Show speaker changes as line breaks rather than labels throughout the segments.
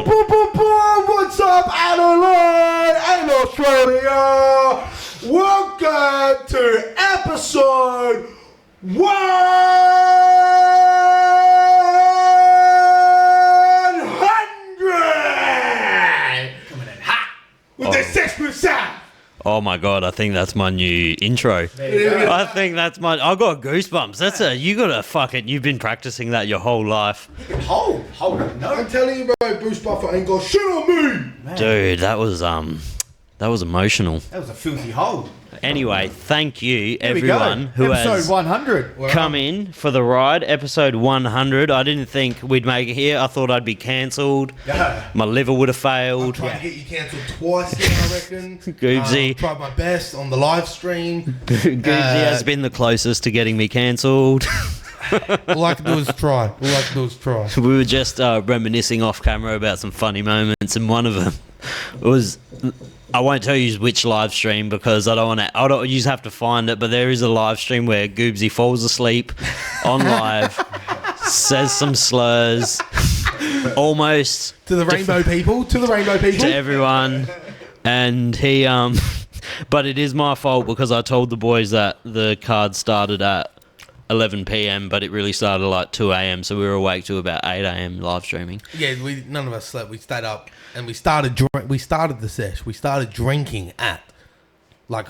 What's up, Adelaide and Australia? Welcome to episode 100
coming in hot
with the Sex with Sav.
Oh my god, I think that's my new intro. I think that's I got goosebumps. That's you gotta fuck it. You've been practicing that your whole life.
hold it, no.
I'm telling you, bro, Bruce Buffer ain't got shit on me.
Man,
Dude, that was emotional.
that was a filthy hold.
Anyway, thank you
Here
everyone
we go.
who
Episode
has
100.
come in for the ride. Episode 100. I didn't think we'd make it here. I thought I'd be cancelled. My liver would have failed.
Tried to get you cancelled twice now, I reckon.
Goobsy.
Tried my best on the live stream.
Goobsy has been the closest to getting me cancelled.
All I can do is try.
We were just reminiscing off camera about some funny moments, and one of them was, I won't tell you which live stream because I don't you just have to find it, but there is a live stream where Goobsy falls asleep on live, says some slurs, almost
To the rainbow people.
to everyone, and he but it is my fault because I told the boys that the card started at 11 p.m, but it really started at like 2 a.m, so we were awake till about 8 a.m. live streaming.
Yeah, none of us slept. We stayed up and we started the sesh. We started drinking at like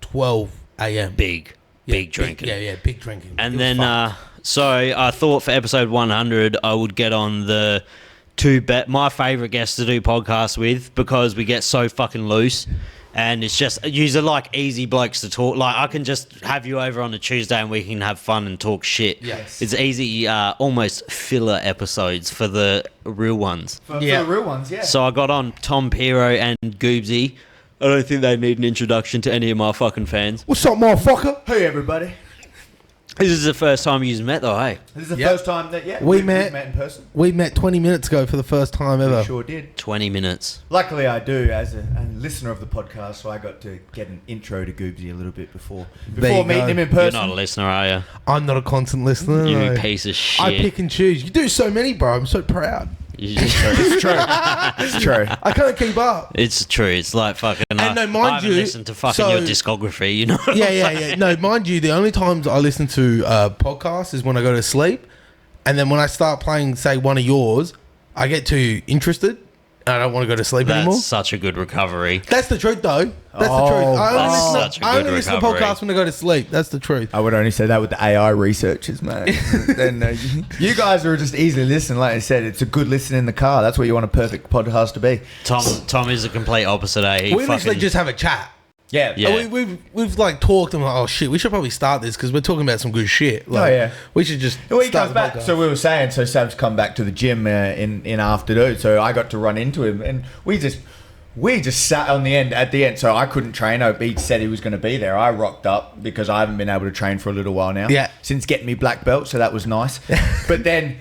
12 a.m.
Big drinking.
Big drinking.
And
It was
then,
fun.
so I thought for episode 100, I would get on the my favourite guests to do podcasts with because we get so fucking loose. And it's just, you're like easy blokes to talk. Like, I can just have you over on a Tuesday and we can have fun and talk shit.
Yes.
It's easy, almost filler episodes for the real ones.
For the real ones, yeah.
So I got on Tom Piro and Goobsy. I don't think they need an introduction to any of my fucking fans.
What's up, motherfucker?
Hey, everybody.
This is the first time you've met though, hey?
This is the
Yep.
first time that,
We
we've
met.
in person.
We met 20 minutes ago for the first time ever.
We sure did.
20 minutes.
Luckily, I do, as a listener of the podcast, so I got to get an intro to Goobsy a little bit before
There you
meeting
go.
him in
You're
person.
not a listener, are you?
I'm not a constant listener.
You
no.
piece of shit.
I pick and choose. You do so many, bro. I'm so proud.
It's true. It's true.
I can't keep up.
It's true. It's like fucking.
And no, mind
I haven't
you,
listened to fucking
so-
your discography. You know.
Yeah. No, mind you, the only times I listen to podcasts is when I go to sleep, and then when I start playing, say, one of yours, I get too interested, and I don't want to go to sleep anymore.
That's such a good recovery.
That's the truth, though. That's the
Oh,
truth.
that's such a
I
good
only listen to
recovery.
podcasts when I go to sleep. That's the truth.
I would only say that with the AI researchers, man. Then you guys are just easily listening. Like I said, it's a good listen in the car. That's what you want a perfect podcast to be.
Tom is the complete opposite. Eh?
We literally just have a chat.
Yeah.
Yeah.
We've like talked and we're like, oh shit, we should probably start this because we're talking about some good shit. Like,
Oh, yeah.
we should just.
Well, he
start
comes
the
back.
podcast.
So we were saying, so Sav's come back to the gym in afternoon. So I got to run into him, and we just sat at the end. So I couldn't train. He said he was going to be there. I rocked up because I haven't been able to train for a little while now.
Yeah.
Since getting me black belt, so that was nice. But then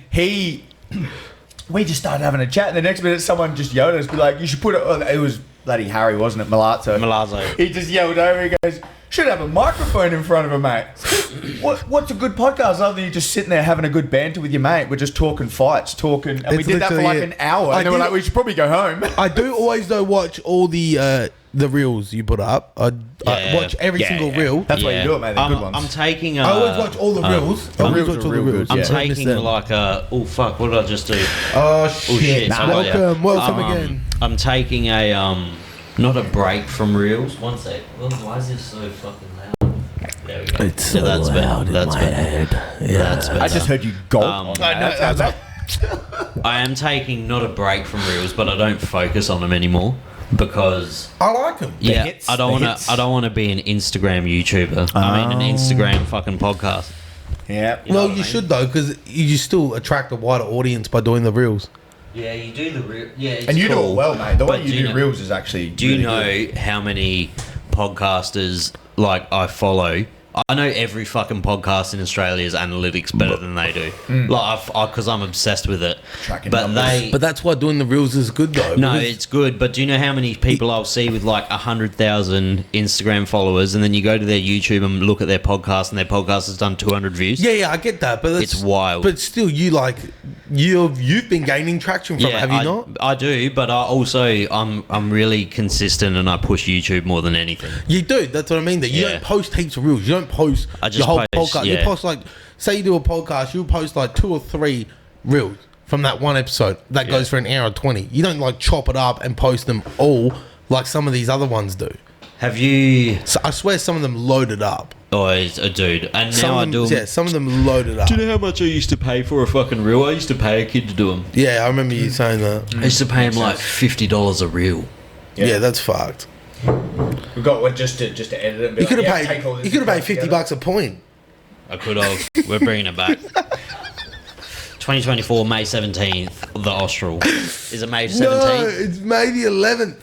we just started having a chat. And the next minute, someone just yelled at us, be like, "You should put it." It was bloody Harry, wasn't it?
Malazzo.
He just yelled over. He goes, "Should have a microphone in front of him, mate." What's a good podcast other than you just sitting there having a good banter with your mate? We're just talking fights, and we
It's
did that for
literally
like
it.
an hour. And then we're like, we should probably go home.
I do always though watch all the reels you put up. I watch every single reel.
That's why you do it, mate. They're good ones.
I'm taking.
I always watch all the reels. I always watch all the reels.
I'm
Yeah. Don't miss
taking
them.
like a. Oh fuck! What did I just do?
Oh
Oh
shit!
shit! I got ya.
Welcome again.
I'm taking a not a break from reels. One sec. Well, why is this so fucking loud? There we go.
It's
Yeah,
so
that's
loud
better.
in
That's
my
better.
head. Yeah.
That's better.
I just heard you gulp. on
I know.
that.
I am taking not a break from reels, but I don't focus on them anymore because
I like them.
yeah,
hits,
I don't
the
want
hits.
to. I don't want to be an Instagram YouTuber. I mean, an Instagram fucking podcast.
Yeah.
You know
Well,
what I
you
mean?
should though, because you still attract a wider audience by doing the reels.
Yeah, you do the real. Yeah, it's
And you do
cool.
it well, mate. The way
But
you do
know-
reels is actually.
Do you
really
know
good.
how many podcasters like I follow I know every fucking podcast in Australia's analytics better than they do. Like, because I'm obsessed with it.
Tracking
but
numbers.
But that's why doing the reels is good though.
No,
because-
it's good. But do you know how many people I'll see with like 100,000 Instagram followers, and then you go to their YouTube and look at their podcast, and their podcast has done 200 views?
Yeah, I get that, but that's,
It's wild.
But still, you've been gaining traction from it, have you not?
I do, but I'm really consistent, and I push YouTube more than anything.
You do. That's what I mean. That you
Yeah.
don't post heaps of reels. You don't post
I just
your whole
post,
podcast. You
yeah.
post like, say you do a podcast, you'll post like 2 or 3 reels from that one episode that goes for an hour 20. You don't like chop it up and post them all like some of these other ones do.
Have you?
So I swear some of them loaded up.
Oh, it's a dude, and now I do.
Some of them loaded up.
Do you know how much I used to pay for a fucking reel? I used to pay a kid to do them.
Yeah, I remember you saying that.
I used to pay him like $50 a reel.
Yeah, that's fucked.
We've got one just to edit it. And be
You could
like,
have
yeah, take all this
paid. You could have
and
paid
put it
$50 a point.
I could have. We're bringing it back. 2024, May 17th, the Austral. Is it May 17th?
No, it's May the 11th.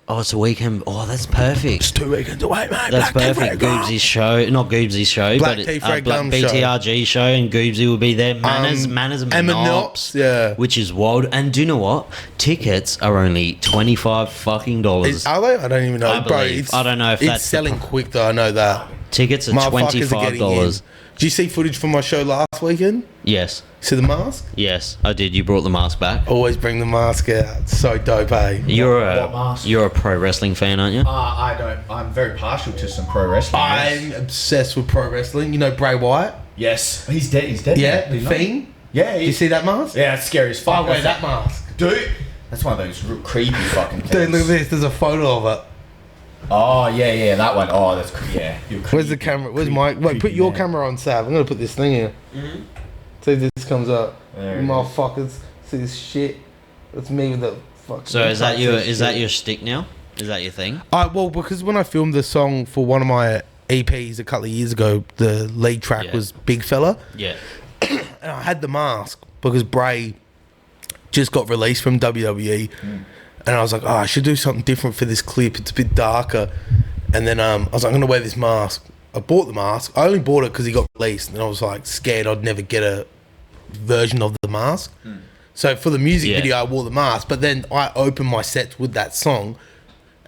Oh, it's a weekend. Oh, that's perfect.
It's 2 weekends away, mate.
That's
Black Tea
perfect.
Frag Gum.
Goobsy's show, not Goobsy's show,
Black
but
Tea Frag Gum
BTRG show, and Goobsy will be there. Manners and
and
Monops,
yeah.
which is wild. And do you know what? Tickets are only $25 fucking dollars.
Are they? I don't even know.
I
Bro,
believe. I don't know if
it's
that's the
selling quick though. I know that.
Tickets are
Motherfuckers are getting in.
$25.
Did you see footage from my show last weekend?
Yes,
See the mask?
yes, I did. You brought the mask back.
Always bring the mask out. It's so dope, eh?
You're
What mask?
a pro wrestling fan, aren't you?
I don't. I'm very partial to some pro wrestling.
I'm obsessed with pro wrestling. You know Bray Wyatt?
Yes, he's dead. He's dead.
Yeah,
now,
the
you know?
Fiend.
Yeah,
Did you see that mask?
Yeah, it's scary as fuck.
I wear that mask.
Dude, that's one of those real creepy fucking things.
Dude, look at this. There's a photo of it.
Oh yeah, that one. Oh, that's yeah. You're
Where's the
creepy.
camera? Where's my... Wait, put your
man.
camera on, Sav. I'm going to put this thing here. See if this comes up.
There it is.
Motherfuckers. See this shit? That's me with the fucking...
So is that your
shit.
shtick now? Is that your thing?
Well, because when I filmed the song for one of my EPs a couple of years ago, the lead track was Big Fella.
Yeah.
And I had the mask because Bray just got released from WWE. And I was like, I should do something different for this clip. It's a bit darker. And then I was like, I'm going to wear this mask. I bought the mask. I only bought it because he got released. And I was like scared I'd never get a version of the mask. So for the music video, I wore the mask. But then I opened my sets with that song.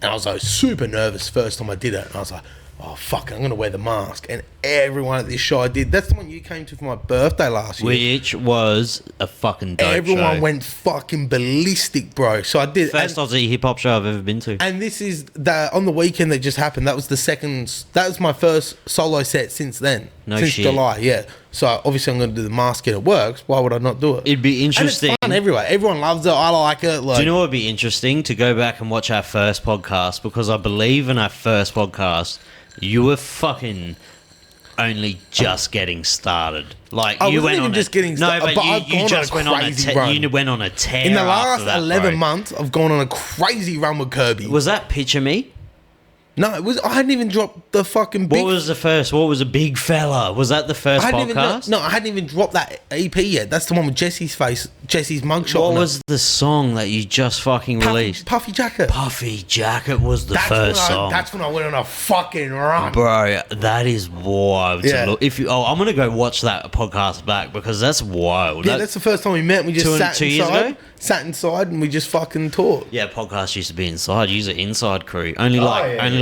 And I was like super nervous first time I did it. And I was like, oh, fuck it, I'm going to wear the mask. And everyone at this show I did. That's the one you came to for my birthday last year.
Which was a fucking dope
Everyone
show.
went fucking ballistic, bro. So I did.
First Aussie hip hop show I've ever been to.
And this is on the weekend that just happened. That was that was my first solo set since then.
No
since
shit.
July, yeah. So obviously I'm going to do the mask and it works. Why would I not do it?
It'd be interesting.
And it's fun everywhere. Everyone loves it. I like it. Like,
Do you know what would be interesting? To go back and watch our first podcast, because I believe in our first podcast, you were fucking only just getting started. Like
I
you
wasn't
went
even
on
just getting
no,
started,
but
but I've
you
gone
just
on a
went on a
crazy run.
you went on a tear
in the
after
last
that,
11
bro.
months, I've gone on a crazy run with Kirby.
Was that Picture Me?
No, it was. I hadn't even dropped the fucking big.
What was the first? What was a big fella? Was that the first
I hadn't
podcast?
even, no, I hadn't even dropped that EP yet. That's the one with Jesse's face, Jesse's mugshot.
What
on
was the song that you just fucking released?
Puffy Jacket.
Puffy Jacket was the
That's
first
when
song.
That's when I went on a fucking run.
Bro, that is wild
Yeah.
to look. I'm gonna go watch that podcast back because that's wild.
Yeah, that's the first time we met. We just
Two years ago?
sat inside, and we just fucking talked.
Yeah, podcast used to be inside. Use an inside crew. Only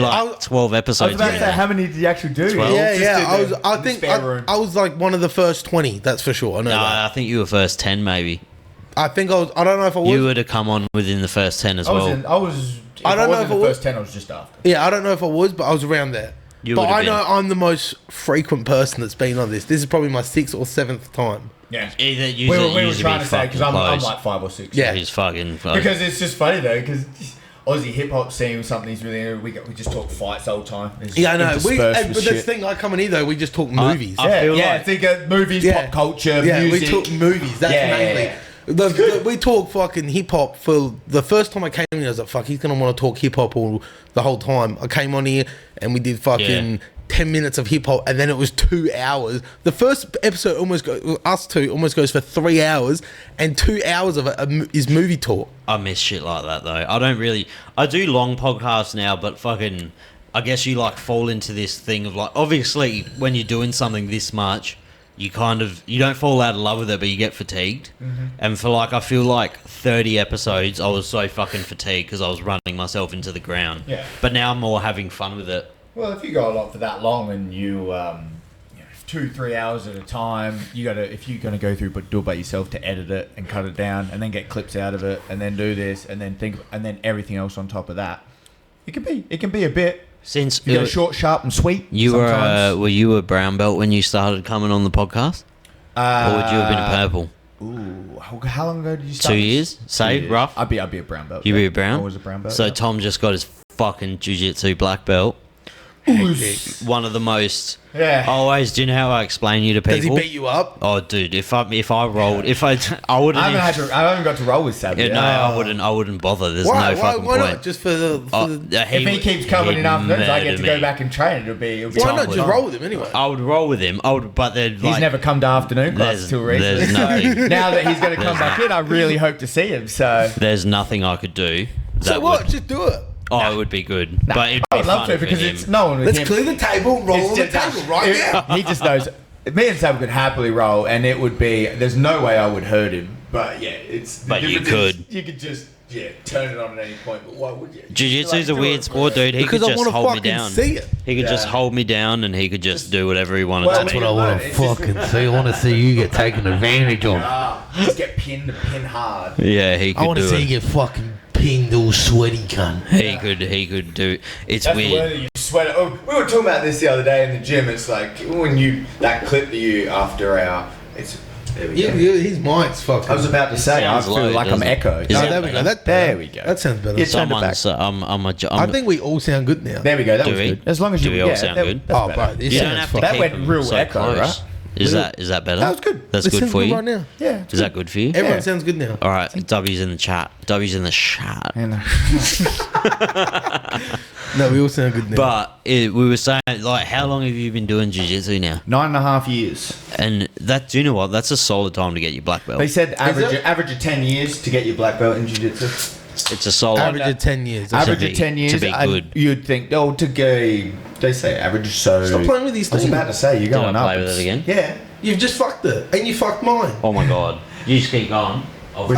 I was-
12
I was
episodes.
about to
in.
say, how many did you actually do?
Well,
Yeah,
Just
yeah.
did
I was.
the-
I
the
think
spare room.
I was like one of the first 20. That's for sure. I know
No,
that.
I think you were first 10 maybe.
I think I was. I don't know if I was.
You would have come on within the first 10 as
I was.
well.
In, I was.
I don't know
wasn't
if
in
it
the
was-
first 10. I was just after.
Yeah, I don't know if I was, but I was around there.
You
but
would have
I know
been.
I'm the most frequent person that's been on this. This is probably my 6th or 7th time.
Yeah.
Either
We were
usually
trying
be
to say because I'm
close.
like 5 or 6.
Yeah.
He's fucking.
Because it's just funny though, because Aussie hip hop scene was something really. We just talk fights all the time. It's
Yeah, I know.
interspersed
But
with
that's the
shit.
thing. I come in here though. We just talk movies.
I feel
yeah.
like-
Think of movies,
Yeah.
pop culture,
Yeah,
music.
we talk movies. That's
Yeah,
mainly.
yeah,
We talk fucking hip hop for the first time I came in. I was like, "Fuck, he's gonna want to talk hip hop all the whole time." I came on here and we did fucking 10 minutes of hip hop, and then it was 2 hours. The first episode us two almost goes for 3 hours, and 2 hours of it is movie talk.
I miss shit like that though. I don't really. I do long podcasts now, but fucking. I guess you like fall into this thing of like, obviously when you're doing something this much, you don't fall out of love with it, but you get fatigued. And for like, I feel like 30 episodes, I was so fucking fatigued because I was running myself into the ground.
Yeah.
But now I'm more having fun with it.
Well, if you go along for that long and you 2-3 hours at a time, if you're gonna go through but do it by yourself to edit it and cut it down and then get clips out of it and then do this and then everything else on top of that, it can be a bit.
Since
You go short, sharp, and sweet.
you
sometimes.
were you a brown belt when you started coming on the podcast, or would you have been a purple?
Ooh, how long ago did you start?
2 years, say
2 years.
rough.
I'd be a brown belt.
You be a brown.
I was a brown belt.
So
yeah.
Tom just got his fucking jiu-jitsu black belt. One of the most.
Yeah.
Always. Do you know how I explain you to people?
Does he beat you up?
Oh, dude! If I rolled, I wouldn't.
I haven't got to roll with Sav.
Yeah,
yet.
no, I wouldn't bother. There's
Why?
no fucking
Why
point.
not? Just for the
If he keeps coming in afternoons, I get to go
me.
back and train. It'll be
why
Tom
not
would-
just roll with him anyway?
I would roll with him. But then
He's never come to afternoon class
there's-
till recently.
there's nothing.
Now that he's going to come back in, I really hope to see him. So
There's nothing I could do.
So
that
what?
would-
Just do it.
Oh, it would be good. But it'd
I
be
would love
fun
to
for
because
him.
it's no one with
Let's
him.
clear the table, roll
It's
on the
just-
table right now.
He just knows. Me and Sam could happily roll, and it would be. There's no way I would hurt him. But yeah, it's. the
But you
difference is
could.
You could just turn it on at any point. But why would you?
Jiu-jitsu's
Like,
a weird sport, dude. He
Because
could
I
just
want to
hold me
fucking
down.
see it.
He could just
Yeah.
hold me down, and he could just do whatever he wanted
Well,
to.
That's
do.
what I want to
It's just-
fucking see. I want to see you get taken advantage of.
Just get pinned hard.
Yeah, he
I
could
want to
do
see you
it.
get fucking pinged all sweaty, cunt.
He could do. It's
That's the word
weird.
that you sweat. Oh, we were talking about this the other day in the gym. It's like when that clip that you after our. It's there we
Yeah,
go.
his mic's fucking.
I was about to say. I
Sounds
feel
low,
like I'm
doesn't it?
echoed.
Is
No,
it
there we go.
better?
There we go.
That sounds better.
It's- Turn it back.
Someone's.
I think we all sound good now.
There we go. That
Do
was
we?
good. As long as
Do
you
we all sound good?
that's
Oh,
better.
bro, this
You don't
sounds
have to
fucking.
That
keep
went
them
real
so
echo,
close.
right?
Is that better?
That was good.
That's
It
good
sounds
for you.
right now.
Yeah.
Is that good for you?
Everyone
Yeah.
sounds good now.
All right. W's in the chat. W's in the chat.
No, we all sound good now.
But we were saying, like, how long have you been doing jiu-jitsu now?
9.5 years.
And that, do you know what? That's a solid time to get your black belt.
They said average
it?
average of 10 years to get your black belt in jiu-jitsu.
It's a solid.
average of 10 years.
Average
be-
of 10 years.
to be
and
good.
You'd think, to go. They say average, so.
Stop playing with these
I was
things.
about to say, you're
Did I
going up.
play with it again?
Yeah.
You've just fucked it, and you fucked mine.
Oh my god. You just keep going.
Look.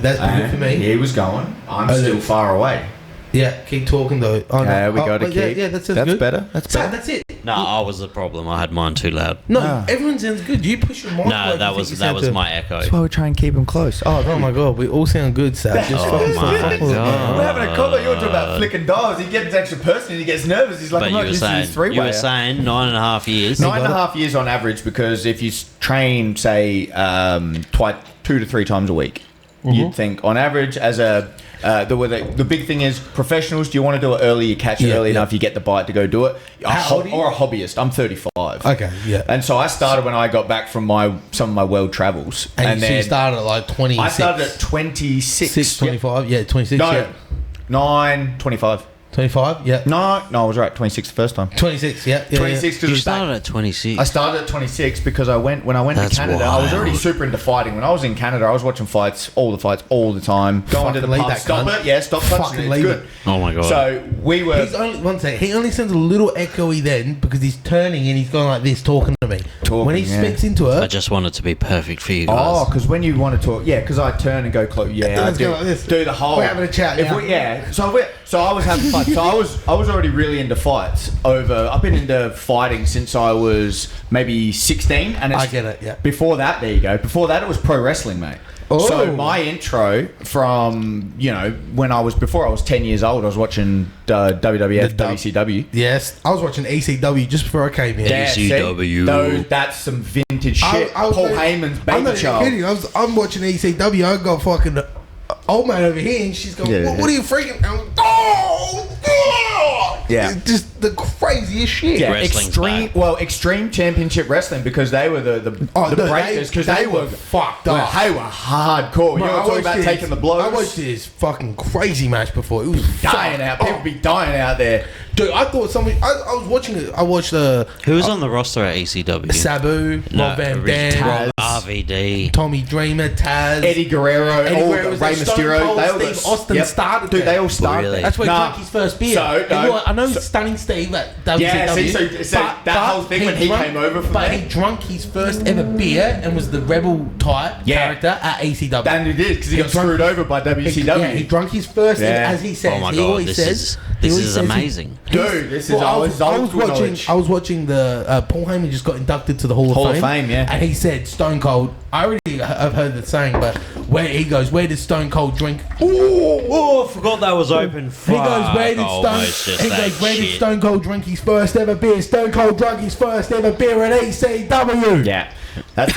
That's good for me.
He was going. I'm
Oh,
still
look.
far away.
Yeah, keep talking though. Oh,
Yeah, we got to
but
keep.
Yeah, that sounds
That's
good.
better. That's
So,
better.
that's it.
No, I was the problem. I had mine too loud.
No,
Ah.
everyone sounds good. You push your mic.
No,
like
that
you
was
think you sound to-
my echo.
That's why we try and keep him close.
Oh my god, we all sound good, Sab. Just
Oh
fucking
my
fuck with it,
God.
We're having a convo. You're talking about flicking dials. He gets extra person and he gets nervous. He's like,
But
I'm
you
not
were
used to
saying
this three-way.
9.5 years.
9.5 years on average, because if you train, say, 2 to 3 times a week, you'd think on average as a the big thing is professionals. Do you want to do it early? You catch it
Yeah,
early
yeah.
enough, you get the bite to go do it.
How old are you?
Or a hobbyist. I'm 35.
Okay, yeah.
And so I started when I got back from some of my world travels.
And so you
then
started at like 26.
I started at 26.
6, 25. Yeah, 26.
No,
Yeah.
9, 25.
25. Yeah.
No, I was right. 26 the first time.
26. Yeah. Yeah.
26 because
You started at 26.
I started at 26 because when I went
That's
to Canada, I was already
wild.
super into fighting. When I was in Canada, I was watching all the fights all the time. Going to the
Fucking leave
pub.
that
Stop
cunt.
it. Yeah, stop touching
Fucking
it. It's
leave
good.
it.
Oh my god.
So we were.
He's only one second. He only sounds a little echoey then because he's turning and he's going like this, talking to me.
Talking,
when he
yeah.
speaks into
I
it,
just want it to be perfect for you guys.
Oh, because when you want to talk, yeah, because I turn and go close. Yeah, I
Let's
do,
go like this.
do the whole.
We're having a chat
If
now.
yeah, so I was having fun. So I was already really into fights. I've been into fighting since I was maybe 16, and it's,
I get it, yeah.
Before that, there you go. Before that, it was pro wrestling, mate.
Oh.
So my intro from before I was 10 years old, I was watching WWF,
The dub.
WCW.
yes, I was watching ECW just before I came here.
Yeah. ECW.
That's some vintage shit. Paul Heyman's
I'm
baby
not even
child.
kidding. I'm watching ECW. I got fucking old man over here, and she's going,
Yeah,
what,
yeah.
what are you freaking? I'm like, oh, God!
Yeah.
It's just the craziest shit.
Yeah,
Wrestling's back.
extreme championship wrestling, because they were the breakers, because they were
fucked
well,
up.
they were hardcore.
Bro,
You
I
were talking
watched
about
this-
taking the blows.
I watched this fucking crazy match before. It was
dying out. People be dying out there.
Dude, I thought somebody. I was watching it. I watched
Who was on the roster at ECW?
Sabu, Rob Van Dam,
RVD,
Tommy Dreamer, Taz,
Eddie Guerrero,
was
Rey
Stone
Mysterio.
Cold,
They all
Steve Austin started.
Dude,
there.
they all started.
Really?
That's where he
Nah.
drank his first beer.
So, no.
I know Stunning Steve at WCW.
Yeah, see, that whole thing when he came over from
but
there.
he drunk his first ever beer and was the rebel type character at ECW.
And he did, because he got screwed over by WCW.
Yeah, he drunk his first, as he says.
Oh my
he
god,
always says,
this is amazing.
Dude, this is
I was
old
watching the Paul Heyman just got inducted to the Hall of Fame.
Yeah.
And he said Stone Cold. I've heard the saying, but where he goes, where did Stone Cold drink?
Oh, I forgot that was open.
He goes, where did Stone Cold drink his first ever beer? Stone Cold drank his first ever beer at ECW.
Yeah. That's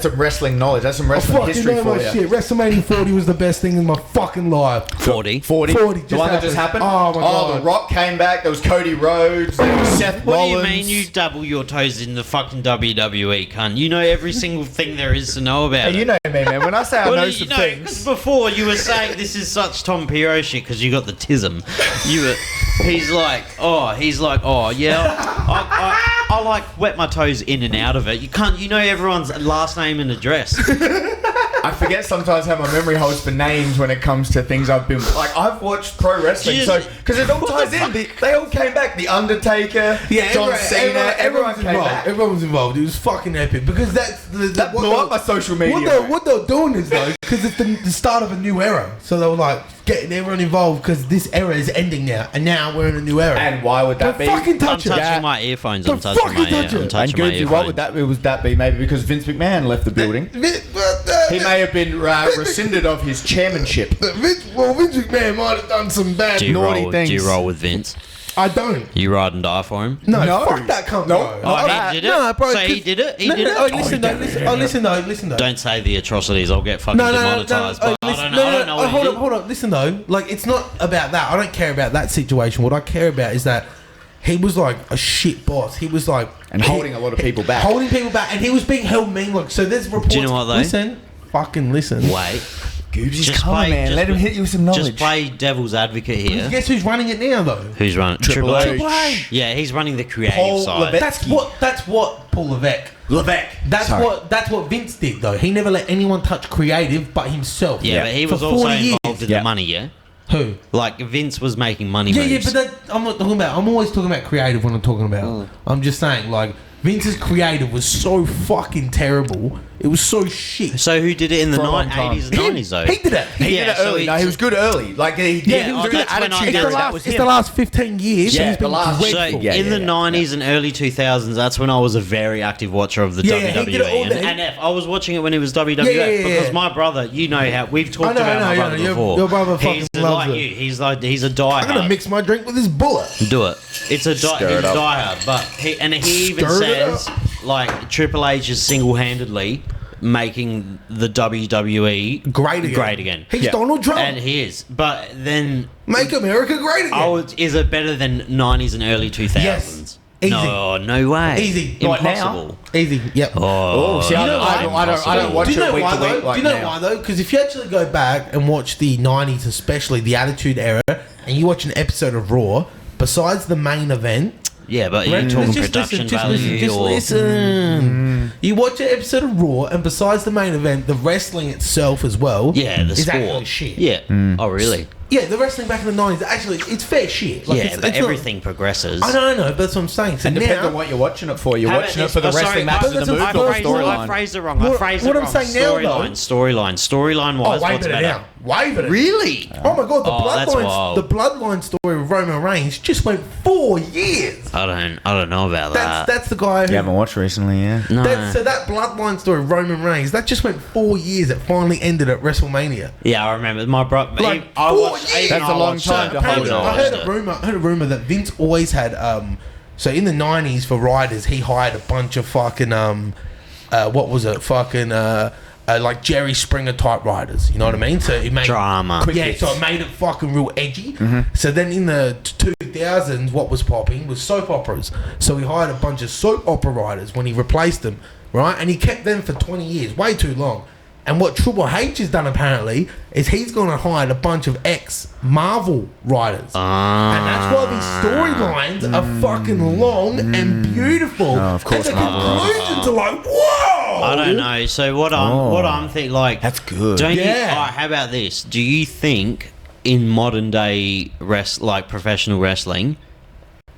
some wrestling knowledge. That's some wrestling history
know
for
my
you.
shit. WrestleMania 40 was the best thing in my fucking life.
40.
40. The one that just happened?
Oh my god.
The Rock came back. There was Cody Rhodes. There was Seth
What
Rollins.
do you mean you double your toes in the fucking WWE, cunt? You know every single thing there is to know about
Hey,
it.
you know me, man. When I say I know some
because
things.
before you were saying this is such Tom Piro shit because you got the tism. He's like, yeah, I like wet my toes in and out of it. You know everyone's last name and address.
I forget sometimes how my memory holds for names when it comes to things I've been like. I've watched pro wrestling, so because it all ties in. They all came back. The Undertaker, John Cena, everyone came back.
Everyone was involved. It was fucking epic because that
Blew up my social media.
What they're doing is though, because it's the start of a new era. So they were like getting everyone involved because this era is ending now, and now we're in a new era.
And why would that
Don't
be?
fucking
I'm
touch it.
touching my earphones. I'm
Don't
touching
fucking
my
touch it.
I'm
And
touching my
Goobsy,
earphones.
what would that be? Maybe because Vince McMahon left the building. He may have been rescinded of his chairmanship.
Vince McMahon might have done some bad
Do you
naughty
roll?
things.
Do you roll with Vince?
I don't.
You ride and die for him?
No,
No.
fuck that cunt.
No.
bro.
He did it.
No, bro.
So he did it. He did it.
Oh, listen though.
Don't say the atrocities. I'll get fucking demonetized. But I don't know. What he did.
Hold up. Listen though, like it's not about that. I don't care about that situation. What I care about is that he was like a shit boss. He was like
Holding a lot of people back.
and he was being held mean. Like so, there's reports.
Do you know what, though?
Fucking listen.
Wait.
Goobsy's
Just
coming,
play-
man.
just
Let him hit you with some knowledge.
Just play devil's advocate here.
Guess who's running it now though?
Who's running?
Triple H.
Triple H.
Yeah, he's running the creative
Paul
side.
Levesque.
That's what Paul Levesque. That's
Sorry.
what Vince did though. He never let anyone touch creative but himself.
Yeah, but he
For
was also
40 years.
involved in the money, yeah?
Who?
Like, Vince was making money
Yeah,
moves.
but I'm not talking about. I'm always talking about creative when I'm talking about. I'm just saying, like Vince's creative was so fucking terrible. It was so shit.
So who did it in the
For a long time.
80s and 90s, though?
He did it.
He did it early. No, he was good early. Like he
Yeah,
was good
that's when I
attitude.
did it.
That was
It's
him.
the last 15 years.
Yeah,
he's been
the last-
So
dreadful.
Yeah,
in the
yeah.
90s and early 2000s, that's when I was a very active watcher of the
Yeah, he did it all
WWE.
then.
And I was watching it when it was WWF
Yeah.
because my brother, you know how we've talked
I know,
about my brother
your-
before.
your brother fucking
he's
loves
like
it.
you. He's a diehard.
I'm gonna mix my drink with this bullet.
Do it. It's a
Stir it
he's
up.
diehard, but he even
Stir it
says like Triple H is single-handedly making the WWE
Great again. He's
Yeah.
Donald Trump.
and he is. But then,
Make America great again.
is it better than 90s and early 2000s?
Yes. Easy.
No way.
Easy.
Right now?
Impossible.
Easy. Yep.
Oh, see, I don't watch
Do you know
it week
why
to
though?
week like
Do you know
now.
why though? Because if you actually go back and watch the 90s, especially the Attitude Era, and you watch an episode of Raw, besides the main event,
Yeah, but you're talking production value or
listen. You watch an episode of Raw, and besides the main event, the wrestling itself as well.
yeah, the
is
sport.
actually shit.
Yeah. Oh, really?
Yeah, the wrestling back in the 90s, actually, it's fair shit. Like,
Yeah,
it's
but
not-
everything progresses.
I know, but that's what I'm saying. So
And depends
now,
on what you're watching it for. You're
How
watching
about
it for the
this? Oh,
wrestling
sorry,
matches
I-
in the
I-
movie or
I-
I
storyline.
phrased it wrong.
What-
I phrased
what
it
I'm
wrong.
saying now, though-
Storyline wise,
way
what's
better
better?
now. Way better.
Really?
Oh my god,
That's wild.
the bloodline story with Roman Reigns just went 4 years.
I don't know about that.
That's the guy who.
You haven't watched recently, yeah?
No.
So that bloodline story, Roman Reigns, that just went 4 years. It finally ended at WrestleMania.
Yeah, I remember my brother.
Like,
I
4
watched.
years.
That's a long time to hold
Apparently,
on.
I heard a rumor that Vince always had. So in the 90s for writers, he hired a bunch of fucking what was it? Fucking like Jerry Springer type writers. You know what I mean? So it made
Drama.
Yeah, so it made it fucking real edgy. So then in the 2000s, what was popping was soap operas. So he hired a bunch of soap opera writers when he replaced them, right? And he kept them for 20 years, way too long. And what Triple H has done apparently is he's gone and hired a bunch of ex-Marvel writers. And that's why these storylines are fucking long and beautiful.
Oh, of course,
and the
Marvel.
conclusions are like, whoa!
I don't know. So what I'm thinking, like,
That's good.
Don't you?
Yeah.
Oh, how about this? Do you think in modern day professional wrestling,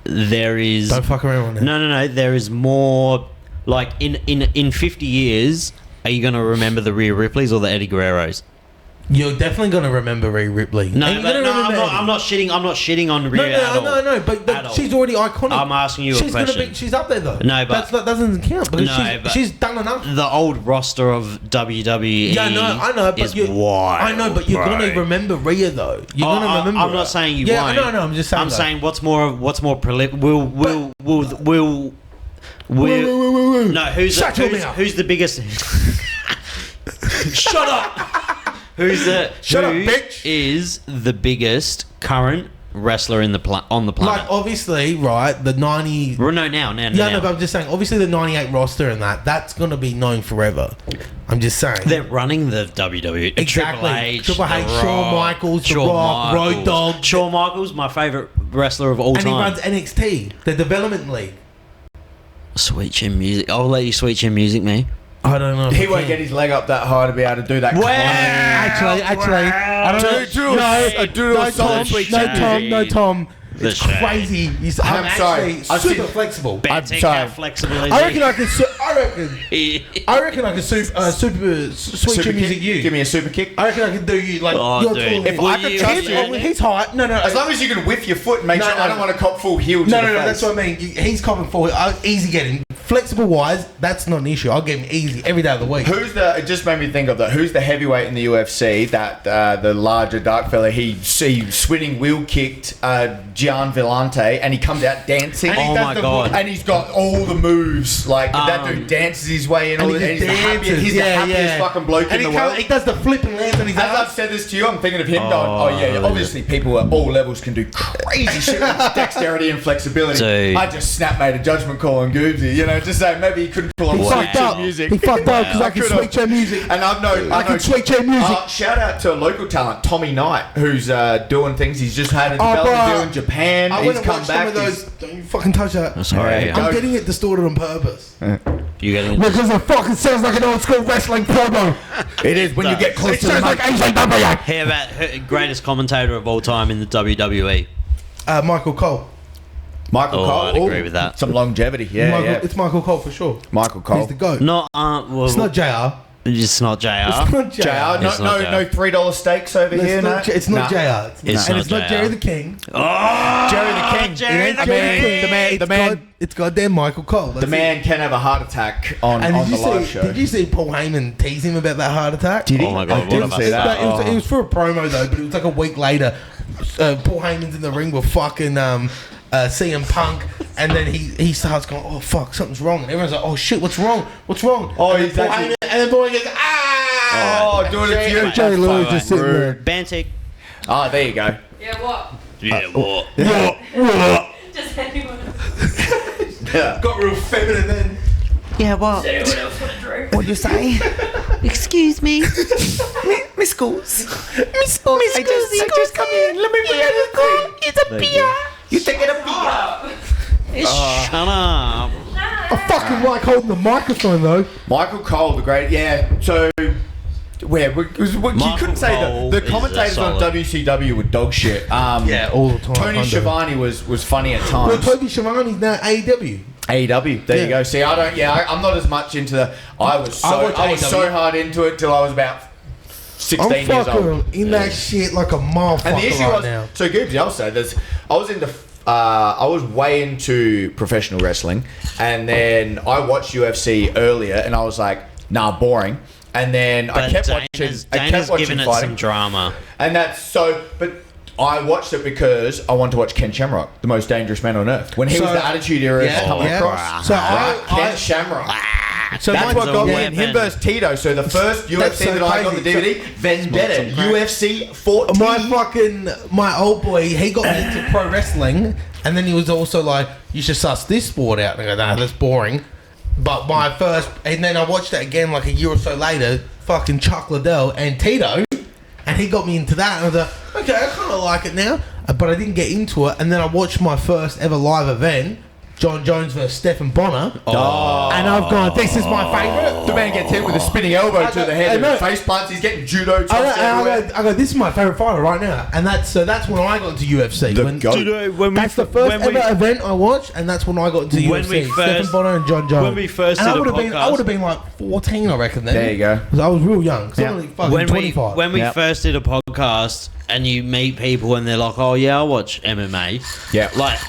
there is
Don't fuck around with it.
no. There is more. Like in 50 years, are you going to remember the Rhea Ripleys or the Eddie Guerreros?
You're definitely going to remember Rhea Ripley.
No,
And you're
but
gonna
no,
remember
I'm not shitting. I'm not shitting on Rhea at all.
No, but
At all.
she's already iconic.
I'm asking you a
she's
question.
She's up there though.
No, but-
that doesn't count because
No, but-
she's done enough.
The old roster of WWE.
Yeah, no, I know, but
is
you.
wild,
I know, but you're
bro.
gonna remember Rhea though. You're gonna remember.
I'm
her.
not saying you
Yeah,
won't.
no, I'm just saying.
I'm
though.
saying what's more prolific. Will. No, who's
Shut your mouth.
who's the biggest?
Shut up.
Who's the?
Shut up,
who
bitch.
Is the biggest current wrestler on the planet?
Like obviously, right? The 90.
Well, no, now.
Yeah, no, but I'm just saying. Obviously, the 98 roster and that's gonna be known forever. I'm just saying.
they're running the WWE.
Exactly.
Triple H, The
Shawn
Rock,
Michaels, The
Shawn
Rock,
Michaels.
Road Dogg.
Shawn Michaels, my favorite wrestler of all
and he
time.
runs NXT, the development league.
Sweet Chin Music. I'll let you Sweet Chin Music me.
I don't know. if
He
I
won't
can.
get his leg up that high to be able to do that.
Actually, I don't know.
Do
No, Tom. No, Tom.
The
It's
shame.
crazy. I'm
I'm sorry.
actually
I've
super
seen-
flexible.
Ben,
I'm sorry.
how flexible is
I reckon
he?
I can. I reckon I can super sweet
Super
chin music
kick?
you.
Give me a super kick.
I reckon I can do you like
Oh,
you're
dude.
taller than
If
me.
I could trust
Him,
you.
he's high. No.
As long as you can whiff your foot and make
No,
sure
no.
I don't want to cop full heel to
No,
the face.
that's what I mean. He's coming forward. Easy getting. Flexible wise, that's not an issue. I'll get him easy every day of the week.
Who's the? It just made me think of that. Who's the heavyweight in the UFC? That the larger dark fella. He swinging wheel kicked Gian Villante, and he comes out dancing.
And he
Oh
does
my
the-
God.
And he's got all the moves. Like that dude dances his way in.
And
All
he
and he's the
dances.
happiest. He's the happiest fucking bloke
and
in the
he
world.
He does the flip and lands on his
As I've
ass.
said this to you, I'm thinking of him going, oh yeah, obviously people at all levels can do crazy shit with dexterity and flexibility.
Dude.
I just made a judgment call on Goobsy, just saying maybe he couldn't pull off
He
sweet
fucked
chin
up.
music.
He fucked up because I can
could've.
sweet chin music.
And I
can sweet chin music.
Shout out to a local talent, Tommy Knight, who's doing things. He's just had a
Oh,
development
bro.
deal in Japan.
I
He's
went and
come
watched some
back.
of those. Don't you fucking touch that.
Sorry,
Yeah.
I'm getting it distorted on purpose.
you getting
Because it fucking sounds like an old school wrestling promo.
It is when you get close
It
to the
sounds like
mic.
AJW.
How about greatest commentator of all time in the WWE?
Michael Cole.
Michael
Oh,
Cole.
I'd agree with that.
Some longevity. Yeah,
Michael,
yeah.
It's Michael Cole for sure.
Michael Cole.
He's the GOAT.
Not well,
It's not JR.
It's not JR.
It's not JR.
JR,
It's not JR.
no $3 steaks over here,
It's
no.
not, it's not
Nah.
JR.
It's
and
not
it's not
JR.
Jerry the King.
Jerry the King.
Jerry
It
the
ain't Jerry
King.
The man.
It's goddamn Michael Cole.
The man can have a heart attack on
And
the live
see?
show.
Did you see Paul Heyman tease him about that heart attack?
Did he?
Oh my God,
I
what
didn't
have I
see
seen?
that.
It was for a promo though, but it was like a week later. Paul Heyman's in the ring with fucking CM Punk, and then he starts going, "Oh fuck, something's wrong," and everyone's like, "Oh shit, what's wrong? What's wrong?"
Oh,
and
he's
then Paul
actually-
Heyman, and then Paul Heyman goes, "Ah!"
Oh, doing it to you.
Jerry Lewis
That's
just sitting
fucking
there.
rude.
Bantic.
Oh, there you go.
Yeah, what?
Yeah, what?
Just anyone
Got real feminine then.
Yeah, what?
else want to drink.
What'd you say?
Excuse me.
Miss Schools.
Miss Goosey,
just come in. Let me be
It's a beer.
You taking a beer?
Shut up.
I fucking like holding the microphone though.
Michael Cole, the great, yeah. So, where you couldn't say
Cole
the
is
commentators on
solid.
WCW were dog shit.
All the time.
Tony Schiavone was funny at
Well,
times.
Toby Schiavone's now AEW.
AEW, there you
Yeah.
go. See, I'm not as much into the. I was
watch
so
AEW.
hard into it till I was about 16
I'm
years
fucking
old.
in that shit like a motherfucker
And the issue
right
was,
now.
so Goobsy, I'll say this. I was way into professional wrestling, and then I watched UFC earlier, and I was like, nah, boring. And then I kept
Dana's
watching
giving it
fighting,
some drama.
and that's so. But I watched it because I wanted to watch Ken Shamrock, the most dangerous man on earth, when he was
So-
the Attitude Era
Yeah,
coming
yeah.
across.
So
Ken Shamrock.
so
That's
my
what got me
weapon.
in. Him versus Tito. So the first UFC
so
that I got on the
crazy.
DVD, Vendetta, UFC 14.
my old boy, he got me into pro wrestling, and then he was also like, you should suss this sport out. And I go, nah, that's boring. But and then I watched it again like a year or so later. fucking Chuck Liddell and Tito, and he got me into that. And I was like, okay, I kind of like it now, but I didn't get into it. And then I watched my first ever live event, John Jones versus Stephen Bonner. And I've gone, this is my favourite.
The man gets hit with a spinning elbow to the head and face plants. He's getting judo chops everywhere.
I go, this is my favourite fighter right now. And that's when I got into UFC. That's the first ever event I watched, and that's when I got into UFC. Stephen Bonner and John Jones.
When we first did a podcast,
I would have been like 14, I reckon, then.
There you go.
Because I was real young. Because I'm only fucking 25.
When we first did a podcast, and you meet people and they're like, oh yeah, I watch MMA.
Yeah.
Like,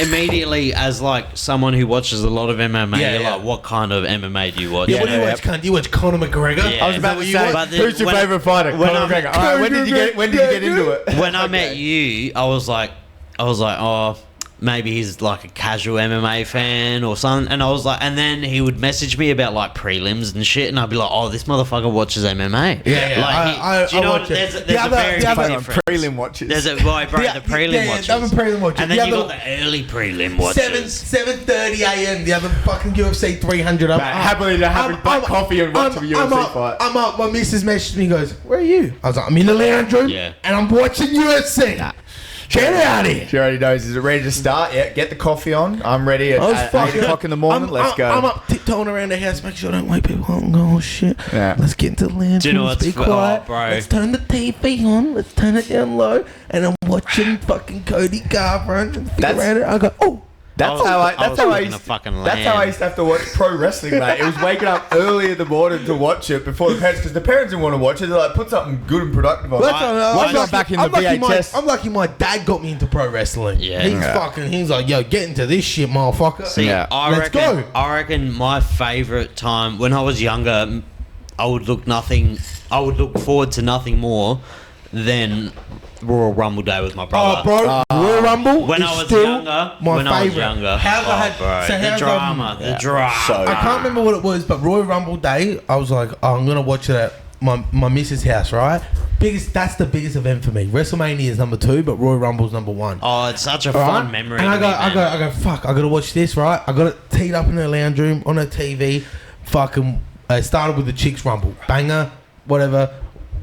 immediately as like someone who watches a lot of MMA, you're like, what kind of MMA do you watch?
Yeah, what do you watch, cunt? Do you watch Conor McGregor?
Yeah.
I was about to say, who's your favourite fighter?
when
Conor McGregor. All right, when did you get into it?
When I met you, I was like, oh, maybe he's like a casual MMA fan or something. And I was like, and then he would message me about like prelims and shit, and I'd be like, oh, this motherfucker watches MMA.
Yeah.
Like, do you know what? There's a very big difference.
Prelim watches.
There's a the prelim watches.
I'm a prelim watcher.
And then you got the early prelim watches.
7:30 a.m. The other fucking UFC 300.
Happily to have a black coffee and watch a UFC fight.
I'm up. My missus messaged me and goes, where are you? I was like, I'm in the lounge room and I'm watching UFC. Get out of here.
She already knows. Is it ready to start? Yeah, get the coffee on. I'm ready at 8 o'clock in the morning. Let's go.
I'm up tiptoeing around the house, make sure I don't wake people up and go, oh shit.
Yeah.
Let's get into the lounge.
Do you know what's
be quiet.
bro?
Let's turn the TV on. Let's turn it down low. And I'm watching fucking Cody Garbrandt and around it. I go, oh.
That's how I used to have to watch pro wrestling, mate. It was waking up early in the morning to watch it before the parents, because the parents didn't want to watch it. They're like, put something good and productive on.
I'm lucky my dad got me into pro wrestling.
Yeah.
He's like, yo, get into this shit, motherfucker.
See,
let's go.
I reckon my favourite time when I was younger, I would look forward to nothing more than Royal Rumble Day with my brother.
Oh, bro, Royal Rumble
when
is
I was
still
younger,
my favourite.
The drama.
I can't remember what it was, but Royal Rumble Day, I was like, oh, I'm gonna watch it at my missus' house, right? That's the biggest event for me. WrestleMania is number 2, but Royal Rumble's number 1.
Oh, it's such a fun memory.
And I go, fuck, I gotta watch this, right? I got it teed up in the lounge room on a TV. Fucking, it started with the Chicks Rumble, banger, whatever.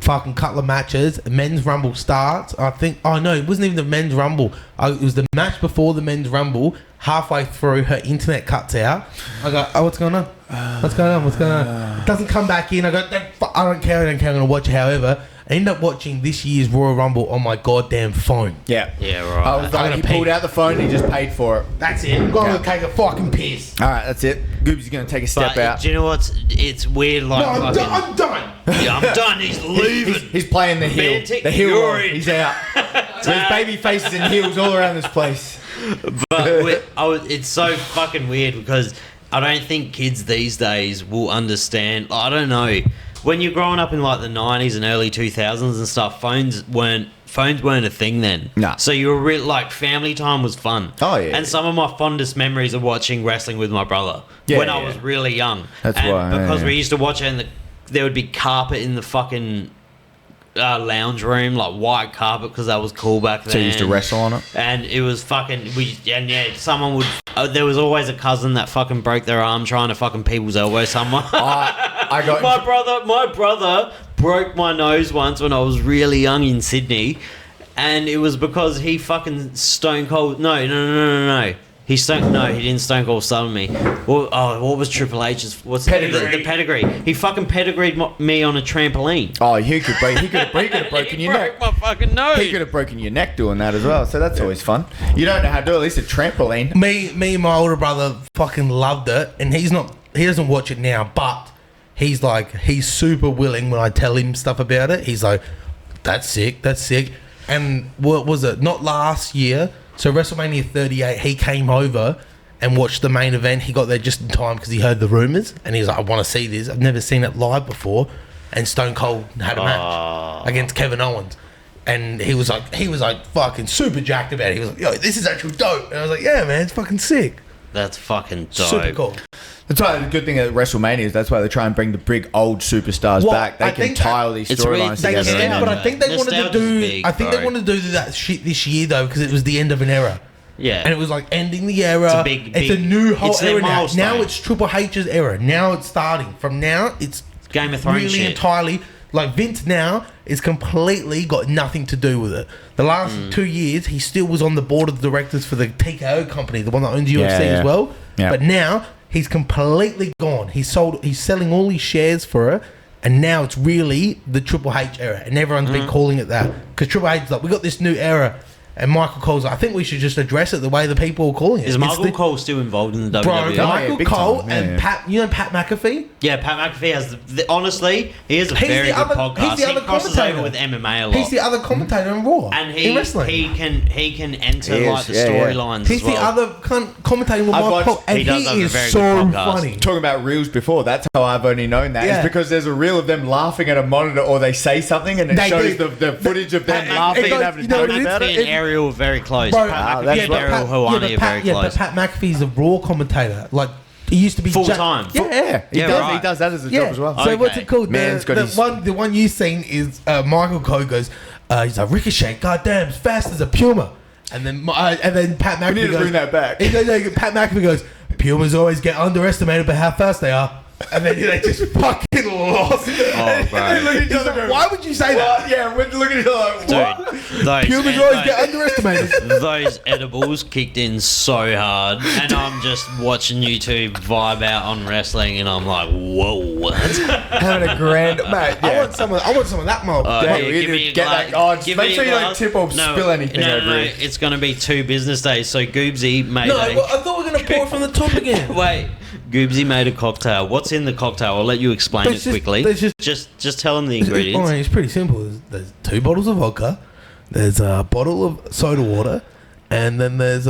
Fucking couple of matches. Men's Rumble starts. I think. Oh no, it wasn't even the Men's Rumble. It was the match before the Men's Rumble. Halfway through, her internet cuts out. I go, oh, what's going on? What's going on? It doesn't come back in. I go, I don't care. I'm gonna watch it. However, I ended up watching this year's Royal Rumble on my goddamn phone.
Yeah,
right.
I was like, he pulled out the phone and he just paid for it.
That's it. I'm going to take a fucking piss.
All right, that's it. Goobsy's going to take a step out.
Do you know what's? It's weird. Like,
no, I'm done.
Yeah, I'm done. He's leaving.
He's playing the heel. The heel role. He's out. There's baby faces and heels all around this place.
But it's so fucking weird because I don't think kids these days will understand. I don't know. When you're growing up in like the 90s and early 2000s and stuff, phones weren't a thing then.
Nah.
So you were like family time was fun.
Oh yeah.
And some of my fondest memories are watching wrestling with my brother when I was really young.
That's why.
Because we used to watch it and there would be carpet in the fucking lounge room, like white carpet, because that was cool back then.
So you used to wrestle on it?
And it was fucking, someone would, there was always a cousin that fucking broke their arm trying to fucking people's elbow someone.
I got
my brother broke my nose once when I was really young in Sydney, and it was because he fucking stone cold. No. He didn't stone cold stun me. What was Triple H's? What's
pedigree?
The pedigree. He fucking pedigreed me on a trampoline.
Oh, he could have broken your neck.
Broke my fucking nose.
He could have broken your neck doing that as well. So that's always fun. You don't know how to do it, at least a trampoline.
Me and my older brother fucking loved it, and he doesn't watch it now, but he's super willing when I tell him stuff about it. He's like, that's sick. And what was it? Not last year. So WrestleMania 38, he came over and watched the main event. He got there just in time because he heard the rumors, and he was like, I want to see this. I've never seen it live before. And Stone Cold had a match against Kevin Owens. And he was like fucking super jacked about it. He was like, yo, this is actually dope. And I was like, yeah, man, it's fucking sick.
That's fucking dope.
Super cool.
That's why the good thing at WrestleMania is that's why they try and bring the big old superstars back. They can tie all these storylines together.
But I think they wanted to do that shit this year though, because it was the end of an era.
Yeah.
And it was like ending the era. It's a new whole era now. Now it's Triple H's era. Now it's starting. From now, it's
Game of Thrones
really
shit.
entirely. Like Vince now is completely got nothing to do with it. The last 2 years, he still was on the board of directors for the TKO company, the one that owns UFC as well.
Yeah.
But now he's completely gone. He's selling all his shares for it, and now it's really the Triple H era, and everyone's been calling it that because Triple H is like, we got this new era. And Michael Cole's like, I think we should just address it the way the people are calling it.
Is Michael Cole still involved in the
Bro,
WWE?
Michael
big
Cole
time.
and
Yeah.
Pat, you know Pat McAfee?
Yeah, Pat McAfee has honestly, he has a very good podcast.
He's the other
He crosses
commentator
over with MMA a lot.
He's the other commentator in Raw.
and
in wrestling.
he can enter
He is,
like the
yeah, yeah.
storylines
He's
as well.
the other commentating with
I've
Michael
watched-
Cole, and
he does have a
is
very
so
good podcast.
funny.
Talking about reels before, that's how I've only known that.
Yeah.
It's because there's a reel of them laughing at a monitor or they say something and it
They
shows
do.
the footage of them
It
laughing
goes-
and having
you
a
know
joke
what it is?
about
McAfee
it.
and Ariel are very close.
Bro,
Pat
that's
McAfee and
right.
Ariel Helwani are very
but
close.
Pat McAfee's a Raw commentator. Like, he used to be
Full time.
Yeah.
He
Yeah,
does.
right.
He does that as a
Yeah.
job as well.
So
Okay.
what's it called?
Man's got his-
The one you've seen is Michael Cole goes, he's like, Ricochet, goddamn, as fast as a puma. And then Pat McAfee
We need to
goes,
bring that back.
Pat McAfee goes, pumas always get underestimated by how fast they are. And then they just fucking lost it.
Oh, bro.
They look at each
He's
other
like,
going,
why would you say that?
"What?" Yeah, we're looking at each other like, what?
Dude, those,
Pumas
and
always get underestimated.
those edibles kicked in so hard, and I'm just watching YouTube vibe out on wrestling, and I'm like, whoa.
Having a grand mate.
I
Yeah.
want some of that mold.
Yeah,
Here,
we
give
need
me
to
a
get
glass.
that. Oh, just
Give
make
me
sure
a
you don't
glass.
tip or spill anything
no,
over
no,
it.
it's going to be 2 business days. So Goobsy made
No,
a...
well, I thought we were going to pour it from the top again.
Wait, Goobsy made a cocktail. What's in the cocktail? I'll let you explain it
There's just-
quickly.
there's
Just tell them the
Oh,
ingredients.
it's pretty simple. There's 2 bottles of vodka, there's a bottle of soda water, and then there's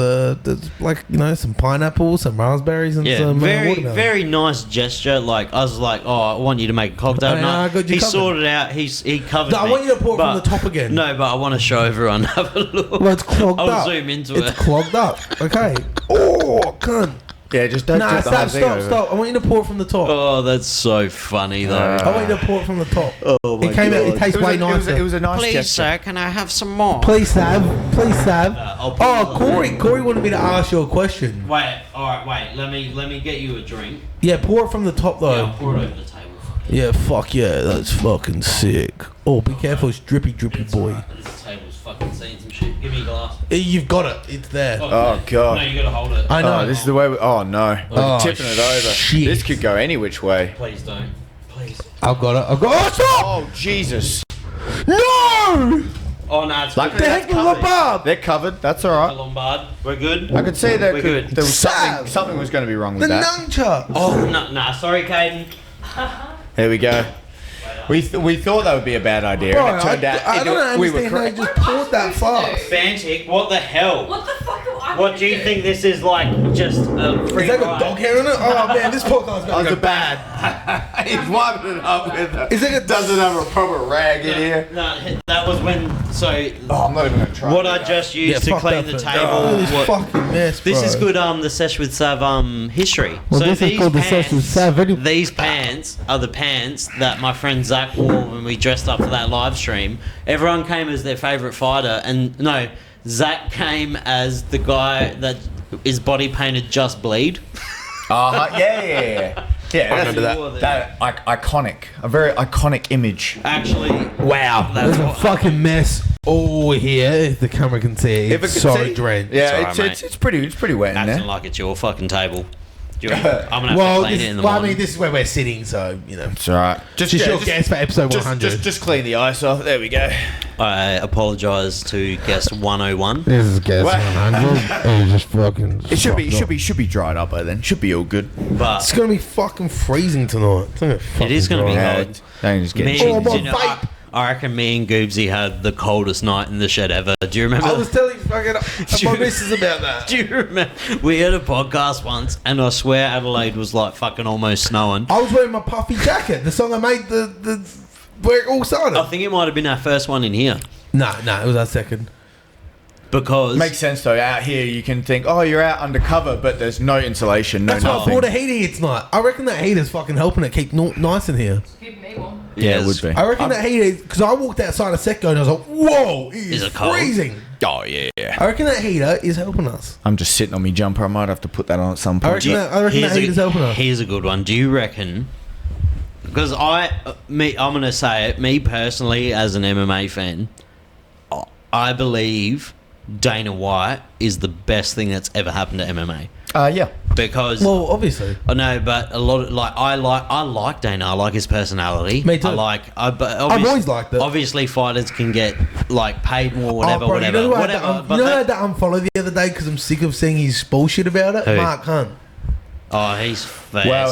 like, you know, some pineapple, some raspberries, and
Yeah,
some
very
watermelon.
very nice gesture. Like I was like, oh, I want you to make a cocktail.
Oh,
No,
yeah, I got you
he
covered.
sorted out. He covered.
No, I
me.
want you to pour it from
But-
the top again.
No, but I want to show everyone. Have a look.
Well, it's clogged
I'll
up.
zoom into
it's
it.
clogged up. Okay. Oh, cunt.
Yeah, just don't
Nah,
tip the whole thing over.
stop. I want you to pour it from the top.
Oh, that's so funny though.
I want you to pour it from the top.
Oh my
It came out. It tastes way nicer.
It was a nice
Please,
gesture.
sir, can I have some more?
Please, Sav.
I'll put
Oh,
it on.
Corey wanted me to ask you a question.
Wait, all right, wait. Let me get you a drink.
Yeah, pour it from the top
Yeah,
though.
I'll pour it over the table.
Yeah, fuck yeah, that's fucking sick. Oh, be careful, it's drippy boy.
Right, this table's fucking seen some shit. Give me a glass.
You've got it. It's there.
Oh, God.
No, you gotta hold it.
I know.
Oh, this is the way. Oh no,
Oh,
tipping it over.
shit.
This could go any which way.
Please don't. Please.
I've got it. Oh, stop!
Oh Jesus!
No!
Oh no, it's
Like
good.
The
That's
heck, Lombard?
They're covered. That's all right.
Lombard. We're good.
I could see that
We're good.
there was
Sav.
something was going to be wrong
The
with that.
nunchuck.
Oh no, nah. Sorry, Caden.
There we go. We thought that would be a bad idea,
Bro,
and it turned out
I don't
we were
understand how you
correct.
just poured that fast.
Bantic, what the hell?
What the fuck am I
What do you think this is like? Just a free
Is that
ride?
got dog hair in it? Oh man, this podcast's
Oh,
gonna
the
go
bad. He's wiping it up with a.
Is it a-
doesn't have a proper rag in here.
No, that was when. So
Oh, I'm not even going to try.
what I just used to
fuck
clean
that
the
thing.
table.
Oh, this
what-
fucking mess, bro.
This is good. The Sesh with Sav history.
Well,
so
this is
these
called the
pants,
Sesh with Sav anyway.
These pants are the pants that my friend Zach wore when we dressed up for that live stream. Everyone came as their favorite fighter, and no, Zach came as the guy that is body painted Just Bleed.
Yeah. Yeah,
I remember that.
Iconic. A very iconic image.
Actually,
Wow,
That's
there's a
what-
fucking mess all here. If the camera can see it,
If
it's
it
so
could see-
drenched.
Yeah,
It's alright,
it's pretty wet in
acting
there.
like it's your fucking table. I'm gonna have
Well,
to clean it in the
I
morning.
mean, this is where we're sitting, so you know.
It's alright.
Just your guess for episode 100.
Just clean the ice off. There we go.
I apologise to guest 101.
This is guess
What?
100. It's just fucking.
It should be dried up by then. Should be all good.
But
It's gonna be fucking freezing tonight. It's gonna
it is going to be
dry.
cold.
Don't just get
Me,
Oh,
and-
my
you know,
vape.
I reckon me and Goobsy had the coldest night in the shed ever. Do you remember?
I was telling fucking my missus about that.
Do you remember? We had a podcast once, and I swear Adelaide was like fucking almost snowing.
I was wearing my puffy jacket. The song I made, the where it all started.
I think it might have been our first one in here
No, it was our second.
because
Makes sense though. Out here, you can think, oh, you're out undercover, but there's no insulation, no
That's why I
nothing.
bought a heater here tonight. I reckon that heater's fucking helping it keep nice in here.
Keep me warm.
Yeah, it would be.
I reckon that heater, because I walked outside a sec ago and I was like, whoa, it is
it cold?
freezing.
Oh yeah.
I reckon that heater is helping us.
I'm just sitting on my jumper. I might have to put that on at some
I
point.
reckon that heater's helping us.
Here's a good one. Do you reckon? Because I'm gonna say it. Me personally, as an MMA fan, I believe Dana White is the best thing that's ever happened to MMA.
Yeah.
Because
Well, obviously.
I know, but a lot of I like Dana. I like his personality.
Me too.
But
I've always liked it.
Obviously, fighters can get like paid more, whatever,
bro,
whatever,
You know who
whatever.
I had to unfollow the other day because I'm sick of seeing his bullshit about it?
Who?
Mark Hunt.
Oh, he's
Well,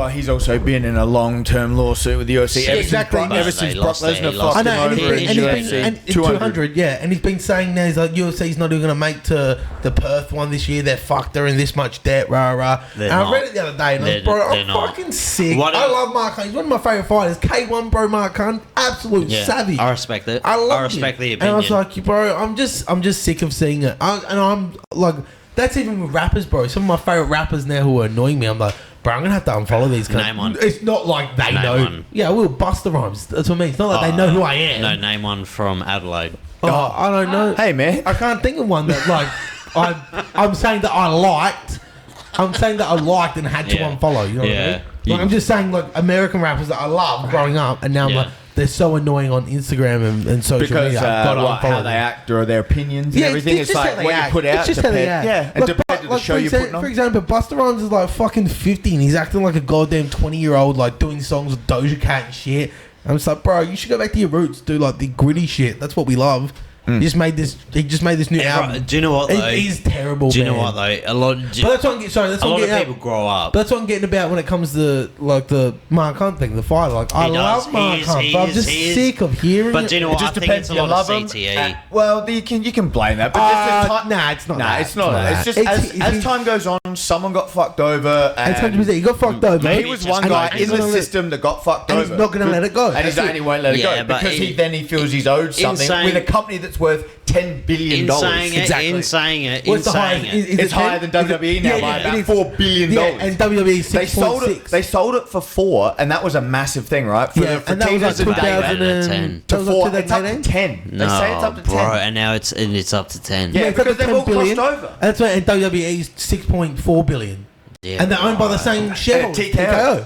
he's also been in a long-term lawsuit with the UFC.
Yeah, exactly.
Ever since Brock Lesnar fucked
I
him
know,
over in
and he's
UFC
been, and 200, yeah, and he's been saying now he's like UFC's not even going to make to the Perth one this year. They're fucked. They're in this much debt. Rah rah. And I read it the other day, and I was, bro, I'm fucking sick. I love Mark Hunt. He's one of my favorite fighters. K1 bro, Mark Hunt, absolute savage.
I respect it.
I
respect the opinion.
And I was like, bro, I'm just sick of seeing it. I'm like, that's even with rappers, bro. Some of my favorite rappers now who are annoying me. I'm like, bro, I'm gonna have to unfollow these.
Name one.
It's not like they
Name
know.
one.
Yeah, we'll bust the rhymes. That's what I mean. It's not like they know who I am.
No, name one from Adelaide.
Oh, I don't know.
Hey, man.
I can't think of one that like I'm saying that I liked. I'm saying that I liked and had to unfollow. You know what I mean? Like, I'm just saying like American rappers that I loved growing up, and now I'm like, they're so annoying on Instagram and social
Because
media. I've got to unfollow
how
them.
they act or their opinions and everything. It's
just
like
how they
what you
act.
put out.
It's just how they act.
Yeah, it
Like,
depends on the show you're putting on.
For example, Busta Rhymes is like fucking 50 and he's acting like a goddamn 20-year-old, like doing songs with Doja Cat and shit. I'm just like, bro, you should go back to your roots, do like the gritty shit. That's what we love. He just made this new album.
Do you know what though?
He's terrible.
Do you know
man.
what though? A lot.
But that's what I'm getting. Sorry, that's
a
what I'm
lot of
getting
people
at.
grow up.
But that's what I'm getting about when it comes to like the Mark Hunt thing, the fight. Like I love Mark Hunt, but I'm just sick of hearing
But
it.
do you know
It
what? I
just
think
depends
it's a
if you
lot of
love them.
CTE.
Well, you can blame that, but just
Nah, it's not.
Nah,
that.
it's not.
that.
It's just as time goes on, someone got fucked over.
It's
And
100%. He got fucked over.
he was one
And
guy
he's
in the
gonna let-
system that got fucked
and
over.
he's not going to let it go.
And he won't let it
Yeah,
go
but
because he feels he's owed something with a company that's worth $10 billion.
In saying it,
It's higher than WWE now by about $4 billion.
Yeah, and WWE 6.6.
They sold it for 4, and that was a massive thing, right? For
Yeah, and that was like
Tito's a day.
2010.
To
That was
4,
like
it's up to
2018.
10. They say it's up to 10.
bro, and now it's up to 10.
Yeah,
it's up
because
to
they've all
10 billion.
crossed over.
And that's right. And WWE's 6.4 billion.
Yeah,
And they're owned by the same shareholders,
TKO.
TKO.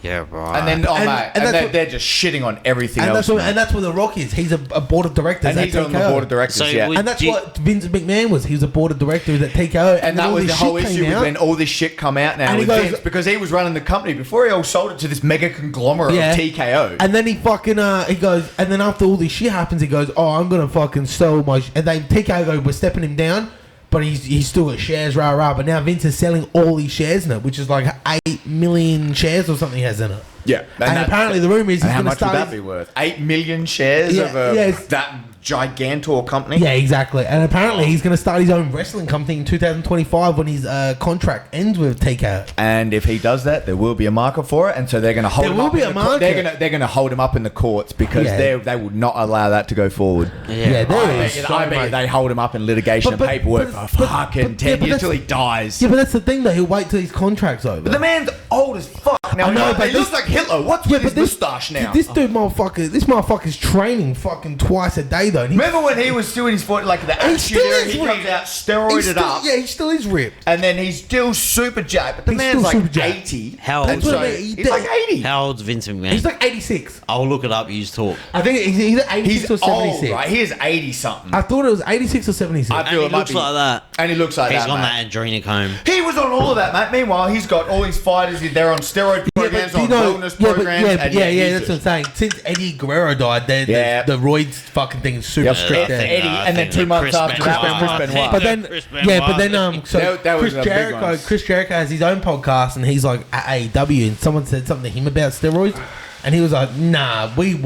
Yeah, bro.
And then, they're just shitting on everything else.
And that's where The Rock is. He's a board of directors
And
at
he's on the
TKO.
board of directors,
So
yeah.
we-
And that's
Do you-
what Vince McMahon was. He was a board of directors at TKO.
And
then
that
all
was
this
the whole
shit
issue
came
with
out.
when all this shit come out now
And he
with
goes-
Vince because he was running the company before he all sold it to this mega conglomerate
Yeah.
of TKO.
And then he fucking he goes, and then after all this shit happens, he goes, "Oh, I'm gonna fucking sell my." And they TKO go, "We're stepping him down," but he's still got shares, rah rah. But now Vince is selling all these shares in it, which is like 8 million shares or something he has in it.
Yeah,
And apparently the rumor is he's
and how
gonna
much would
start.
that be worth? 8 million shares
Yeah,
of
yes.
that gigantor company.
Yeah, exactly. And apparently he's going to start his own wrestling company in 2025 when his contract ends with TKO.
And if he does that, there will be a market for it, and so they're going to hold
There
him
will
up.
be
in
a
the
market.
They're going to hold him up in the courts because
Yeah.
they will not allow that to go forward.
Yeah, there is.
I bet they hold him up in litigation and paperwork for fucking 10 years
that's-
till he dies.
Yeah, but that's the thing though. He'll wait till his contract's over.
But the man's old as fuck. Now
I know, but
he looks like Hitler. What's with his moustache now?
This motherfucker's training fucking twice a day though. And
Remember when he was doing his foot like the
He
attitude
still
era?
is
He
ripped.
comes out steroided up.
Yeah, he still is ripped.
And then he's still super jacked. But the
He's
man's
still super
like
jacked.
80.
How old
And
is
so
he?
he's like 80.
How old's Vince McMahon?
He's like 86.
I'll look it up. You just talk.
I think he's either 86
He's
or 76.
old, right? He is 80 something.
I thought it was 86 or 76.
I
And
feel
he
it might
looks
be.
like that.
And he looks like
He's
that.
on
mate.
that adrenochrome.
He was on all of that, mate. Meanwhile, he's got all his fighters. They're on steroid programs, on wellness programs. and he's
that's what I'm saying. Since Eddie Guerrero died, the roids fucking thing is super
Yep.
strict
It's
there.
Eddie, and then 2 months after that, Chris Benoit.
But then, so
That was
Chris
a big
Jericho,
one.
Chris Jericho has his own podcast, and he's like at AEW, and someone said something to him about steroids, and he was like, "Nah, we're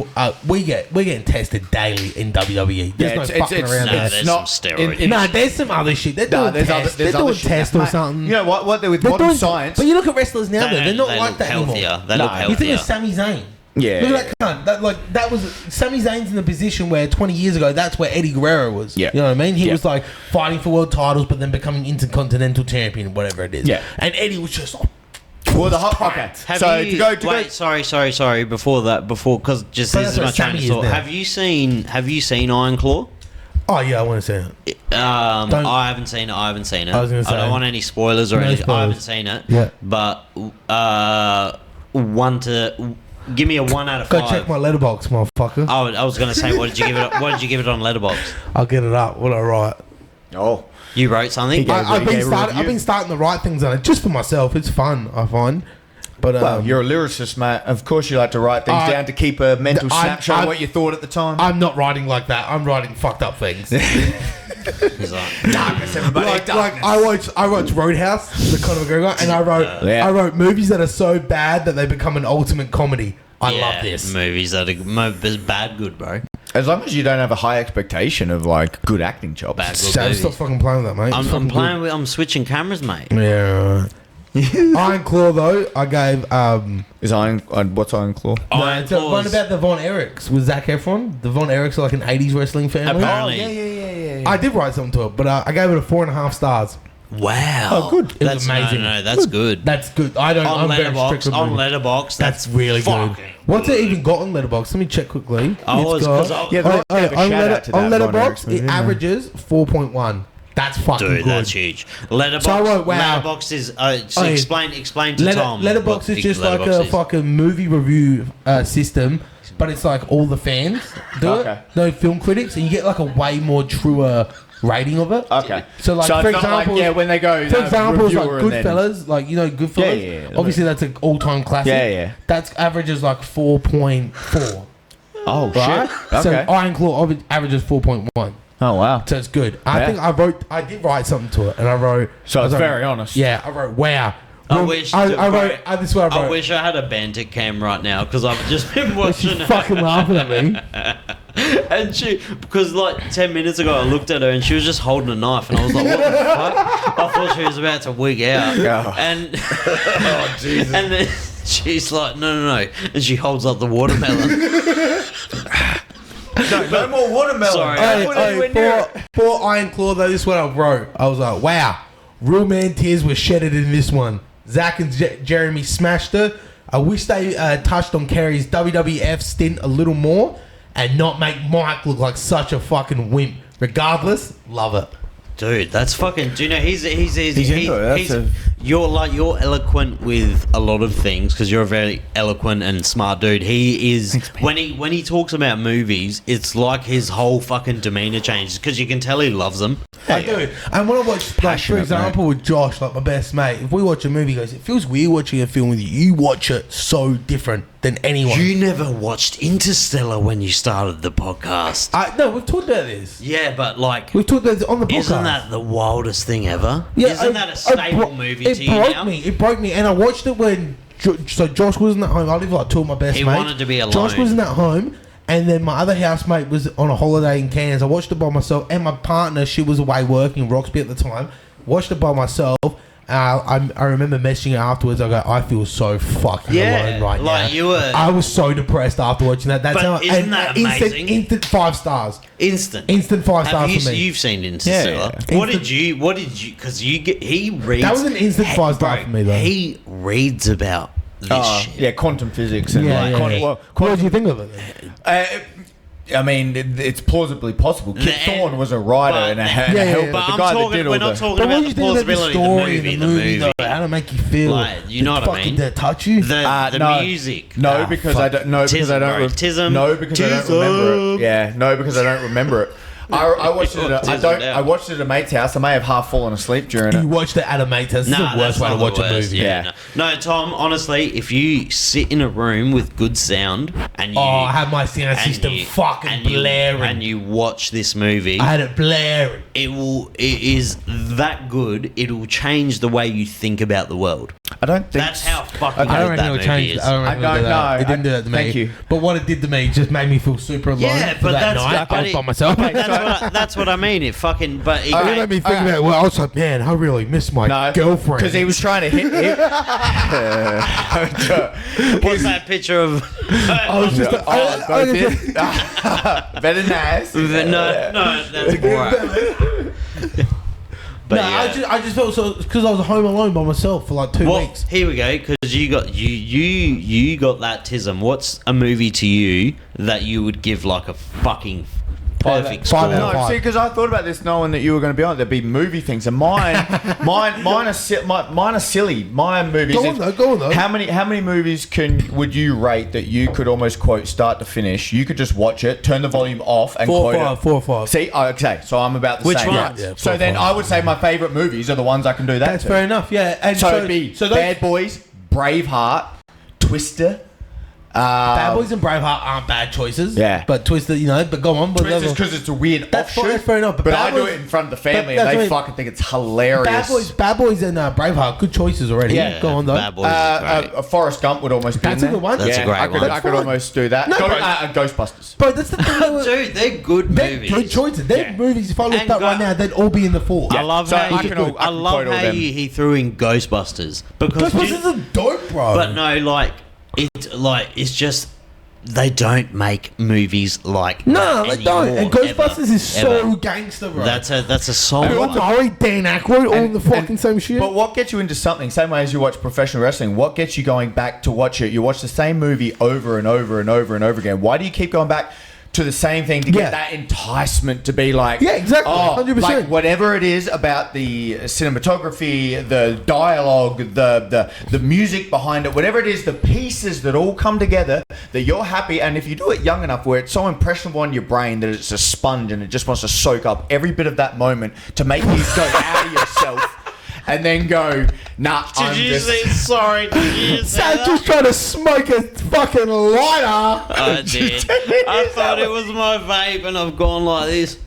getting tested daily in WWE. There's no fucking around
Nah,
there."
there's some steroids.
Nah, there's some other shit. They're doing tests. They're doing tests or something.
You know what? With
They're
modern
doing
science.
But you look at wrestlers now, they're not
They
like
look
that
healthier.
anymore.
They look
You think
healthier.
of Sami Zayn?
Yeah.
Look at that cunt. That was Sami Zayn's in the position where 20 years ago, that's where Eddie Guerrero was.
Yeah.
You know what I mean? He
Yeah.
was like fighting for world titles, but then becoming intercontinental champion, whatever it is.
Yeah.
And Eddie was just
Well, the hot okay.
Have
So
you,
to go,
sorry. Because just
But
this
that's
is my
what
train of
Sammy is
thought.
now.
Have you seen Iron Claw?
oh yeah, I want to say it.
I haven't seen it.
I was gonna say-
I don't want any spoilers or
No
anything. I
spoilers.
haven't seen it.
Yeah.
But give me a 1 out of
Go
5.
check my letterbox, motherfucker.
Oh, I was gonna say, what did you give it? What did you give it on Letterboxd?
I'll get it up. What I write.
Oh,
You wrote something.
I've been starting to write things on it just for myself. It's fun, I find. But
well, you're a lyricist, mate. Of course, you like to write things down to keep a mental snapshot of what you thought at the time.
I'm not writing like that. I'm writing fucked up things.
He's like,
Darkness, everybody.
like I watch Roadhouse, the Conor McGregor, and I wrote movies that are so bad that they become an ultimate comedy. I love this.
Movies that are bad good, bro.
As long as you don't have a high expectation of like good acting chops.
Bad good
So
movies.
stop fucking playing with that, mate.
I'm switching cameras, mate.
Yeah. Iron Claw though, I gave
Is what's Iron Claw?
Iron
it's a one
Claws.
about the Von Erichs with Zac Efron. The Von Erichs are like an 80s wrestling family.
Apparently.
I did write something to it, but I gave it a 4.5 stars.
Wow.
Oh, good.
It was amazing.
No, that's good.
That's good. I'm very strict with movies.
Letterboxd,
That's really good.
fucking
What's it even got on Letterboxd? Let me check quickly.
Oh,
It's
it's
got-
'cause
Yeah,
on
let's give a shout out to that
on
Von
Letterboxd,
Erichs movie,
it
yeah.
averages 4.1. That's fucking
Dude,
good.
that's huge. Letterboxd.
So I wrote, wow.
Letterboxd is.
Oh, yeah.
Explain to Tom.
Letterboxd
what
is
the
just like
Letterboxd
a
is.
fucking movie review system, but it's like all the fans do
Okay.
it. No film critics, and you get like a way more truer rating of it.
Okay.
So like,
So
for
it's not
example,
like, when they go,
for example, it's like
reviewer and then-
Goodfellas, like you know Goodfellas.
Yeah.
Obviously, that's an all-time classic.
Yeah.
That's averages like 4.4.
Oh
Right.
shit.
So
Okay.
Iron Claw averages 4.1.
Oh wow.
So it's good.
Yeah.
I did write something to it, and I wrote.
So
I
it's
was like,
very honest.
Yeah, I wrote, wow.
I
Well,
wish.
I
bro,
wrote. This is what I wrote.
I wish I had a Banter cam right now because I've just been watching
She's
her.
fucking laughing at me.
And because like 10 minutes ago I looked at her and she was just holding a knife and I was like, what the fuck? I thought she was about to wig out.
Oh.
And
Oh Jesus.
and then she's like, no. And she holds up the watermelon.
No more watermelon.
Sorry.
Don't put it anywhere near it.
For Iron Claw, though, this is what I wrote. I was like, wow, real man tears were shedded in this one. Zach and Jeremy smashed her. I wish they touched on Kerry's WWF stint a little more and not make Mike look like such a fucking wimp. Regardless, love it.
Dude, that's fucking. Do you know he's
into it, that's
you're eloquent with a lot of things because you're a very eloquent and smart dude. He is when he talks about movies, it's like his whole fucking demeanor changes because you can tell he loves them.
I do. And when I watch, like, for
Passionate,
example, with Josh, like my best mate, if we watch a movie, he goes, it feels weird watching a film with you. You watch it so different than anyone.
You never watched Interstellar when you started the podcast.
No, we've talked about this.
Yeah, but like,
We've talked about this on the podcast.
isn't that the wildest thing ever? Isn't that a stable movie to you now?
It broke me, and I watched it when so Josh wasn't at home. I live like two of my best
He
mates.
wanted to be alone.
Josh wasn't at home, and then my other housemate was on a holiday in Cairns. I watched it by myself, and my partner, she was away working in Roxby at the time. Watched it by myself. I remember messaging her afterwards. I go, I feel so fucking alone right
like
now.
you were
I was so depressed after watching that. That's
But
how.
isn't
and
that
instant,
amazing?
Instant 5 stars.
instant.
Instant 5
Have
stars
you,
for me.
You've seen Interstellar.
Yeah.
What did you? Because he reads.
That was an instant 5 star
bro,
for me, though.
He reads about this shit.
Yeah, quantum physics and
Yeah,
like,
yeah, yeah. What did you think of it then?
I mean, it's plausibly possible. Kip
The-
Thorne was a writer
but-
and a
Yeah, yeah.
But
the
I'm
guy that
talking.
did
We're
all
not
the.
talking
But what
about
do you
the
think about the
plausibility
story
of
in
the movie.
though? How to make you feel?
Like, you know what I
fucking
mean?
Did it touch you?
The
No.
music.
No, because I don't. No, because I don't.
Tism.
No, because I don't remember it. Yeah, no, because I don't remember it. I watched it. I watched it at a mate's house. I may have half fallen asleep during
You
it.
watched it at a mate's house. This is the worst way to watch a movie.
Yeah.
No, Tom. Honestly, if you sit in a room with good sound and you,
Oh, I had my sound
and
system
you-
fucking
and you-
blaring.
and you watch this movie,
I had it blaring.
it is that good. It will change the way you think about the world.
I don't think
That's how fucking
I don't
good
reckon
that
it'll
movie
change.
is.
I don't reckon it'll do
don't
that.
know.
It didn't do that to me.
Thank you.
But what it did to me just made me feel super alone.
Yeah,
for
but
that
that's
night.
but
I was
it-
by myself.
but that's what I mean. It fucking. But it,
It made me think about. Well, I was like, man, I really miss my girlfriend
because he was trying to hit.
what's that picture of?
I was just.
Very nice.
no, that's alright. But
No,
yeah.
I just felt so because I was home alone by myself for like 2
Well,
weeks.
here we go. Because you got that tism. What's a movie to you that you would give like a fucking Perfect
Five
score.
out of
No,
five.
see, because I thought about this knowing that you were going to be on it. There'd be movie things, and mine are silly. My movies.
Go on though.
How many movies would you rate that you could almost quote start to finish? You could just watch it, turn the volume off, and quote it.
4 or 5.
See, okay, so I'm about the
Which
same.
ones?
Yeah,
So
4 or
then
5.
I would say my favourite movies are the ones I can do that
That's
to.
fair enough. Yeah, and
So it'd be
those
Bad Boys, Braveheart, Twister.
Bad Boys and Braveheart aren't bad choices.
Yeah.
but Twister, but go on. But
Twister's because it's a weird
That's
offshoot.
fine, that's fair enough, but
But
Bad
I do
Boys-
it in front of the family,
but
and
that's
they
what-
fucking think it's hilarious.
Bad Boys and Braveheart, good choices already.
Yeah.
Go on though.
Bad Boys is great.
Forrest Gump would almost be
That's
in
a
there.
good one.
That's a great
I could,
one.
I could
That's
almost do that.
No, bro.
Ghostbusters.
Bro, that's the thing.
Dude, they're good
They're
movies.
good choices. They're
Yeah.
movies. If I looked
And
up right
go-
now, they'd all be in the 4.
I love
So
how
I can quote all them.
he threw in Ghostbusters because
Ghostbusters are dope, bro.
but no, it's just they don't make movies like
no,
that
they don't.
anymore,
And Ghostbusters
ever,
is so
ever.
gangster, bro.
That's a song.
Bill Murray, Dan Aykroyd, all in the fucking same shit.
But what gets you into something, same way as you watch professional wrestling, what gets you going back to watch it? You watch the same movie over and over and over and over again. Why do you keep going back to the same thing to get
Yeah.
that enticement to be like,
Yeah, exactly, 100%.
like whatever it is about the cinematography, the dialogue, the music behind it, whatever it is, the pieces that all come together that you're happy. And if you do it young enough where it's so impressionable on your brain that it's a sponge and it just wants to soak up every bit of that moment to make you go out of yourself and then go, nah, I'm just...
sorry? Did you just say
Sam
that?
just trying to smoke a fucking lighter.
I did. I thought it was my vape, and I've gone like this.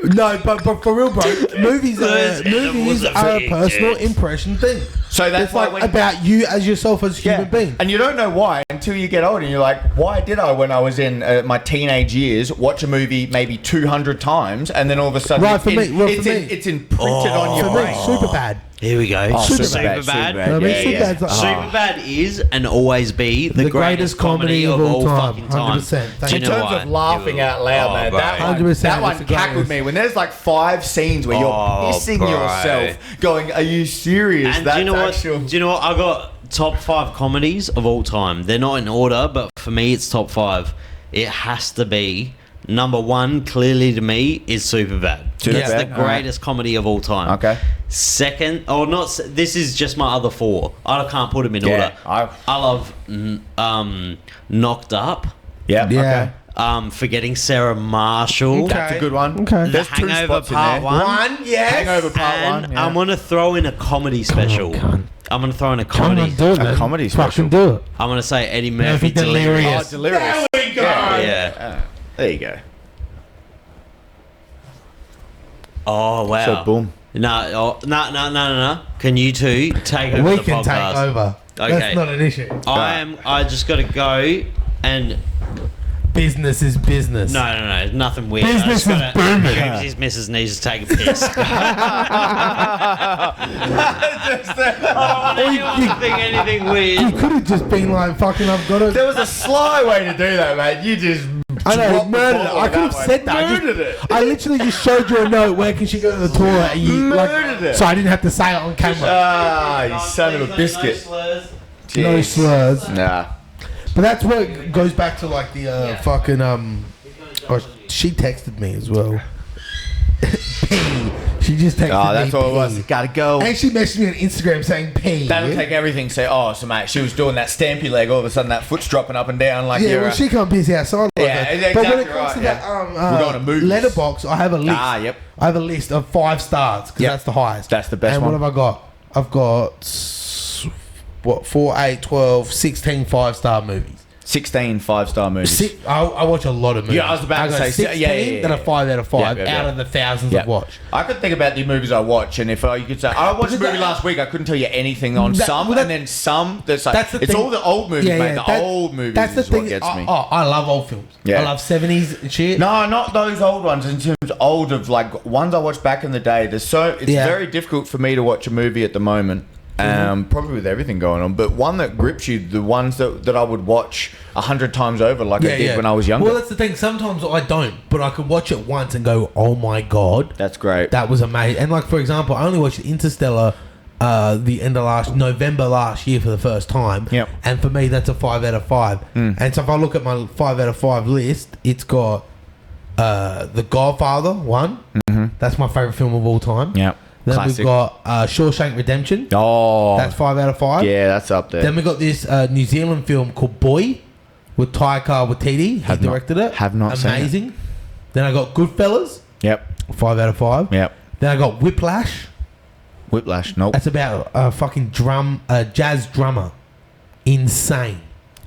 No, but for real, bro, movies
Those
are
animals are
a
very
personal
good.
impression thing.
So that's
It's like
when-
about you as yourself as a human being.
And you don't know why until you get older and you're like, why did I, when I was in my teenage years, watch a movie maybe 200 times and then all of a sudden
Right, for me,
it's imprinted on your
For me,
brain.
super bad.
Here we go.
Oh,
Superbad,
Superbad.
I mean,
Yeah,
Superbad's like,
Superbad is and always be the greatest comedy of all fucking time.
100%.
Do you
In
know
terms
what?
of laughing out loud, man,
bro.
that one,
100%,
that one
it's the
cackled
greatest.
me. When there's like 5 scenes where you're
Oh,
pissing
bro.
yourself, going, "Are you serious?"
And
That's
do you know what?
actual.
Do you know what? I got top 5 comedies of all time. They're not in order, but for me, it's top 5. It has to be number 1. Clearly, to me, is Superbad. It's
Superbad,
the greatest comedy of all time.
Okay.
Second, or not. This is just my other 4. I can't put them in order. I love Knocked Up.
Yeah.
Yeah.
Okay.
Forgetting Sarah Marshall.
Okay.
That's a good one.
Okay.
The
There's 2
Hangover
spots in
Part
there.
1.
yes.
Hangover Part
And
1. Yeah.
I'm gonna throw in a comedy special.
cunt.
I'm gonna throw in a
Come on,
comedy.
do it,
A
man.
comedy special.
Fucking do it.
I'm gonna say Eddie Murphy
Murphy Delirious.
Oh, delirious.
There we go.
Yeah.
There you go.
Oh wow.
So boom.
No. Can you two take over
We
the
can
podcast?
take over.
Okay.
That's not an issue.
I just gotta go and
Business is business.
no, nothing weird.
Business
I just
is booming.
Goobs, his missus needs to take a piss. I don't want anyone to think anything
You
weird.
could have just been like, fucking, I've got
There
to.
was a sly way to do that, man. You just
I know,
dropped the
murdered it.
ball
I
with
could have
one.
said that.
Murdered it.
I literally just showed you a note. Where can she go to the toilet? And you,
Murdered it.
So I didn't have to say it on camera.
Ah, you son of a biscuit.
No slurs.
Nah.
But that's where it goes back to like the fucking Oh, she texted me as well. P. She just texted me.
Oh, that's all it
P.
was. Gotta go.
And she messaged me on Instagram saying P.
That'll take everything. Say, oh, so mate, she was doing that stampy leg. All of a sudden, that foot's dropping up and down like
Yeah,
you're.
well, she can't be outside. Like
Yeah,
that. But when it
exactly
comes to
right,
that
We're going to movies.
letterbox, I have a list.
Ah, yep.
I have a list of 5 stars because
Yep.
that's the highest.
That's the best
and
one.
what have I got? I've got 4, 8, 12, 16 5-star movies.
16 5-star movies.
I watch a lot of movies.
Yeah, I was about to
got
say,
16
yeah.
that are 5 out of 5
Yeah.
out of the thousands
Yeah.
I've watched.
I could think about the movies I watch, and if you could say, I watched a
Because
movie
that-
last week, I couldn't tell you anything on
That-
some,
well, that-
and then some that's like,
That's the
it's
thing.
all the old movies, mate. The
that-
old movies
That's the
is
thing.
what gets me.
I love old films.
Yeah.
I love 70s and shit.
No, not those old ones. In terms of old of like ones I watched back in the day. It's
Yeah.
very difficult for me to watch a movie at the moment. Probably with everything going on, but one that grips you, the ones that I would watch 100 times over, like I did when I was younger.
Well, that's the thing. Sometimes I don't, but I could watch it once and go, "Oh my god,
That's great.
that was amazing." And like for example, I only watched Interstellar the end of November last year for the first time.
Yep.
And for me, that's a 5 out of 5. And so if I look at my 5 out of 5 list, It's got The Godfather 1.
Mm-hmm.
That's my favourite film of all time.
Yep.
Then
Classic.
we've got Shawshank Redemption.
Oh,
That's 5 out of 5.
yeah, that's up there.
Then we got this New Zealand film called Boy with Taika Waititi. He
Have not-
directed it.
have not seen it.
Amazing. Then I got Goodfellas.
Yep.
5 out of 5.
Yep.
Then I got Whiplash.
Whiplash. Nope.
That's about a fucking jazz drummer. Insane.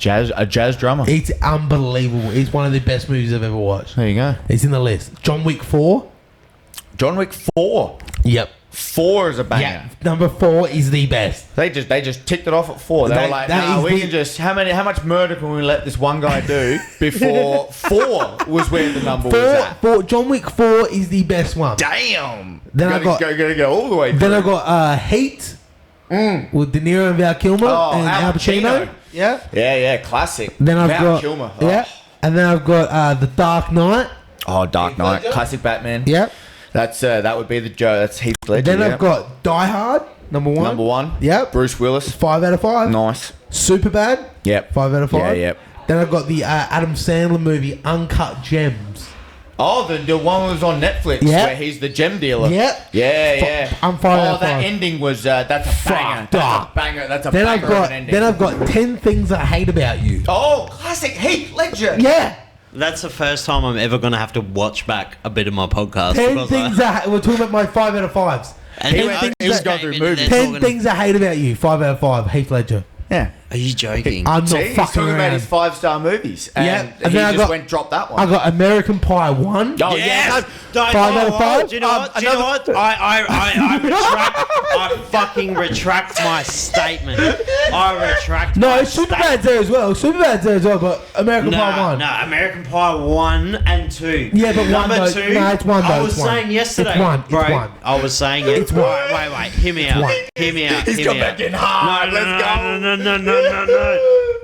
A jazz drummer.
It's unbelievable. It's one of the best movies I've ever watched.
There you go.
It's in the list. John Wick 4.
John Wick 4.
Yep.
4 is a banger.
Yeah. Number 4 is the best.
They just ticked it off at 4. They were like,
that
nah,
is
we
the-
can just how much murder can we let this one guy do before 4 was where the number was at.
John Wick 4 is the best one.
Damn.
Then I got-
gotta go all the way through.
Then I got Heat with De Niro and Val Kilmer and Al Pacino. Yeah.
Yeah, classic.
Then I've
Val
got
Kilmer.
yeah, and then I've got The Dark Knight.
Oh, Dark Knight,
Ledger?
classic Batman.
Yeah.
That's that would be the Joe. That's Heath Ledger.
Then
yeah.
I've got Die Hard, number 1.
Number 1.
Yep.
Bruce Willis.
5 out of 5.
Nice.
Superbad.
Yep.
5 out of 5.
Yeah, yep.
Then I've got the Adam Sandler movie Uncut Gems.
Oh, the one was on Netflix
Yep.
where he's the gem dealer.
Yep.
Yeah.
I'm 5 out
Oh,
of
that
5.
ending was that's a banger.
Fucked
That's
up.
a banger. That's a
Then
banger of an ending.
I've got 10 things I hate about you.
Oh, classic Heath Ledger.
Yeah.
That's the first time I'm ever going to have to watch back a bit of my podcast.
10
because
things we're talking about my 5 out of 5s.
and
He
then
went-
I
he was
just
going
came
through
in
movies.
there
10
talking-
things I hate about you. 5 out of 5. Heath Ledger.
Yeah.
Are you joking?
I'm not
See, he's
fucking
talking about
around.
his 5-star movies, and
Yeah, and
he
then I
just
got-
went drop that
I
one.
got American Pie 1.
Oh,
Yes! Don't-
5 out of 5?
Do you know what? Do you know what? I retract. I fucking retract my statement. I retract.
No,
my
Superbad's there as well. Superbad's there as well, but American Pie 1.
No, American Pie 1 and 2.
Yeah, but one
number
though-
2.
no, it's one though,
I was
it's one.
saying yesterday,
It's one, it's
bro.
one.
I was saying it.
It's one.
Wait. Hear me out.
one.
Hear me out.
He's
hear
got
me
back
out.
in hard. Let's go.
No.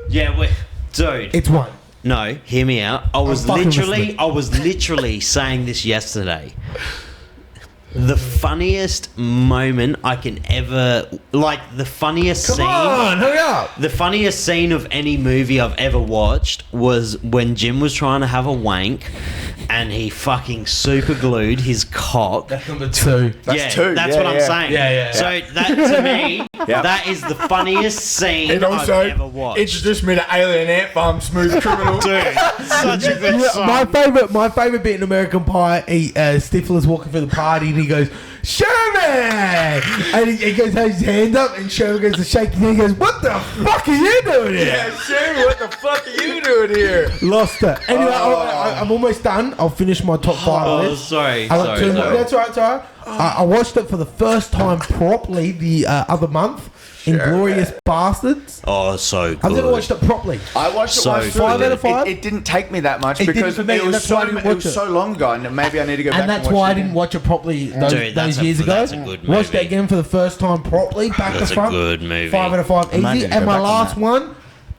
Yeah, dude.
It's 1.
No, hear me out. I was
fucking listening.
literally saying this yesterday. The funniest moment I can ever, like the funniest
Come
scene.
on, hurry up.
The funniest scene of any movie I've ever watched was when Jim was trying to have a wank and he fucking super glued his cock.
That's number 2.
That's 2.
That's
Yeah,
what I'm
yeah.
saying.
Yeah.
So that to me, that is the funniest scene
And also,
I've ever watched.
introduced me to Alien Ant Farm, Smooth Criminal.
Dude, such a good song.
My favorite bit in American Pie, Stifler's walking through the party and he goes, Sherman! And he goes, has his hand up and Sherman goes to shake his hand. He goes, what the fuck are you doing here?
Yeah, Sherry, what the fuck are you doing here?
Lost it. Anyway, I'm almost done. I'll finish my top 5
Oh,
list.
sorry.
I got 2 more. That's all right, it's all right. I watched it for the first time properly the other month. Inglorious Bastards.
Oh, so good.
I've never watched it properly.
I watched it
So
once.
good.
5 out of 5?
It didn't take me that much
It
because
didn't for me,
it
and
was
that's why I didn't watch it.
so long ago, and maybe I need to go back
And that's
watch
why I
it
didn't
again.
watch it properly those years ago.
that's a good
Watched it
movie.
again for the first time properly, back
That's
to
a
front.
good movie.
5 out of 5 easy.
Imagine
And
go
my
back on
last
that.
one,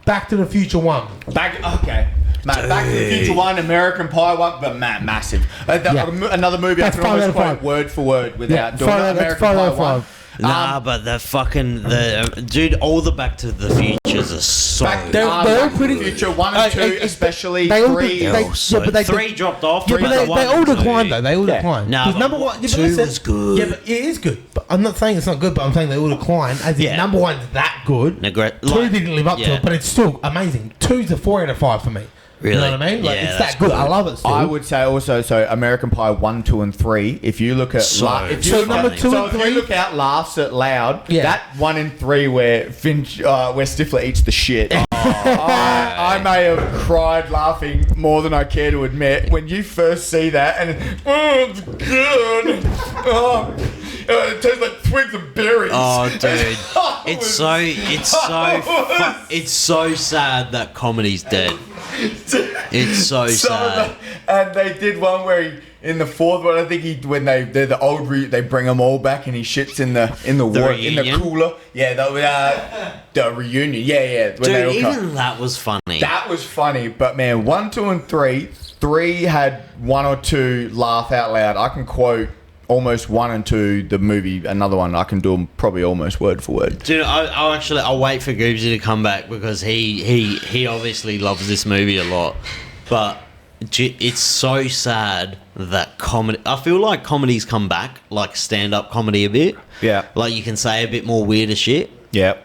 Back to the Future 1.
Back to the Future 1, American Pie 1, but massive. Another movie
That's
I can
5 out
almost
of
quote
5.
word for word without doing
that's
American
5
Pie
out of
1.
5.
Nah, but dude, all the Back to the Futures are so.
They're all pretty-
Future 1 and 2, especially
they all
3.
did- they-
So
yeah, but they-
3 dropped off.
Yeah, but
but
they
one
all
and two-
declined though. They all
Yeah.
declined.
No,
'Cause
but
number 1, yeah, but
2
listen,
was good.
Yeah, but it is good. But I'm not saying it's not good, but I'm saying they all declined. As in,
Yeah.
number 1's that good. 2 didn't live up to it, but it's still amazing. 2's a 4 out of 5 for me.
Really?
You know what I mean? Like,
Yeah,
it's
that's
that good.
good.
I love it still.
I would say also, so American Pie 1, 2, and 3. If you look at
number 2 and
if you
3.
look out laughs at loud,
Yeah.
that 1 and 3 where where Stifler eats the shit. I may have cried laughing more than I care to admit when you first see that, and it's good. It tastes like twigs of berries.
Oh, dude,
It
it's
was-
it's so sad that comedy's dead. It's so sad.
And they did one where in the 4th one, I think when they're the old they bring them all back and he shits in the water, in the
reunion?
cooler. Yeah, the reunion. Yeah. When they all
Dude,
come.
even that was funny.
That was funny, but man, 1, 2, and 3. 3 had 1 or 2 laugh out loud. I can quote almost 1 and 2 the movie. Another one I can do them probably almost word for word.
Dude, I'll wait for Goobsy to come back because he obviously loves this movie a lot. But it's so sad that comedy. I feel like comedy's come back, like stand-up comedy a bit.
Yeah.
Like you can say a bit more weirder shit.
Yeah.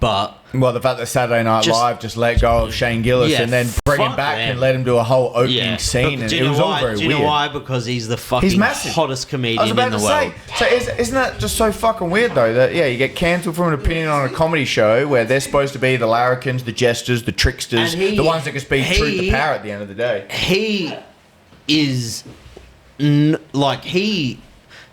But
Well, the fact that Saturday Night Live just let go of Shane Gillis and then bring him back and let him do a whole opening scene, and it was all very weird.
Do you know why? Because he's the fucking hottest comedian in the world.
So isn't that just so fucking weird though? That you get cancelled from an opinion on a comedy show where they're supposed to be the larrikins, the jesters, the tricksters, the ones that can speak truth to power at the end of the day.
He is he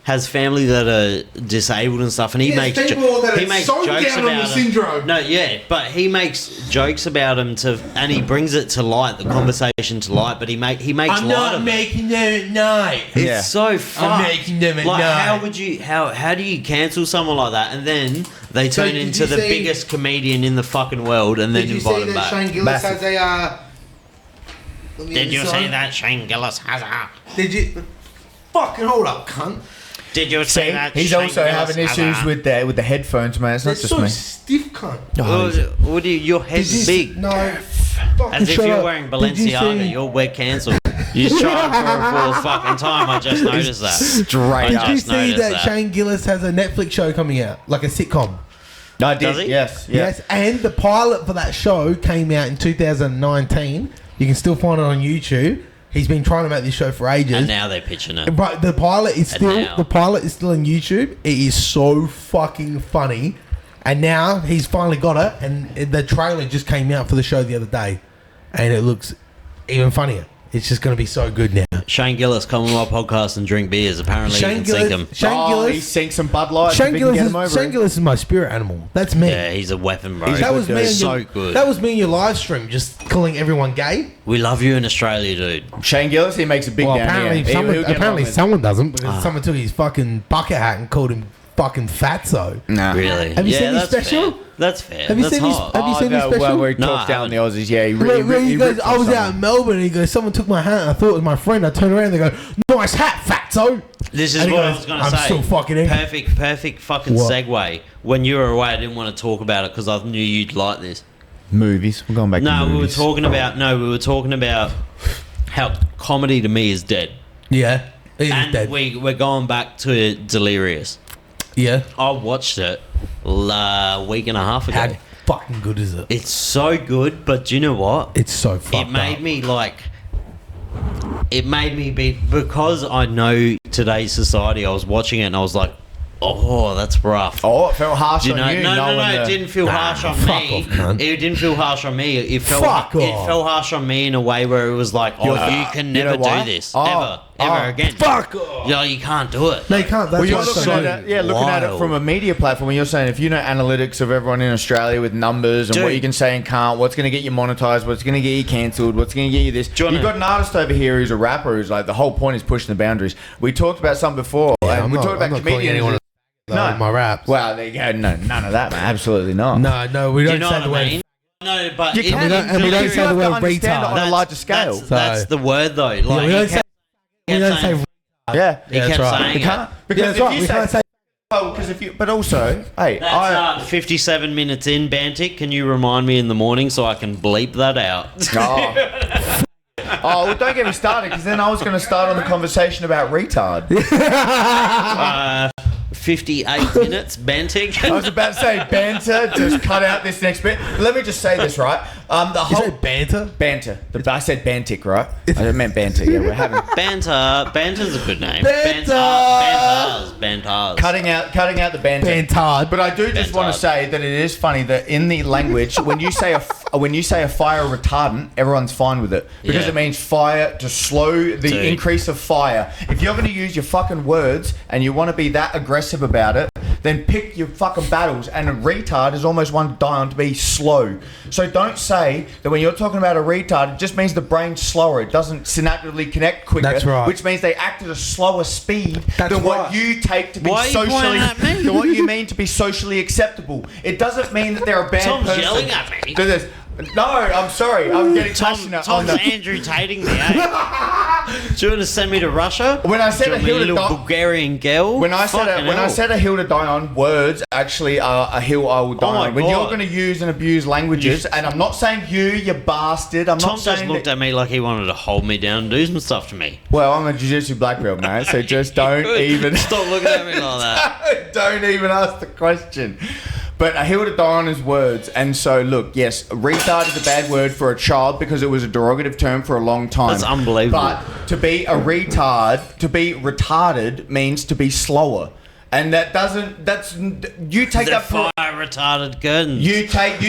has family that are disabled and stuff, and he makes jokes about them. No, yeah, but he makes jokes about him and he brings it to light, the conversation to light. But he makes
I'm
light
not
of it.
making them at night.
It's so fucked.
I'm making them at night.
How do you cancel someone like that and then they turn into the biggest comedian in the fucking world and then invite him back?
Shane Gillis has a?
Did you see that Shane Gillis has a?
Did you? Fucking hold up, cunt.
Did you see that?
He's
Shane
also
Gillis
having
has
issues with the headphones, man. It's not just
so
me.
stiff, cunt.
What do you? Your head's big.
No.
As if you're wearing Balenciaga, we're cancelled. You tried for a full fucking time. I just noticed that.
Straight up.
Did you see that Shane Gillis has a Netflix show coming out, like a sitcom?
No, I did.
Does he?
Yes.
And the pilot for that show came out in 2019. You can still find it on YouTube. He's been trying to make this show for ages.
And now they're pitching it.
But the pilot is still on YouTube. It is so fucking funny. And now he's finally got it, and the trailer just came out for the show the other day, and it looks even funnier. It's just going to be so good now.
Shane Gillis, come on my podcast and drink beers. Apparently, you can sink him.
He sinks some Bud Light.
Shane Gillis is my spirit animal. That's me.
Yeah, he's a weapon, bro.
That was me.
So good.
That was me in your live stream, just calling everyone gay.
We love you in Australia, dude.
Shane Gillis, he makes a big
apparently someone doesn't, because someone took his fucking bucket hat and called him fucking fatso.
Nah.
Really?
Have you seen his special?
Fair. That's fair.
Have you seen his special?
Well, where he talks down the Aussies, yeah.
He goes, I was out in Melbourne, and he goes, someone took my hat, and I thought it was my friend. I turned around, and they go, nice hat, fatso.
This is what I was going to say.
I'm still fucking angry.
Perfect fucking segue. When you were away, I didn't want to talk about it because I knew you'd like this.
Movies. We're going back to movies.
We were talking about how comedy to me is dead.
Yeah, it is dead.
We're going back to Delirious.
Yeah.
I watched it a week and a half ago.
How fucking good is it?
It's so good, but do you know what?
It's so fucked up.
It made me be, because I know today's society, I was watching it and I was like, oh, that's rough.
Oh, it felt harsh on you.
No, it didn't feel harsh on me. It didn't feel harsh on me. It felt harsh on me in a way where it was like, you can never do this. Ever again.
Fuck off.
You can't do it.
No, you can't. That's
you're looking at it from a media platform, and you're saying if you know analytics of everyone in Australia with numbers and what you can say and can't, what's going to get you monetized, what's going to get you cancelled, what's going to get you this. You've got an artist over here who's a rapper who's like, the whole point is pushing the boundaries. We talked about something before.
Yeah,
we talked about comedians.
No, my raps.
Well, there you go. No, none of that, man. Absolutely not.
No, we don't say the word.
No, but
you can't.
And we don't say the word retard
on a larger scale.
That's the word, though. Like,
we don't say.
Yeah,
he kept saying it.
Because if you say, because if you, but also, hey,
that's 57 minutes in, Bantic. Can you remind me in the morning so I can bleep that out?
Oh, well, don't get me started, because then I was going to start on the conversation about retard.
58 minutes, Bantic.
I was about to say banter. Just cut out this next bit. Let me just say this, right?
You said banter?
Banter. I said bantic, right? I meant banter. Yeah, we're having
banter. Banter's a good name. Bantars.
Cutting out the banter.
Bantard.
But I do just want to say that it is funny that in the language, when you say a fire retardant, everyone's fine with it because it means fire to slow the increase of fire. If you're going to use your fucking words and you want to be that aggressive about it, then pick your fucking battles. And a retard is almost one down to be slow. So don't say that when you're talking about a retard, it just means the brain's slower. It doesn't synaptically connect quicker.
That's right.
Which means they act at a slower speed than what you take to be socially. Than what you mean to be socially acceptable. It doesn't mean that they're a bad person.
Tom's yelling at me.
No, I'm sorry. I'm getting
Tom's
passionate on the...
Andrew Tating me, eh? Do you want to send me to Russia?
When I said
Do you
a
want me
hill to
little
die...
Bulgarian girl?
When I said a hill to die on, words actually are a hill I will die
my
on. When
God.
you're going to use and abuse languages, and I'm not saying you bastard. I'm
Tom
not saying
just looked at me like he wanted to hold me down and do some stuff to me.
Well, I'm a jiu-jitsu black belt, man, so just don't even...
Stop looking at me like that.
Don't even ask the question. But a hill to die on is words. And so, look, yes, retard is a bad word for a child because it was a derogative term for a long time.
That's unbelievable.
But to be a retard, to be retarded means to be slower. And that doesn't, that's, you take
The
that...
fire retarded curtains.
You take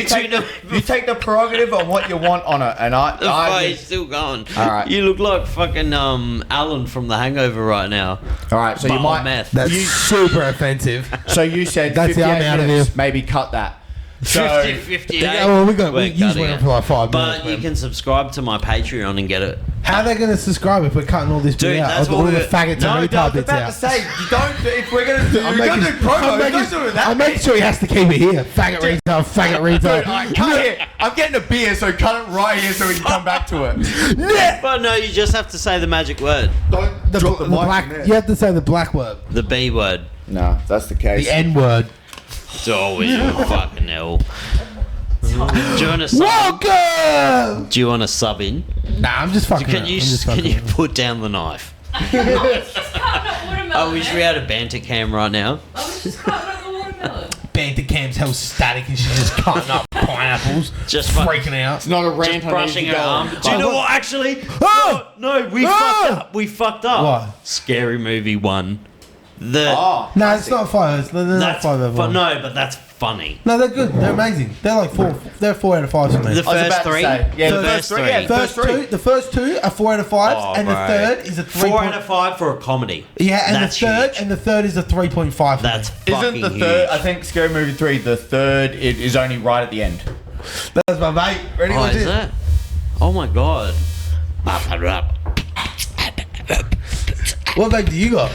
the prerogative on what you want on it. And
The fire's still going.
All right.
You look like fucking Alan from The Hangover right now.
All right, so
But
you
on
might...
meth.
That's super offensive.
So you said
That's
58
the I'm out of
minutes,
here.
maybe cut that. So,
58.
Yeah, well, we
We're
usually
cutting
went
it.
for like 5 minutes.
But you
man.
can subscribe to my Patreon and get it.
How are they going to subscribe if we're cutting all this
Dude,
bit out?
that's
All
what
the
we-
faggots
no, I
and
was
retard bits
about
out.
to say, you don't, if we're going to do,
I'm
we're going to do promo, don't do that.
I'm making sure he has to keep it here. Faggot retard, faggot retard.
Dude, I cut it. I'm getting a beer, so cut it right here so we can come back to it.
Yeah.
But no, you just have to say the magic word.
Don't drop the mic
black.
in there.
You have to say the black word.
The B word.
No, that's the case.
The N word.
Oh, you fucking hell. Do you want to sub?
Welcome.
Do you want to sub in?
Nah, I'm just fucking.
Can you
I'm just
can
fucking
you
around.
put down the knife?
It's just cutting up watermelon.
I wish we had a banter cam right now.
I was just cutting up the watermelon.
Banter cam's hell static and she's just cutting up pineapples.
Just
freaking out.
It's not a rant.
Just brushing her arm. Do you know what? Actually,
Oh!
no, we fucked up. We fucked up.
What?
Scary Movie 1. The
Oh,
No, it's not 5. They're not
that's
5 out of 1.
no, but that's funny.
No, they're good. They're amazing. They're like 4. They're 4 out of 5 for me.
The
I was
first
about to
three.
say, yeah,
the
the
first
first three,
three.
yeah.
The first two are 4 out of 5,
Oh,
and the
bro.
third is a 3.
4 out of 5 for a comedy.
Yeah, and
That's huge.
the third is a 3.5. For
That's
me.
fucking
isn't the
huge.
third? I think Scary Movie 3. The third is only right at the end.
That's my mate. Ready?
Oh,
What's
is
it?
that? Oh my god.
What vape do you got?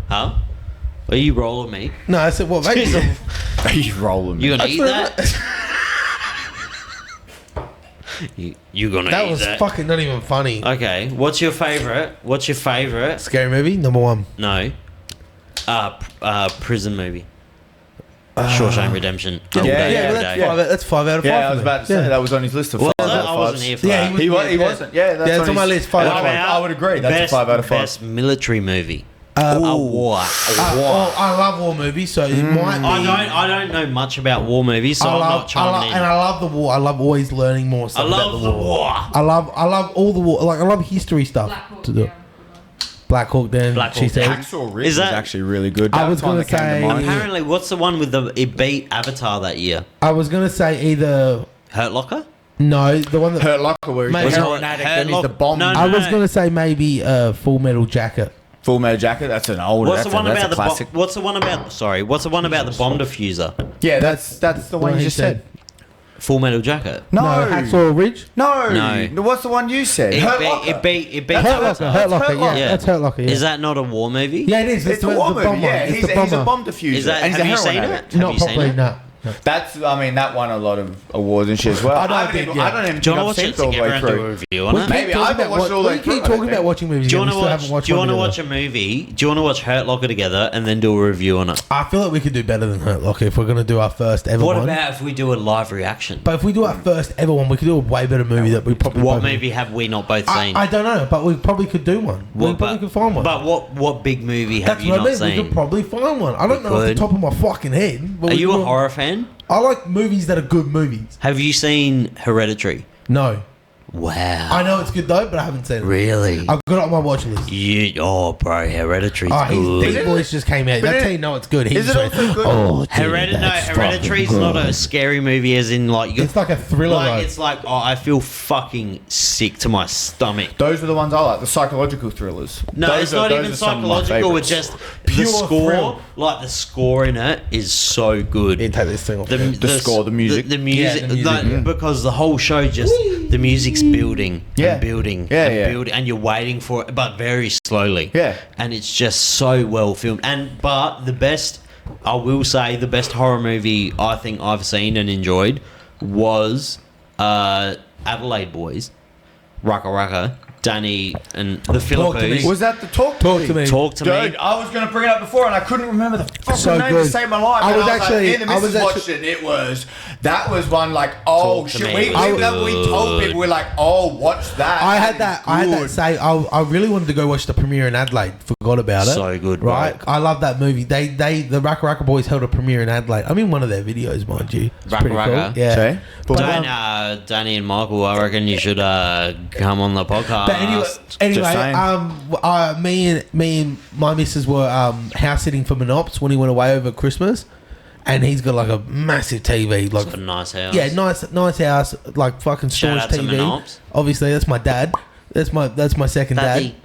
Huh? Are you rolling me?
No, I said what vape? do you got?
Are you rolling me?
You gonna
That's
eat
what
that? You gonna
That
eat
was
that?
fucking not even funny.
Okay, what's your favorite? What's your favorite?
Scary movie number 1.
No. Prison movie. Shawshank Redemption. All
Yeah,
day,
yeah,
every
but
day.
that's 5 out of 5.
Yeah, I
for
was
me.
about to say that was on his list of
Was
five
it?
out
I
of
wasn't
fives.
here for
Yeah,
that.
he was-
He wasn't. Yeah, that's
Yeah, it's on my list. 5
What
out of 5.
about
I would agree. That's
best,
a 5 out of 5.
Best military movie.
Uh,
A war.
Oh, I love war movies, so it might be.
I don't know much about war movies, so I'm not chiming in.
and I love the war. I love always learning more
I
stuff about
love
the
the war.
I love all the war. Like I love history stuff
Black Hawk
to do.
Down.
Black Hawk Down.
Black
she
Hawk
said.
Down.
Hacksaw Ridge
Is that-
was actually really good.
I
That
was
one
gonna
that came to
say-
mind.
Apparently, what's the one with it beat Avatar that year?
I was gonna say either
Hurt Locker?
no, the one that
Hurt Locker, where he's
Mate,
a
Hurt-
heroin addict
Hurt
and he's the
Lock-
bomb.
no,
I was gonna say maybe Full Metal Jacket.
Full Metal Jacket. That's an old.
What's
that's
the one
a, that's
about
a
the
classic.
what's the one about? Sorry, what's the one about the bomb diffuser?
Yeah, that's the one you
he
just said.
Full Metal Jacket.
No,
Hacksaw Ridge.
no,
No.
What's the one you said?
It
Hurt
beat,
Locker.
it beat it beat
Hurt
Avatar.
Locker. Hurt Locker. Yeah,
Yeah.
that's Hurt Locker. Yeah.
Is that not a war movie?
Yeah, it is.
It's a
the
war movie.
bomber.
Yeah,
It's
he's
the
a
bomber.
bomb diffuser.
Is that?
and he's
Have
a
you
heroin
seen
addict.
it? Have
Not
you seen
properly.
it?
No.
That's. I mean, that won a lot of awards and shit as well.
I don't
haven't
think-
even-
yeah.
I don't even
Do you
think
want
I've
to
seen
watch
it all
it?
the
Get
way
around to a
through.
review on it.
Maybe I haven't watched it all the way
We
through.
keep
I don't
talking about
think.
watching movies.
Do you
again.
want to
We still
watch?
haven't watched
Do you
one
want to
together.
watch a movie? Do you want to watch Hurt Locker together and then do a review on it?
I feel like we could do better than Hurt Locker if we're gonna do our first ever
What
one.
about if we do a live reaction?
But if we do our first ever one, we could do a way better movie that we probably.
What
both-
movie have we not both seen?
I don't know, but we probably could do one. We
What-
probably could find one.
But what big movie have
That's
you
what I
not
mean. We
seen?
could probably find one. I don't know off the
could.
top of my fucking head. But
Are
we
you
could-
a horror fan?
I like movies that are good movies.
Have you seen Hereditary?
No,
Wow.
I know it's good though, but I haven't seen it.
Really?
I've got it on my watch list.
Bro, Hereditary's
Oh, his
good.
deep voice just came out.
But
That's
it-
how you know it's good. He's
is it
just
also
like,
good?
Oh, dude,
Hereditary's not a scary movie, as in like you.
It's like a thriller.
Like
though.
it's like I feel fucking sick to my stomach.
Those are the ones I like. The psychological thrillers.
No,
Those
it's
are-
not
those
even
are some of my
psychological. It's
favourites.
just
Pure
the score.
thrill.
Like the score in it is so good.
Didn't take this thing off.
The score, the music.
the music,
Yeah, the music,
like,
yeah.
because the whole show just the music's building,
Yeah.
and building,
Yeah,
and
yeah.
building, and you're waiting for it, but very slowly.
Yeah.
and it's just so well filmed. But the best, I will say, the best horror movie I think I've seen and enjoyed was Adelaide boys, Raka Raka, Danny, and the
Talk to me.
Philippines.
Was that the talk
to me.
Talk to
Dude,
me.
I was going to bring it up before and I couldn't remember the fucking
So
name
good.
to save my life.
I
And
was
like,
actually-
me and the
I was
missus
actually-
watched it. That was one like, oh
Talk to
shit.
me.
We told people, we're like, oh, watch that.
I had
is
that. I had that.
good.
Say, I really wanted to go watch the premiere in Adelaide. Forgot about it.
So good, bro.
right? I love that movie. The Raka Raka Boys held a premiere in Adelaide. I'm in one of their videos, mind you. It's
Raka
pretty
Raka?
cool. Yeah.
See?
But,
Danny and Michael, I reckon you should come on the podcast.
but anyway,
saying.
me and my missus were house sitting for Monops when he went away over Christmas, and he's got like a massive TV, like
It's a nice house.
yeah, nice house, like fucking storage
Shout out to
TV.
Monops.
Obviously, that's my dad. That's my second
Daddy.
dad.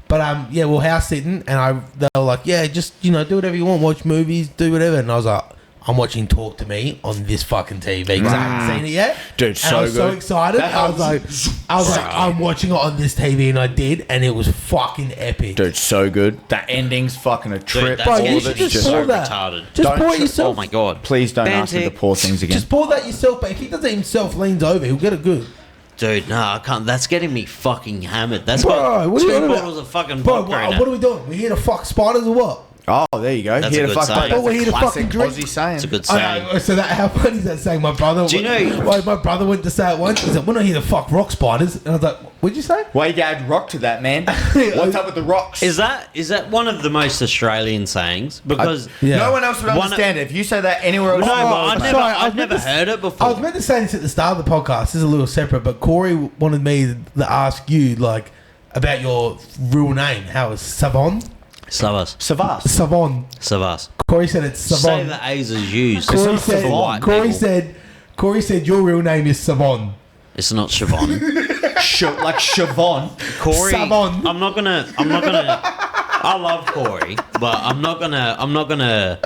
But yeah, we're house sitting, and they were like, yeah, just do whatever you want, watch movies, do whatever, and I was like, I'm watching Talk to Me on this fucking TV because I haven't seen it yet.
Dude,
and
so
I was so
good.
excited.
That
I was like, I'm watching it on this TV, and I did, and it was fucking epic.
Dude, so good. That ending's fucking a trip.
that's
Bro,
All
you
of
should
it's
just
so
pour that.
retarded.
Just
Don't
pour it
tr-
yourself.
Oh my god.
Please don't ask me to
Bantic.
pour things again.
Just pour that yourself. But if he does it himself, leans over, he'll get it good.
Dude, no, I can't. That's getting me fucking hammered. That's
Bro,
got
what are you
2
on about?
bottles of fucking
Bro,
vodka in
what
it.
are we doing? We here to fuck spiders or what?
Oh, there you go.
That's
Here
a
to
good
fuck.
saying.
That's
We're here
a
to
classic
fucking drink.
Aussie saying.
It's a good
I
saying.
know, so how funny is that saying? My brother.
Do you know-
Like, my brother went to say it once. He said, "We're not here to fuck rock spiders," and I was like, "What'd you say?"
Why you add rock to that, man? What's up with the rocks?
Is that one of the most Australian sayings? Because
Yeah.
No one else would
One-
understand it. If you say that anywhere else,
no,
in the
but
world,
I've
mate.
never,
sorry, I was
I've never
meant to-
heard it
I was
before.
meant to say this at the start of the podcast. This is a little separate, but Corey wanted me to ask you like about your real name. How is Savon?
Savas.
Savas.
Savon.
Savas.
Corey said it's
Say
Savon.
the A's is used.
Corey
It's
said,
for white
Corey
people.
said, Corey said your real name is Savon.
It's not Siobhan.
Like Siobhan.
Corey.
Savon.
I'm not gonna. I love Corey, but I'm not gonna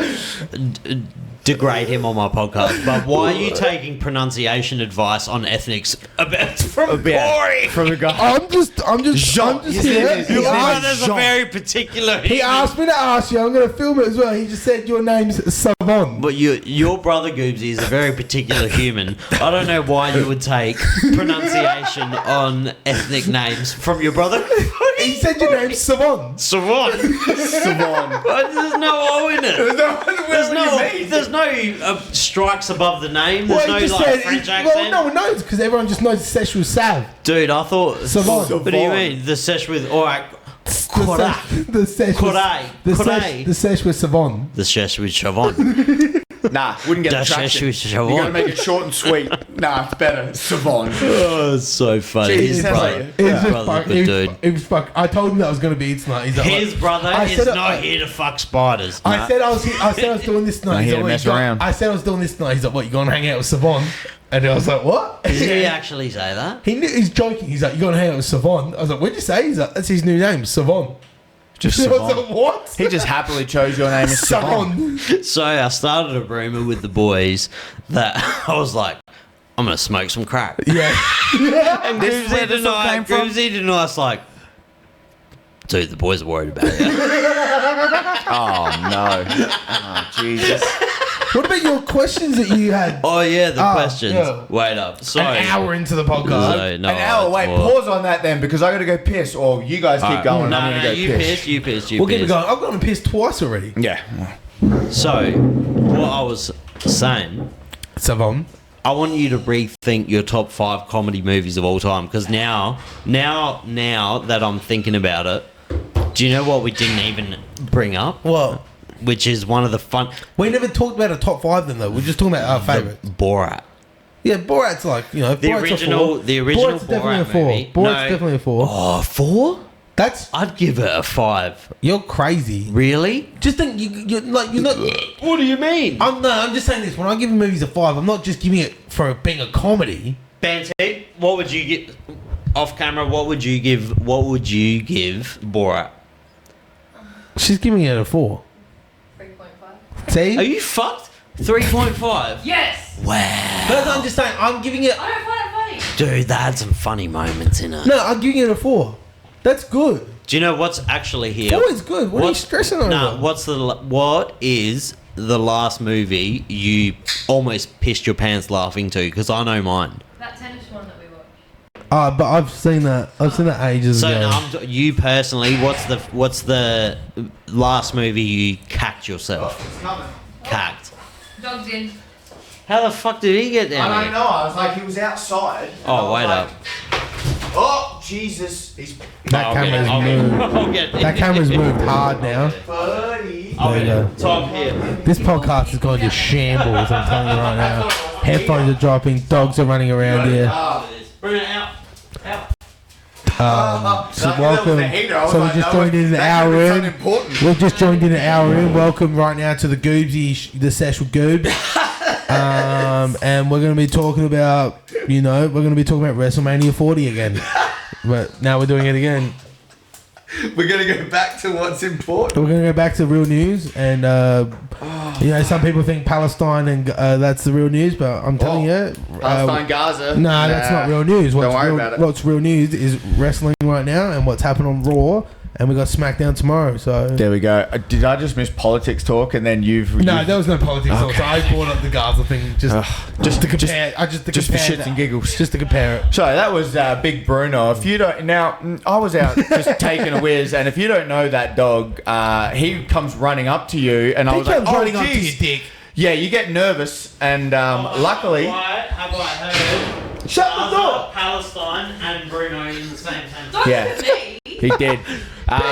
degrade him on my podcast. But why are you taking pronunciation advice on ethnics from Corey?
From a guy.
I'm just
His
here.
name is-
He
his name
asked-
There's a
Jean.
very particular.
He asked me to ask you. I'm going to film it as well. He just said your name's Savon.
But your brother Goobsy is a very particular human. I don't know why you would take pronunciation on ethnic names from your brother.
He said your name's Savon.
Savon.
Savon.
But there's no O in it. There's no strikes above the name. There's no like French accent.
Well, no one knows because everyone just knows theseshwithsav.
Dude, I thought.
Savon.
What do you mean? The sesh with. Alright. Korai.
The sesh
Korai. Korai.
The sesh with Savon.
The sesh with Siobhan.
Nah, wouldn't get
The
the traction.
Tsws
You gotta
Siobhan.
make it short and sweet. Nah, it's better. Savon.
Oh, it's so funny.
Jeez,
His
sounds
brother.
like-
It was
His
just
brother's a
fuck.
good dude.
It was fuck. I told him that was going to be it tonight. He's like,
His brother
I
is
said it-
not here to fuck spiders.
I said I was doing this tonight.
Not
He's
here
like,
to
"What,
mess
you got-"
around.
I said I was doing this tonight. He's like, "What? You going to hang out with Savon?" And I was like, "What?"
Did he actually say that?
He knew, he's joking. He's like, "You going to hang out with Savon?" I was like, "What'd you say?" He's like, "That's his new name, Savon."
Just
I was
Savon.
like, "What?"
He just happily chose your name as Savon.
Savon.
So I started a rumor with the boys that I was like, I'm gonna smoke some crack.
Yeah.
And
This is where this all came from?
Goobsy didn't. I was like, dude, the boys are worried about you.
Oh, no. Oh, Jesus.
What about your questions that you had
Oh yeah, the questions.
yeah.
Wait up. So
an hour into the podcast?
So, no,
An hour.
it's
Wait,
more.
pause on that then because I gotta go piss. Or you guys keep going.
No,
I'm gonna go
you
piss.
piss. You piss. You
We'll keep it
piss.
going. I've gone and pissed twice already.
Yeah.
So what I was saying.
Savon.
I want you to rethink your top 5 comedy movies of all time because now that I'm thinking about it, do you know what we didn't even bring up?
What?
Which is one of the fun.
We never talked about a top 5 then though. We're just talking about our favourites.
Borat.
Yeah, Borat's like,
The
Borat's
original
Borat's definitely a 4.
movie.
Borat's
No.
definitely a 4.
Oh, 4?
That's
I'd give it a 5.
you're crazy.
Really?
Just think you're not.
What do you mean?
I'm just saying this. When I give movies a 5, I'm not just giving it for being a comedy.
Banty, what would you give off camera? What would you give Borat?
She's giving it a 4.
3.5.
See?
Are you fucked? 3.5.
Yes!
Wow.
But I'm just saying. I'm giving it.
I don't find it funny.
Dude, that had some funny moments in it.
No, I'm giving it a 4. That's good.
Do you know what's actually here?
4 is good. What are you stressing over?
Nah, what is the last movie you almost pissed your pants laughing to? Because I know mine.
That tennis one that we watched.
But I've seen that. I've seen that ages
So
ago.
you personally, what's the last movie you cacked yourself? Cacked.
Dog's in.
How the fuck did he get down
I
here?
don't know. I was like, he was outside. and I
Oh,
was
wait
like,
up.
Oh, Jesus. He's
That camera's moved.
I'll get
That camera's moved hard now.
buddy.
I'll
There you
get
go.
Tom here.
This podcast is going to shambles. I'm telling you right now. Headphones are dropping. Dogs are running around here.
Bring it out.
So welcome. So we just joined in our room.
Important.
We've just joined in our room. Welcome right now to the Goobsy, the Sesh with Goobs. And we're going to be talking about, WrestleMania 40 again. But now we're doing it again.
We're going to go back to what's important.
We're going to go back to real news. And, some people think Palestine and that's the real news. But I'm telling you.
Palestine, Gaza.
No, that's not real news.
Don't worry about it.
What's real news is wrestling right now and what's happened on Raw. And we got SmackDown tomorrow. So
There we go. Did I just miss politics talk and then you've...
no, there was no politics.
Okay.
So I brought up the Gaza thing just to compare.
Just for shits and giggles.
Just to compare it.
So that was Big Bruno. If you don't now, I was out just taking a whiz, and if you don't know that dog, he comes running up to you, and I was like, "Oh,
running up to
geez."
your dick.
Yeah, you get nervous, and luckily,
Have I heard
Shut the door.
Palestine and Bruno in the same sentence?
Don't
Yeah.
look at me.
he did.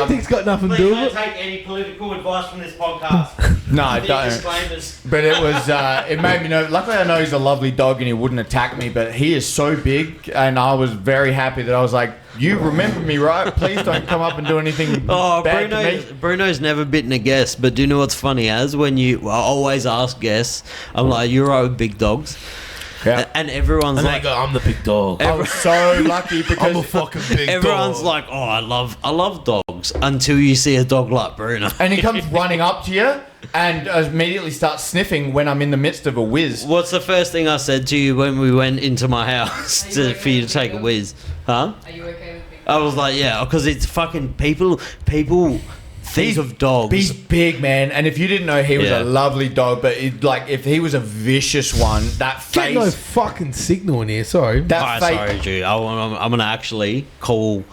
Dick's got nothing to
Please
do
don't
with it.
take any political advice from this podcast.
No,
Big
don't.
disclaimers.
But it was, it made me know. Luckily, I know he's a lovely dog, and he wouldn't attack me. But he is so big, and I was very happy that I was like, "You remember me, right? Please don't come up and do anything
Oh,
bad to me."
Bruno's never bitten a guest, but do you know what's funny? As when I always ask guests, I'm like, "You're all big dogs,"
Yeah.
and everyone's
And they
like,
go, I'm the big dog.
I was so lucky
I'm a
because
fucking big
everyone's
dog.
like, "Oh, I love dogs," until you see a dog like Bruno.
and he comes running up to you and immediately starts sniffing when I'm in the midst of a whiz.
What's the first thing I said to you when we went into my house for you to take a whiz? Huh?
Are you okay with me?
I was like, yeah, because it's fucking people think of dogs.
He's big, man, and if you didn't know, he was
Yeah.
a lovely dog. But if he was a vicious one, that
Get no
face,
fucking signal in here. Sorry.
that
Alright,
face.
sorry, Drew. I'm gonna actually call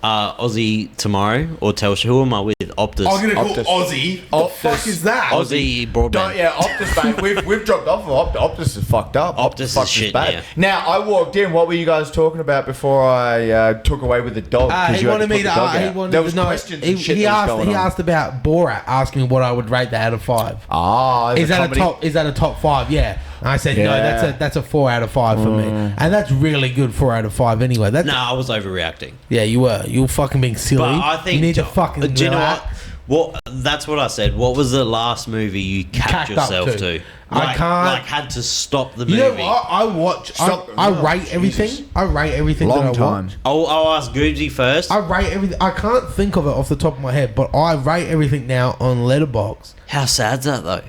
Aussie tomorrow or tell who am I with? Optus.
I'm gonna call
Optus.
Aussie. What the fuck is that?
Aussie broadband.
Don't, yeah, Optus, mate. We've dropped off of Optus is fucked up.
Optus is
fucked
shit,
bad.
yeah.
Now, I walked in. What were you guys talking about before I took away with the dog? 'Cause
He
you had
wanted
put
me
the
to.
dog
He
out.
wanted
There
to
was
know.
questions and shit
He
that was
asked.
going
He
on.
asked about Borat, asking me what I would rate that out of 5.
Ah,
Is
the
that
comedy.
a top? Is that a top 5? Yeah. And I said no.
Yeah.
That's a 4 out of 5 for me, and that's really good 4 out of 5 anyway. That's
Nah, I was overreacting.
yeah. You were. You were fucking being silly.
But I think
you need to fucking.
Do you know
relax.
what? That's what I said. What was the last movie you cacked
Cacked up
yourself
to.
to?
I can't-
Like had to stop the
You
movie.
know what? I watch.
Stop.
I
Oh,
rate
Jesus.
everything. I rate everything.
Long
that I
time.
watch.
I'll ask Goobsy first.
I rate everything. I can't think of it off the top of my head, but I rate everything now on Letterboxd.
How sad's that though?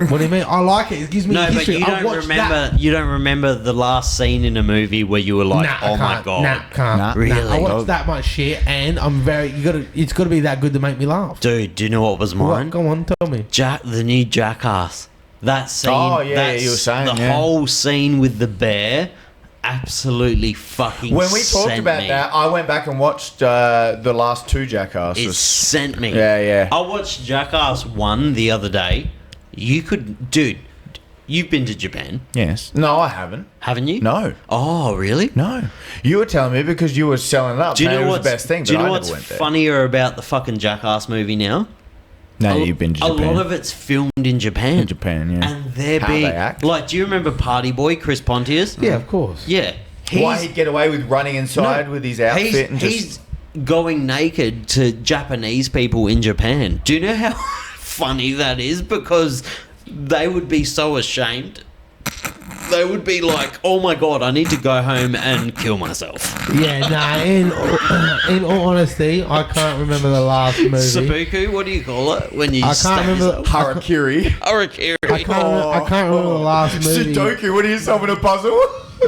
What do you mean? I like it. It gives me
No, but
history.
you
I
don't
watched
remember.
that.
You don't remember the last scene in a movie where you were like,
Nah, I
"Oh my
can't.
god!"
Nah, can't.
Nah.
Really?
Nah, I watch that much shit, and I'm very. It's got to be that good to make me laugh.
Dude, do you know what was
What?
mine?
Go on, tell me.
The new Jackass. That scene.
Oh, yeah,
that's-
you were saying,
the
yeah.
whole scene with the bear. Absolutely fucking.
When we talked
sent
about
me.
that, I went back and watched the last 2 Jackasses.
It sent me.
Yeah, yeah.
I watched Jackass 1 the other day. You could, dude. You've been to Japan,
Yes. No, I haven't.
haven't you?
No.
Oh, really?
No. You were telling me because you were selling it up.
Do you
saying
know
it was
what's
the best thing?
Do you
but
know
I
what's
never went there.
funnier about the fucking Jackass movie now?
No, you've been to
A
Japan.
lot of it's filmed in Japan.
In Japan, yeah.
And they're
How
being
they act.
like. Do you remember Party Boy Chris Pontius?
Yeah, of course.
Yeah.
Why he'd get away with running inside with his outfit and just...
he's going naked to Japanese people in Japan. Do you know how funny that is? Because they would be so ashamed. They would be like, "Oh my god, I need to go home and kill myself."
Yeah, nah. In all honesty, I can't remember the last movie.
Seppuku, what do you call it when you?
I can't
stab
remember.
yourself?
Harakiri.
Harakiri.
I can't remember the last movie.
Sudoku, what are you solving a puzzle?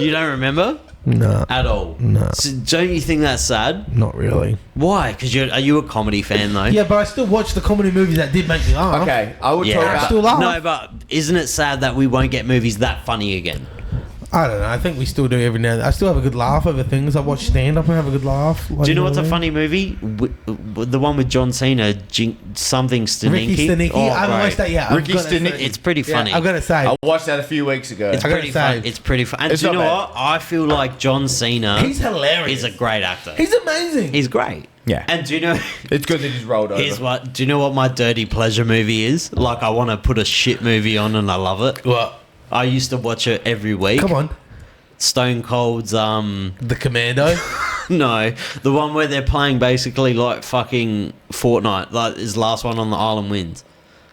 You don't remember?
No,
at all.
No.
So don't you think that's sad?
not really.
Why? Because are you a comedy fan though?
Yeah, but I still watch the comedy movies that did make me laugh.
Okay, I would
Yeah,
talk
I
about.
still laugh.
No, but isn't it sad that we won't get movies that funny again?
I don't know. I think we still do every now and then. I still have a good laugh over things. I watch stand up and have a good laugh. Like,
Do you know what's
what
a
I mean?
funny movie? The one with John Cena, something Staninky.
Ricky Stanicki.
Oh,
I haven't
great.
watched that yet.
Ricky Stanicki.
It's pretty funny.
Yeah, I've got to say.
I watched that a few weeks ago.
It's
I gotta
pretty fun.
say.
It's pretty fun. And
It's
do you know
not
what? I feel like John Cena
He's hilarious.
is a great actor.
He's amazing.
He's great.
Yeah.
And do you know?
It's good that he's rolled over.
Here's what. Do you know what my dirty pleasure movie is? Like I want to put a shit movie on and I love it.
What?
I used to watch it every week.
Come on.
Stone Cold's
The Commando.
no, the one where they're playing basically like fucking Fortnite, like his last one on the island wins.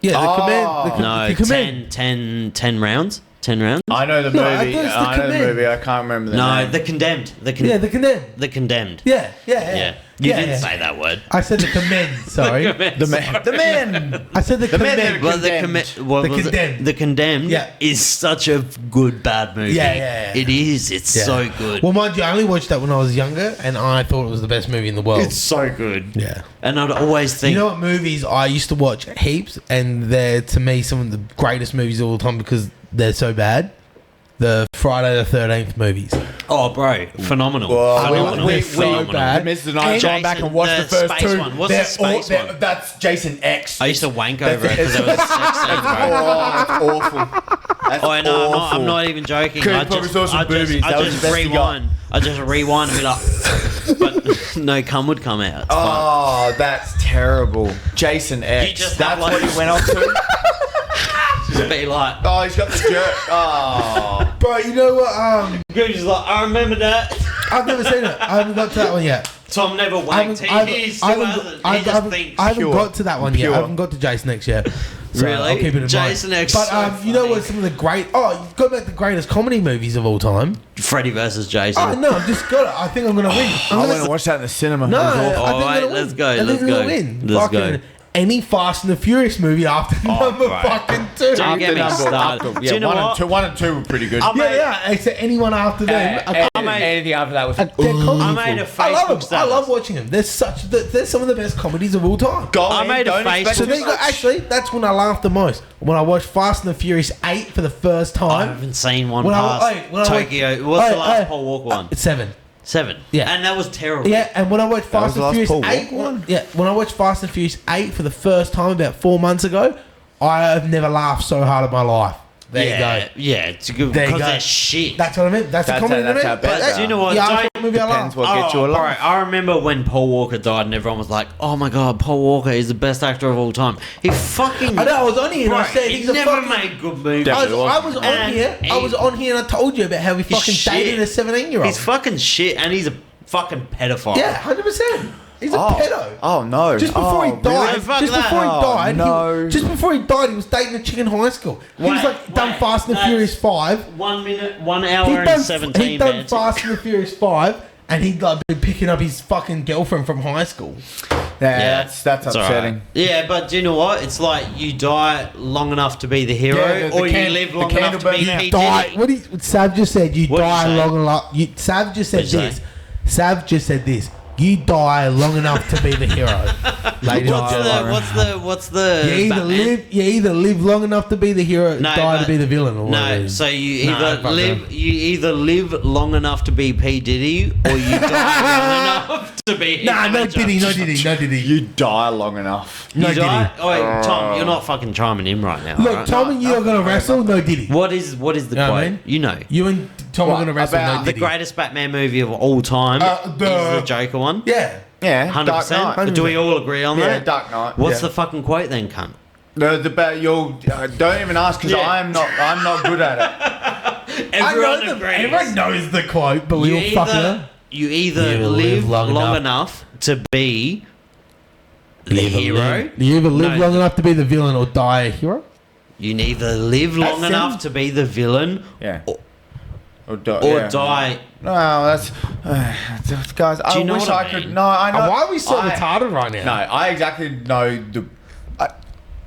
Yeah, the
Oh.
Command.
No,
the Command.
10 rounds. 10 rounds.
I know the
No, I
movie.
thought it's The
I know the
Command.
movie. I can't remember the
No,
name.
the condemned.
Yeah, the Condemned.
The condemned.
Yeah, yeah.
Yeah, you
Yeah,
didn't
yeah.
say that word.
I said the Commend. Sorry.
The man. The man.
I said the
The Man
Commend.
that-
Well,
The Condemned.
The condemned
Yeah.
is such a good bad movie.
Yeah.
It is. It's
Yeah.
so good.
Well, mind you, I only watched that when I was younger, and I thought it was the best movie in the world.
It's so good.
Yeah.
And I'd always think,
You know what movies I used to watch heaps, and they're to me some of the greatest movies of all time because they're so bad. The Friday the 13th movies.
oh, bro, phenomenal.
Well,
phenomenal.
we're so
phenomenal.
bad.
Mrs. and I have gone back and watched the first
space
two.
one. What's the space one?
That's Jason X.
I used to wank over it because it was a sex scene, bro.
Oh, that's awful. That's
Oh no,
awful.
I'm not even joking.
Could
I
probably
just,
saw some boobies.
I
That was
just
the best you got.
rewind. I just rewind and be like, but no cum would come out. It's fun.
Oh, that's terrible. Jason X.
You just
That's
have, like-
what he went off to.
Just be like,
Oh, he's got the jerk. Oh.
Bro, you know what?
Googie's like, I remember that.
I've never seen it. I haven't got to that one yet.
Tom never wanked. He still hasn't. He just thinks.
I haven't
Pure.
got to that one yet.
Pure.
I haven't got to Jason X yet. So
Really?
I'll keep it in
Jason
mind.
X
But
so
you know
funny.
what? Some of the great. Oh, you've got back the greatest comedy movies of all time.
Freddy versus Jason.
Oh no, I've just got it. I think I'm gonna win. I'm
I
gonna
went to watch that in the cinema.
No,
It was
I
awful.
think
Oh,
I'm
wait,
gonna
let's
win.
go,
I think
let's
I'm gonna
go.
win.
Let's
Fucking
go.
Any Fast and the Furious movie after number
bro.
fucking 2.
Don't get me
After number-
started.
after-
Do you know what?
one and two were pretty good.
Yeah, except anyone after them.
Anything after that was.
they're comedy.
I made a
I love them.
Facebook
I love
status.
watching them. They're some of the best comedies of all time.
Go
I
in,
made a
don't
face-
expect
So
too
there you go.
much.
Actually, that's when I laughed the most. When I watched Fast and the Furious 8 for the first
I
time.
haven't seen one
When I-
past
hey, when I went-
Tokyo. What's
hey,
the last
hey,
Paul Walker one?
It's 7.
7.
Yeah.
And that was terrible.
Yeah, and when I watched
was
Fast
the
and
last
Furious
Paul
8,
Walker one?
yeah, when I watched Fast and Furious 8 for the first time about 4 months ago, I have never laughed so hard in my life. There you go.
Yeah, it's good
There you
because
go.
they're shit.
That's what I meant. That's the
That's
comedy
how- that's
I
how
meant.
bad
But do you know what?
Yeah,
Don't-
I movie I
Depends
love.
what gets you a
bro,
laugh.
I remember when Paul Walker died and everyone was like, oh my god, Paul Walker is the best actor of all time. He fucking...
I know, I was on here and I
Bro,
said
he
he's a
never
fucking...
made good movies.
Definitely.
I was on
And
here. I was on here and I told you about how he fucking
shit.
dated a 17-year-old.
He's fucking shit and he's a fucking pedophile.
Yeah, 100%. He's a pedo.
Oh no!
Just before he
Oh,
died,
really? Fuck
just
that.
before he
Oh,
died,
no.
just before he died, he was dating a chick in high school. He was like done
Wait,
Fast and the
that's-
Furious 5.
1 minute, 1 hour and 17
He'd done
minutes.
Fast and the Furious 5, and he'd like been picking up his fucking girlfriend from high school.
Yeah, that's
it's alright.
upsetting.
Yeah, but do you know what? It's like you die long enough to be the hero,
Yeah, the
or you
can-
live
the
long enough to
candle
be
burn-
P.
Die.
Diddy.
What Sav just said? You
What'd you
die
say?
long enough. Sav just said
What'd you
this.
say?
Sav just said this. You die long enough to be the hero. Ladies and gentlemen.
What's the
You either live long enough to be the hero,
No,
die to
but-
be the villain, or what it
No,
is.
so you
Nah, fuck
either live long enough to be P Diddy, or you die long enough to be.
Nah, no
Ledger.
Diddy, no Diddy, no Diddy.
You die long enough.
You
No
die?
Diddy.
Oh, wait, Tom, you're not fucking chiming in right now.
Look,
alright?
Tom and you are gonna wrestle, no Diddy.
What is the
know what I
quote?
mean?
You know.
You and Tom
What,
are gonna wrestle,
about
no
The
Diddy.
greatest Batman movie of all time is the Joker one.
Yeah.
Yeah,
100%.
Dark Knight.
Do we all agree on
Yeah,
that?
Dark Knight.
What's
Yeah.
the fucking quote then, cunt?
You'll don't even ask because
Yeah.
I'm not good at it.
Everyone agrees.
Everyone knows the quote, but we all fucking know.
You either live long enough to be the hero.
You either live
No.
long enough to be the villain or die a hero.
You neither live long
That's
enough
him.
to be the villain
Yeah.
or,
Or
die.
No, that's guys. I
you know
wish
what I
I could.
mean?
No, I know.
Why are we so
I-
retarded right now?
No, I exactly know the.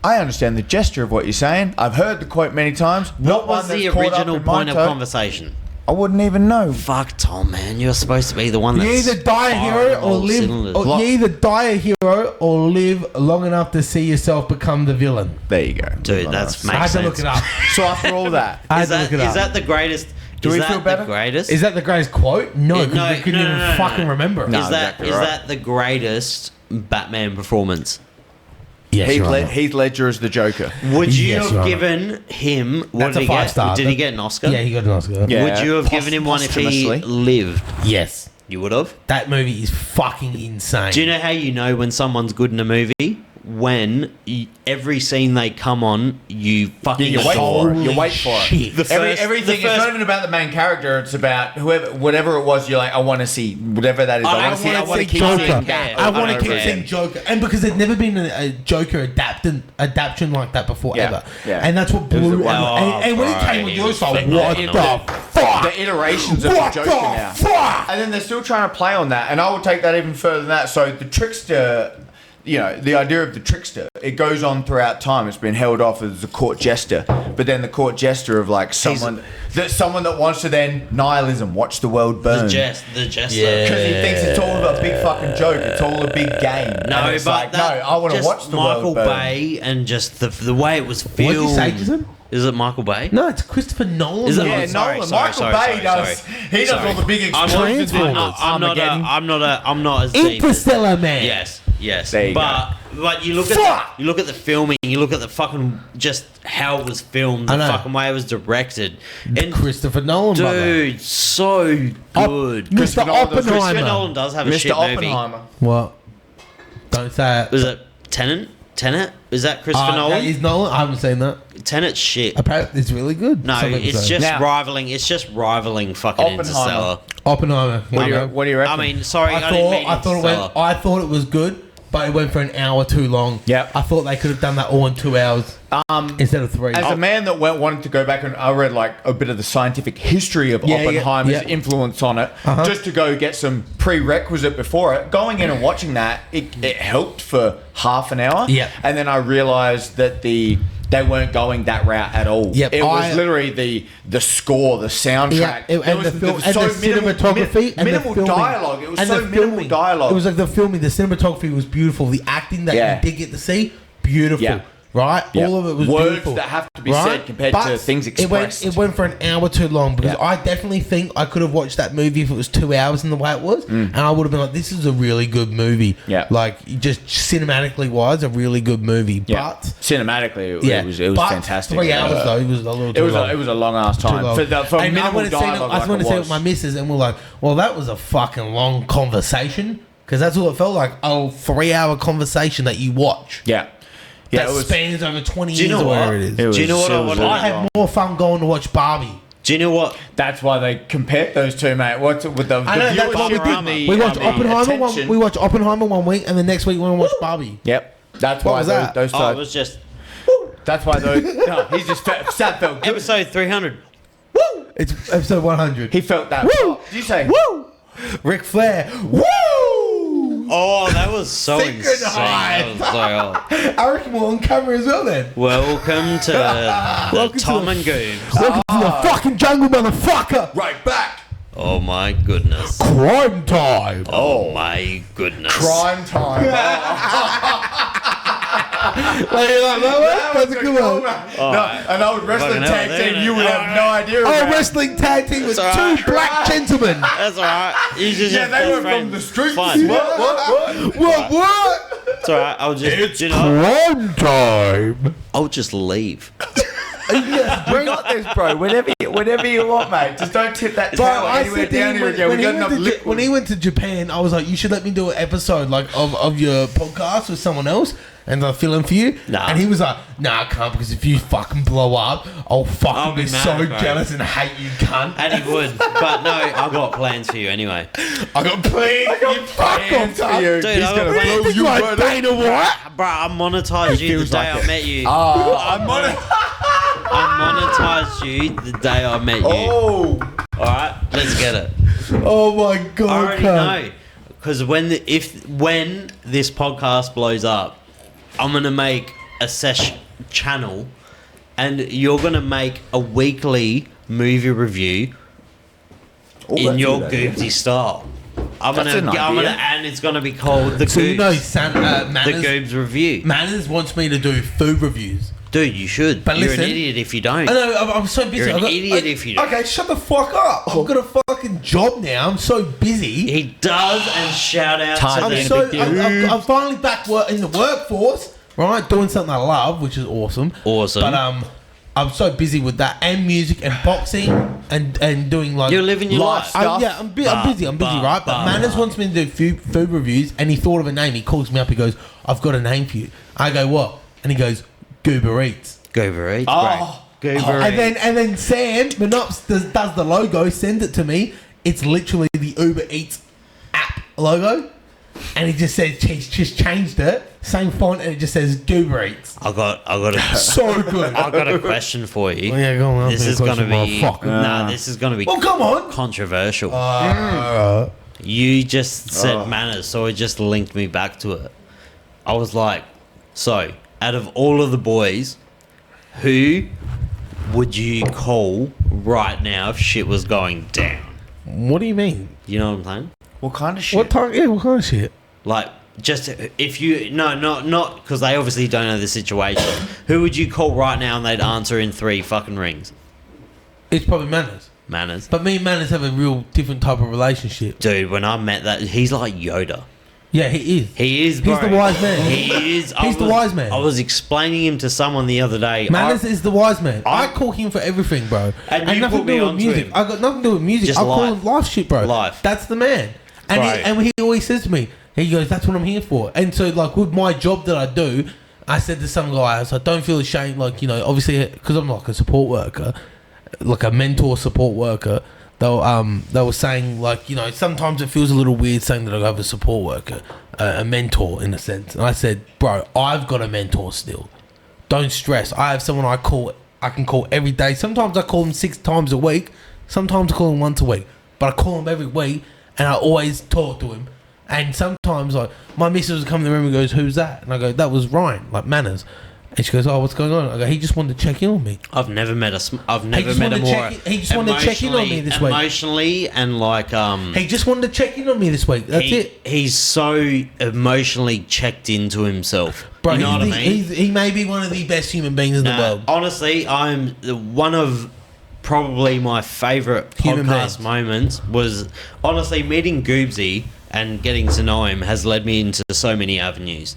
I understand the gesture of what you're saying. I've heard the quote many times.
What was the original point of conversation?
I wouldn't even know.
Fuck Tom, man. You're supposed to be the one that's
You either die a hero
firing
or
all
live.
cylinders.
Or you either die a hero or live long enough to see yourself become the villain.
There you go.
Dude, that's
I had
makes
to look
sense.
it up.
So after all that,
I had
Is
to
that,
look it up.
is that the greatest?
Do
is
we
that
feel better?
the greatest?
Is that the greatest quote? No, because
No,
we couldn't even
no.
fucking remember.
No.
is that
exactly
is
right.
that the greatest Batman performance?
Yes,
Heath Ledger is the Joker.
Would you
Yes,
have
Your Honor.
given him? What
That's
did
a
he get?
5-star.
Did he get an Oscar?
Yeah, he got an Oscar.
Yeah.
Would you have given him one if he
posthumously.
lived?
Yes.
You would have.
That movie is fucking insane.
Do you know how you know when someone's good in a movie? When every scene they come on, you fucking
You wait
adore
for it. You wait for it.
Shit.
The first-
Everything.
the
It's
first-
not even about the main character. It's about whatever it was. You're like, I want to see whatever that is. I want to see. I want to keep
Joker.
seeing that.
I want to
don't
keep
care.
seeing Joker, and because there's never been a Joker adaptation like that before
Yeah,
ever,
yeah.
and that's what
It was
blew.
a-
And when it
bro,
came with
he
yours,
was
like,
fucking
what
on
the fuck?
The iterations of
What
the
the
Joker now.
fuck?
And then they're still trying to play on that, and I would take that even further than that. So the trickster, you know, the idea of the trickster, it goes on throughout time. It's been held off as a court jester, but then the court jester of like someone that wants to then nihilism, watch the world burn.
the jester.
Yeah.
Because he thinks it's all a big fucking joke. It's all a big game.
No,
And it's
but
like,
that,
no, I want to
just
watch the
Michael
world burn.
Bay and just the way it was
What did
filmed.
you say, Jason?
Is it Michael Bay?
No, it's Christopher Nolan.
Is it?
Yeah,
Oh, sorry,
Nolan.
sorry,
Michael
sorry,
Bay
sorry,
does.
sorry.
He does
Sorry.
all the big
I'm
explosions.
Transformers.
I'm not as deep. as-
Interstellar Man.
Yes.
There you
but you look at the filming, you look at the fucking just how it was filmed,
I
the
know.
fucking way it was directed, and
Christopher Nolan, brother.
dude, so good.
Mr.
Christopher
Oppenheimer.
Nolan does have a
Mr.
shit movie.
Oppenheimer.
What? Don't say it.
Was it Tenet? Is that Christopher
That
Nolan?
is Nolan. I haven't seen that.
Tenet's shit.
Apparently, it's really good.
No,
Some people
it's
say.
just
Now-
rivaling. It's just rivaling fucking
Oppenheimer.
Interstellar.
Oppenheimer.
What do you reckon?
I mean, sorry, I didn't mean
I thought
Interstellar.
I thought it was good, but it went for an hour too long.
Yep.
I thought they could have done that all in 2 hours instead of 3.
as a man that wanted to go back and I read like a bit of the scientific history of
Yeah,
Oppenheimer's
yeah.
influence on it,
Uh-huh.
just to go get some prerequisite before it. Going in and watching that, it helped for half an hour.
Yeah.
And then I realised that they weren't going that route at all.
Yep,
It was literally the score, the soundtrack.
Yeah, and
There was-
the
there
film,
was
and
so
the cinematography, and
minimal
the filming,
dialogue. It was
and
so
the
minimal
filming.
dialogue.
It was like the filming, the cinematography was beautiful. The acting that
Yeah.
you did get to see, beautiful.
Yeah.
Right,
Yeah.
all of it was
Words
beautiful.
that have to be said compared to things expressed.
It went for an hour too long because
Yeah.
I definitely think I could have watched that movie if it was 2 hours in the way it was, and I would have been like, "This is a really good movie."
Yeah.
like just cinematically wise, a really good movie.
Yeah.
But
Cinematically, it
yeah,
was
but
fantastic.
3 hours though, it was a little. Too long.
It was a long ass
Too
time
long.
for
And I
minimal
went to see it,
dialogue.
I
like
went
it
to see it
was.
with my missus, and we're like, "Well, that was a fucking long conversation," because that's all it felt like. A 3-hour conversation that you watch.
Yeah, yeah.
That
It was.
spans over 20
Do you
years
know
or whatever
what?
it is.
It was-
Do you know what
it
I
was
want
really
I had more fun going to watch Barbie.
Do you know what?
That's why they compared those two, mate. What's with the
I know, that's what we
viewership
did.
and the
We watched
and the
Oppenheimer
attention?
we watched Oppenheimer one week, and the next week we want to watch Barbie.
Yep. That's
What
why
was that?
those.
Oh, it was just
That's why those. No, he's just felt good.
episode 300.
Woo! It's episode 100.
He felt that.
Woo!
Did you say?
Woo! Ric Flair. Woo!
Oh, that was so
Synchronized.
insane. That was so
I reckon we're on camera as well then.
Welcome to the
Welcome to
Tom
the-
and Goobs.
Welcome to the fucking jungle, motherfucker.
Right back.
Oh my goodness.
Crime time.
Oh my goodness.
Crime time.
Like, you like that one? That's a good one.
No, an old wrestling
Fucking hell,
tag
they're
team
gonna-
you would have no idea
Oh,
about.
wrestling tag team with
That's all
two
right.
black gentlemen.
That's alright. You just
Yeah,
just
they
best
were from
friends.
the streets.
Fine.
What?
It's alright. I'll just, you know,
Crime time.
I'll just leave.
We got this, bro. Whenever you want, mate. Just don't tip that
Bro,
towel
I
anywhere
said to
down
him
here again. We got enough liquid.
when he went to Japan, I was like, you should let me do an episode like of your podcast with someone else and I'll fill in for you.
Nah.
And he was like, nah, I can't because if you fucking blow up, I'll fucking
I'll
be
be mad,
so
bro.
jealous and hate you, cunt.
And he would. But no, I've got plans for you anyway.
I got plans. You fuck off,
Hands for
cunt.
you.
Dude,
He's
I
gonna
got
blow
plans.
you
like
right up.
Dana White.
Bro, I monetized you the
feels
day
like
I
it.
met you.
I'm on it.
I monetized you the day I met you.
Oh.
Alright, let's get it.
Oh my
I
god,
already
cunt.
know. Because when this podcast blows up, I'm gonna make a sesh channel, and you're gonna make a weekly movie review in your Goobsy style. I'm
That's an idea.
and it's gonna be called the
So
Goobs.
you know,
the
Manners,
Goobs review.
Manners wants me to do food reviews.
Dude, you should.
But
You're
listen,
an idiot if you don't.
I know, I'm so busy.
You're an
I've got-
idiot if you don't.
Okay, shut the fuck up. I've got a fucking job now. I'm so busy.
He does, and shout out
Time
to
in
them.
a big deal.
I'm finally back in the workforce, right? Doing something I love, which is awesome.
Awesome.
But I'm so busy with that and music and boxing and doing like
You're living your life.
Stuff.
Yeah, I'm busy, right? But Manners wants me to do food reviews, and he thought of a name. He calls me up. He goes, "I've got a name for you." I go, "What?" And he goes, "Goober Eats."
Goober Eats.
Oh.
Goober
And
Eats.
then Sam Manops does the logo, sends it to me. It's literally the Uber Eats app logo, and he just says he's just changed it, same font, and it just says Goober Eats.
I got a
So good.
I got a question for you.
Oh, yeah, go on.
This is gonna be
Nah,
this is gonna be
well, come on.
controversial.
Oh.
You just said manners, so it just linked me back to it. I was like, so out of all of the boys, who would you call right now if shit was going down?
What do you mean?
You know what I'm saying?
What kind of shit?
What time? Yeah, what kind of shit?
Like, just if you not because they obviously don't know the situation. Who would you call right now and they'd answer in 3 fucking rings?
It's probably Manners.
Manners.
But me and Manners have a real different type of relationship.
Dude, when I met that, he's like Yoda.
Yeah, he is.
He is, bro.
He's the wise man.
He is.
He's the wise man.
I was explaining him to someone the other day.
Manners is the wise man. I
I-
call him for everything, bro.
And you
nothing
put me
to do with
onto
music.
him.
I got nothing to do with music.
Just
I call
life.
him life shit, bro.
Life.
That's the man. And
Right.
he always says to me, he goes, "That's what I'm here for." And so, like with my job that I do, I said to some guys, I don't feel ashamed. Like, you know, obviously because I'm like a support worker, like a mentor support worker. They were saying, like, you know, sometimes it feels a little weird saying that I have a support worker, a mentor in a sense. And I said, bro, I've got a mentor still. Don't stress. I have someone I can call every day. Sometimes I call him 6 times a week. Sometimes I call him once a week. But I call him every week, and I always talk to him. And sometimes, like, my missus will come in the room and goes, "Who's that?" And I go, "That was Ryan, like Manners." And she goes, "Oh, what's going on?" I go, "He just wanted to check in on me."
I've never met a. I've
He
never
just
met a
wanted to
more.
he just wanted to check in on me this week.
Emotionally and like
He just wanted to check in on me this week. That's it.
He's so emotionally checked into himself.
Bro,
you know what I mean?
he may be one of the best human beings in the world.
Honestly, I'm one of probably my favorite
Human
podcast
beings.
moments was honestly meeting Goobsy and getting to know him has led me into so many avenues.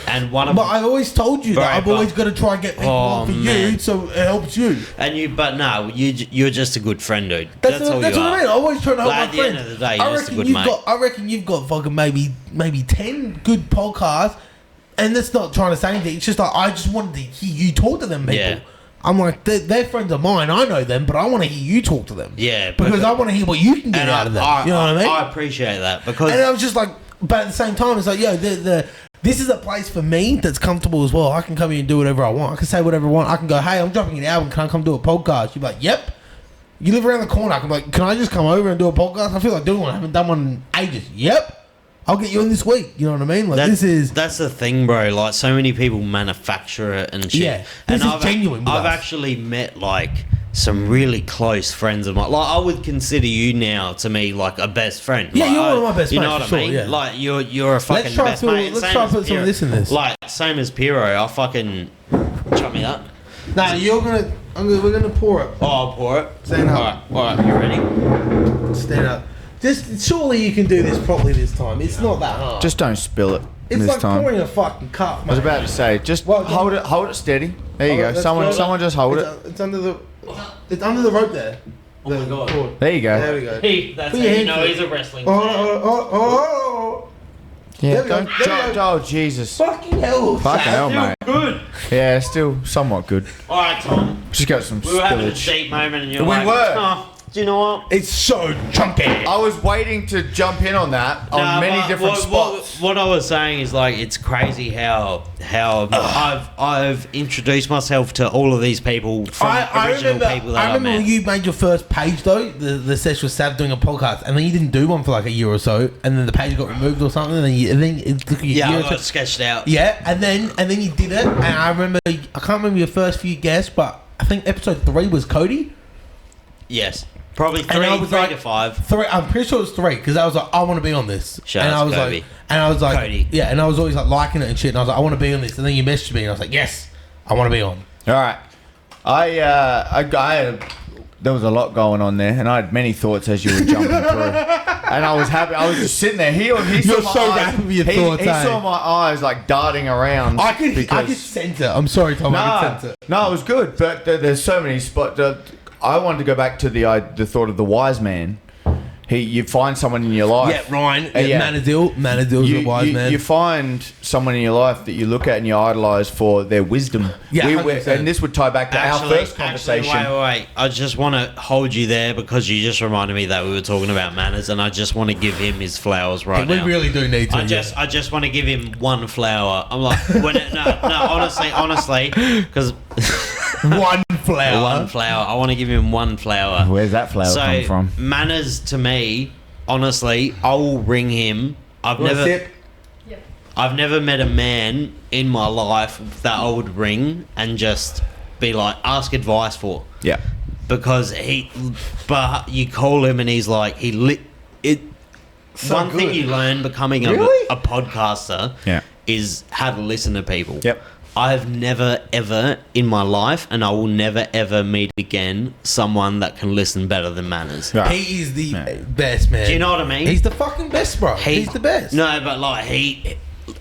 And one of
But I've always told you
Bro,
that I've
but-
always got to try and get people
Oh,
on for
man.
you, so it helps you.
and you, but no, you're just a good friend, dude. That's all
That's
you
what
are.
I mean. I always try to help
Like,
my
at the
friends.
end of the day, you're just a good mate.
I reckon you've got fucking maybe 10 good podcasts, and that's not trying to say anything. It's just like I just wanted to hear you talk to them people.
Yeah.
I'm like, they're friends of mine. I know them, but I want to hear you talk to them.
Yeah,
because I want to hear what you can get out of them. You know what I mean?
I appreciate that because
And I was just like, but at the same time, it's like, yo, this is a place for me that's comfortable as well. I can come here and do whatever I want. I can say whatever I want. I can go, "Hey, I'm dropping an album. Can I come do a podcast?" You're like, "Yep." You live around the corner. I can be like, "Can I just come over and do a podcast?" I feel like doing one. I haven't done one in ages. Yep. I'll get you in this week. You know what I mean? Like,
that's the thing, bro. Like, so many people manufacture it and shit.
Yeah, this
and
is genuine with
I've
us.
actually met like some really close friends of mine. Like, I would consider you now to me like a best friend.
Yeah,
Like,
you're one of my best
You know
mates,
what
for
I mean?
sure, yeah.
Like, you're a fucking
Let's try
best
to-
mate.
let's
Same
try
as
to put some of
Piro.
this in this.
Like, same as Piro. I fucking chop me that.
Nah, we're gonna pour it.
Oh, I'll pour it.
Stand up.
All right. You ready?
Stand up. Just surely you can do this properly this time. It's not that hard.
Just don't spill it
it's
this
like
time.
pouring a fucking cup.
I was about to say, just
Well,
hold it steady. There you go.
Let's
Someone
go.
just hold it.
It's under the. It's under the rope there.
Oh my God.
cord.
There you go.
There we go.
That's
Put
how
your
you
hands
know
in.
he's a wrestling
Oh,
fan.
oh.
Yeah,
There we go,
don't.
there we go.
Oh Jesus.
Fucking hell.
Fucking hell, mate.
Good.
Yeah, still somewhat good.
All right, Tom.
Just got some
We were having a
spillage.
deep moment, and you're
We
like,
were.
Oh, do you know what?
It's so chunky.
I was waiting to jump in on that on
Nah,
many
but
different
what,
spots.
What I was saying is like it's crazy how I've introduced myself to all of these people from original people that
I remember
met.
when you made your first page though, the Sesh with Sav doing a podcast, and then you didn't do one for like a year or so, and then the page got removed or something, and then it took you a
Yeah,
year
I
or
got
so.
sketched out.
Yeah, and then you did it, and I remember I can't remember your first few guests, but I think episode 3 was Cody.
Yes. Probably
And I was
3
like-
to 5.
3. I'm pretty sure it was 3 because I was like, I want to be on this.
Shout
and
out
I
to
was
Kobe.
like, and I was like,
Cody.
yeah, and I was always like liking it and shit. And I was like, I want to be on this. And then you messaged me, and I was like, yes, I want to be on.
All right. There was a lot going on there, and I had many thoughts as you were jumping through. And I was happy. I was just sitting there. He
You're
saw my
so
eyes.
rapid with your
he,
thoughts,
He
eh?
saw my eyes like darting around.
I could sense it. I'm sorry, Tom. I could sense it.
No, it was good, but there's so many spots. I wanted to go back to the thought of the wise man. You find someone in your life.
Yeah, Ryan.
Yeah.
Manadil's a wise man.
You find someone in your life that you look at and you idolize for their wisdom.
Yeah, 100%.
and this would tie back to our first conversation.
Wait. I just want to hold you there because you just reminded me that we were talking about manners, and I just want to give him his flowers right
we
now.
really do need to.
I just want to give him one flower. I'm like, honestly, because
One flower.
one flower. I want to give him one flower.
Where's that flower come from?
Manners to me, honestly, I will ring him. I've never met a man in my life that I would ring and just be like, ask advice for.
Yeah.
Because but you call him and he's like,
So
one thing
good.
you learn becoming
Really?
a podcaster
Yeah.
is how to listen to people.
Yep.
I've never ever in my life, and I will never ever meet again someone that can listen better than Manners.
Right.
He is the best, man.
Do you know what I mean?
He's the fucking best, bro. He's the best.
No, but like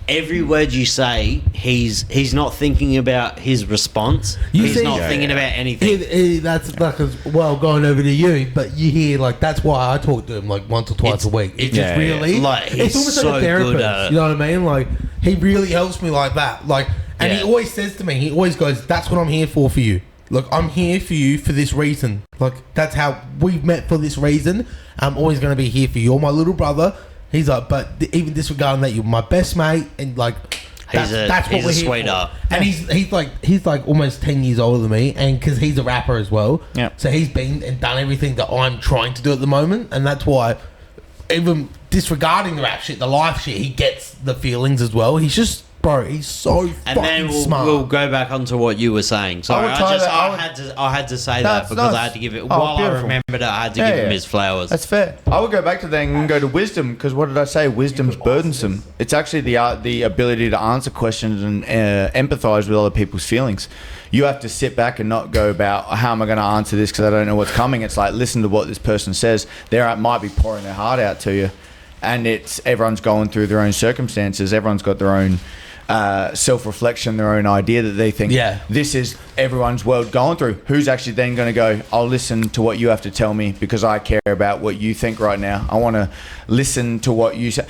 every word you say, he's not thinking about his response. He's not thinking about anything.
That's like going over to you, but you hear like that's why I talk to him like once or twice a week. It's just really
Like,
it's
he's
almost
so
like a therapist.
good at it.
You know what I mean? Like he really helps me like that. Like, and he
Yeah.
always says to me, he always goes, "That's what I'm here for you. Look, I'm here for you for this reason. Like that's how we've met for this reason. I'm always going to be here for you. You're my little brother." He's like, but even disregarding that, you're my best mate, and like, that's what
he's
we're
a
here
sweetheart.
for. And he's like almost 10 years older than me, and because he's a rapper as well,
Yeah.
so he's been and done everything that I'm trying to do at the moment, and that's why, even disregarding the rap shit, the life shit, he gets the feelings as well. He's just, bro, he's so
And
fucking
then
smart.
we'll go back onto what you were saying. Sorry,
I
had to say that
That's
because
nice.
I had to give it.
Oh,
While
beautiful.
I remembered it, I had to give him his flowers.
That's fair. I would go back to that and go to wisdom, because what did I say? Wisdom's burdensome. It's actually the ability to answer questions and empathize with other people's feelings. You have to sit back and not go about how am I going to answer this because I don't know what's coming. It's like listen to what this person says. They might be pouring their heart out to you, and everyone's going through their own circumstances. Everyone's got their own self-reflection, their own idea that they think this is everyone's world going through. Who's actually then going to go, I'll listen to what you have to tell me because I care about what you think right now. I want to listen to what you say.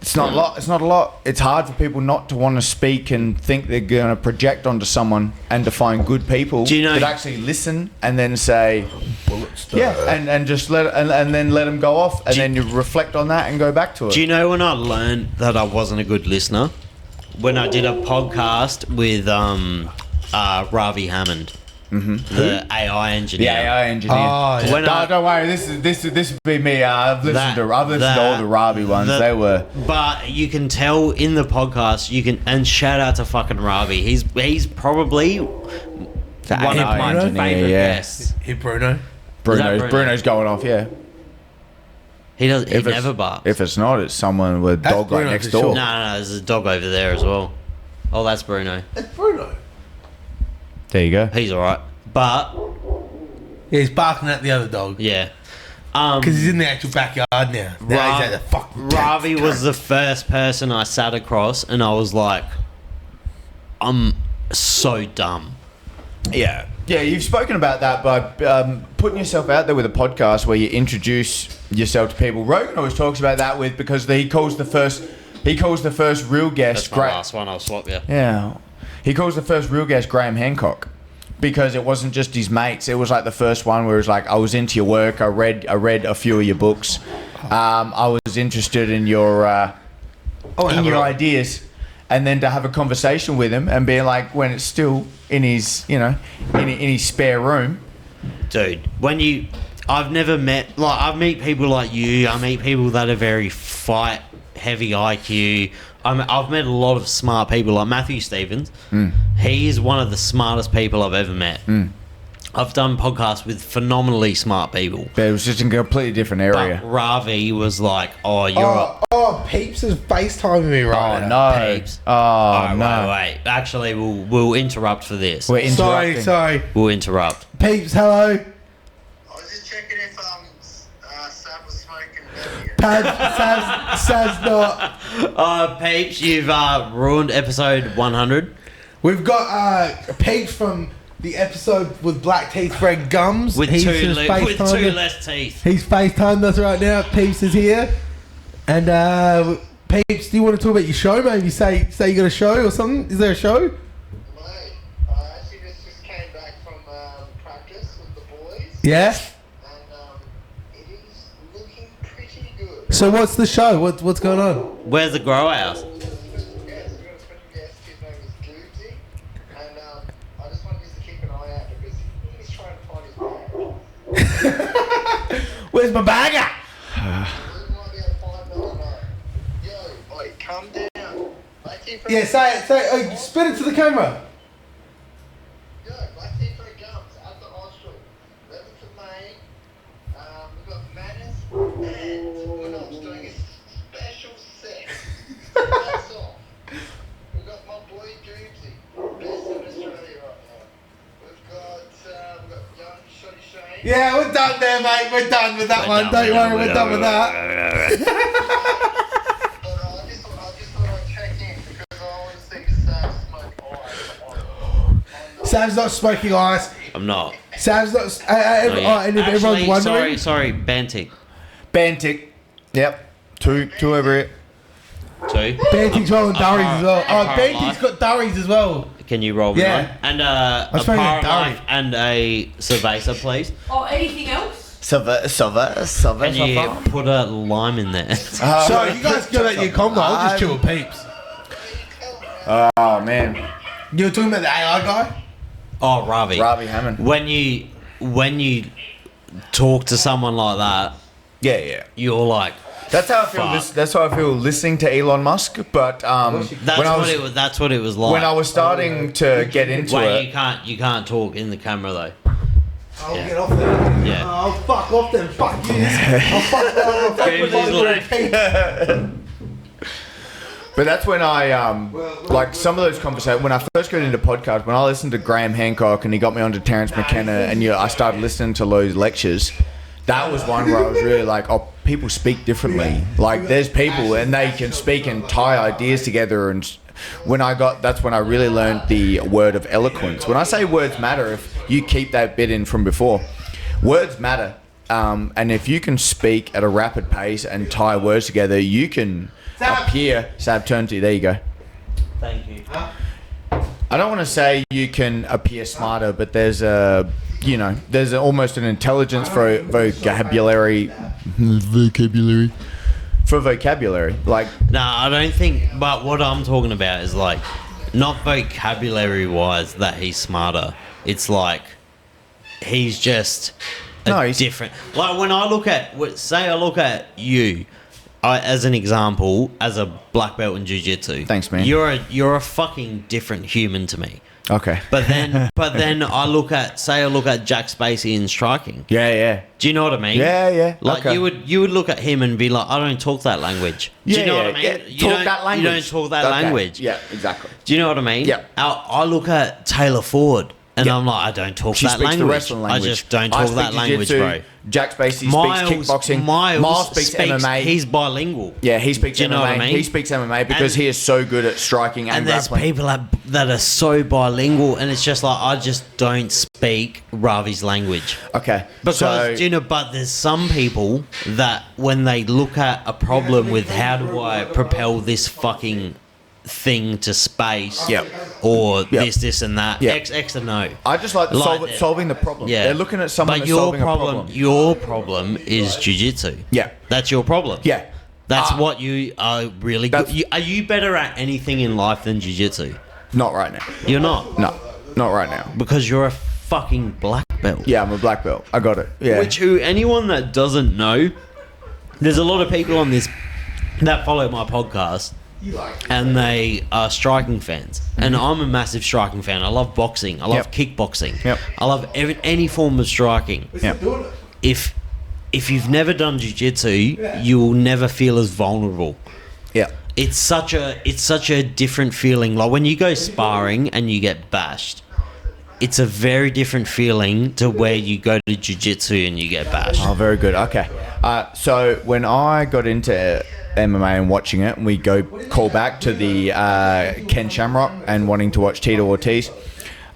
It's not a lot. It's not a lot. It's hard for people not to want to speak and think they're going to project onto someone, and to find good people that actually listen and then say, and just and then let them go off, and then you reflect on that and go back to it.
Do you know when I learned that I wasn't a good listener? When I did a podcast with Ravi Hammond, the AI engineer.
The AI engineer.
Oh, yeah.
When I-
Don't worry. This would be me. I've listened to all the Ravi ones. They were.
But you can tell in the podcast. And shout out to fucking Ravi. He's probably one of my
engineer,
favorite
yeah.
guests.
Hey, Bruno.
Bruno's going off. Yeah.
He
If
never barks.
If it's not, it's someone with a
That's
dog right
Bruno
next
for
door.
sure.
No, there's a dog over there as well. Oh, that's Bruno.
It's Bruno.
There you go.
He's alright. But
Yeah, he's barking at the other dog
yeah.
because he's in the actual backyard now. Now he's at the fucking
Ravi was the first person I sat across, and I was like, I'm so dumb.
Yeah. Yeah, you've spoken about that by putting yourself out there with a podcast where you introduce yourself to people. Rogan always talks about that because he calls the first real guest.
That's my last one. I'll swap you.
Yeah, he calls the first real guest Graham Hancock, because it wasn't just his mates. It was like the first one where it was like, I was into your work. I read a few of your books. I was interested in your ideas. And then to have a conversation with him and be like, when it's still in his, in his spare room.
Dude, I've never met, like, I meet people like you. I meet people that are very fight heavy IQ. I've met a lot of smart people like Matthew Stevens. He is one of the smartest people I've ever met. I've done podcasts with phenomenally smart people.
But it was just in a completely different area.
But Ravi was like, "Oh, you're
Peeps is FaceTiming me right
Oh,
now.
no.
Peeps.
Oh,
Alright,
no.
wait. Actually, we'll interrupt for this.
We're interrupting.
Sorry.
We'll interrupt.
Peeps, hello.
I was just checking if Sam was smoking.
Sav's not.
Peeps, you've ruined episode 100
We've got Peeps from the episode with Black Teeth Red Gums.
with
He's
two
just FaceTiming us.
less teeth.
He's FaceTimed us right now. Peeps is here. And Peeps, do you want to talk about your show? Maybe say you got a show or something? Is there a show?
Mate, I actually just came back from practice with the boys.
Yeah.
And it is looking pretty good.
So what's the show? What's going on?
Where's the grow house?
Yes, we've got a special guest. His name is Goobsy. And I just want you to keep an eye out because he's trying to find his bag.
Where's my bagger?
We might be able to find another. Yo, oi, calm down. Black Teeth Red
Yeah, say it. Spit it to the camera.
Yo, Black Teeth Red Gums at the Austral. 11th of May. We've got Madness and Winnops doing a special set. That's off. We've got my boy Goobsy, best in Australia right now. We've got young Shotty Shane.
Yeah, we're done there, mate. We're done with that one. Don't worry, we're done with that.
But I just thought I'd check in because I always see Sam smoke ice on
Sav's not smoking ice.
I'm not.
Sav's not. And if everyone's
Actually,
wondering.
sorry, Bantic.
Bantic. Yep. Two over here.
Two.
Bantic's rolling durries as well. Oh,
Apart
Bantic's
life.
got durries as well.
Can you roll me
Yeah.
one? And a
smoking a
Pirate
durry.
Life and a Cerveza, please.
Or anything else?
Can you put a lime in there?
So you guys go at your combo. I'll just chill with Peeps.
Oh, man.
You were talking about the AI guy?
Oh, Ravi.
Ravi Hammond.
When you talk to someone like that,
Yeah.
you're like,
That's how I feel.
Fuck.
That's how I feel listening to Elon Musk. But
that's what it was like.
when I was starting to get into
Wait,
it,
you can't talk in the camera though.
I'll
Yeah.
get off there.
Yeah.
I'll fuck off then. Fuck you. I'll fuck them. I'll fuck with
Goobsy's
those
but that's when I like some of those conversations. When I first got into podcasts, when I listened to Graham Hancock and he got me onto Terence McKenna, and I started listening to those lectures. That was one where I was really like, oh, people speak differently. Like, there's people and they can speak and tie ideas together. And that's when I really learned the word of eloquence. When I say words matter, if you keep that bit in from before, words matter. And if you can speak at a rapid pace and tie words together, you can appear. Sab, turn to you. There you go.
Thank you.
I don't want to say you can appear smarter, but there's almost an intelligence for vocabulary. Like,
No, I don't think. But what I'm talking about is like, not vocabulary wise that he's smarter. It's like he's just different. Like when I look at, say I look at you, as an example, as a black belt in jiu-jitsu.
Thanks, man.
You're a fucking different human to me.
okay.
But then I look at Jack Spacey in striking.
Yeah.
Do you know what I mean?
Yeah.
Like
okay.
you would look at him and be like, I don't talk that language. Do you know what I mean?
Yeah.
You
Talk
don't,
that language.
You don't talk that
Okay.
language.
Yeah, exactly.
Do you know what I mean?
Yeah.
I look at Taylor Ford and I'm like, I don't talk
She
that
speaks the
language.
wrestling language.
I just don't talk
speak
that language,
jiu-jitsu.
bro.
Jack Spacey speaks kickboxing.
Miles
speaks MMA.
He's bilingual.
Yeah, he speaks
Do you
MMA.
know what I mean?
He speaks MMA because
And-
he is so good at striking and
And there's
grappling.
people that are so bilingual, and it's just like I just don't speak Ravi's language.
Okay.
Because
so,
but there's some people that when they look at a problem with how do I propel this fucking thing to space,
Yep.
or
Yep.
this and that,
Yep.
X and no.
I just like,
Like-
solving the problem.
Yeah,
They're looking at someone
but
that's solving a problem.
Your problem is jiu-jitsu.
Yeah.
That's your problem.
Yeah.
That's what you are really good.
That's-
Are you better at anything in life than jiu-jitsu?
Not right now.
You're not.
No, not right now.
Because you're a fucking black belt.
Yeah, I'm a black belt. I got it. Yeah.
Anyone that doesn't know, there's a lot of people on this that follow my podcast and they are striking fans. And I'm a massive striking fan. I love boxing. I love kickboxing.
Yep.
I love any form of striking.
Yep.
If you've never done jiu-jitsu, you will never feel as vulnerable.
Yeah.
It's such a different feeling. Like when you go sparring and you get bashed, it's a very different feeling to where you go to jiu-jitsu and you get bashed.
Oh, very good. Okay. So when I got into MMA and watching it, and we call back to the Ken Shamrock and wanting to watch Tito Ortiz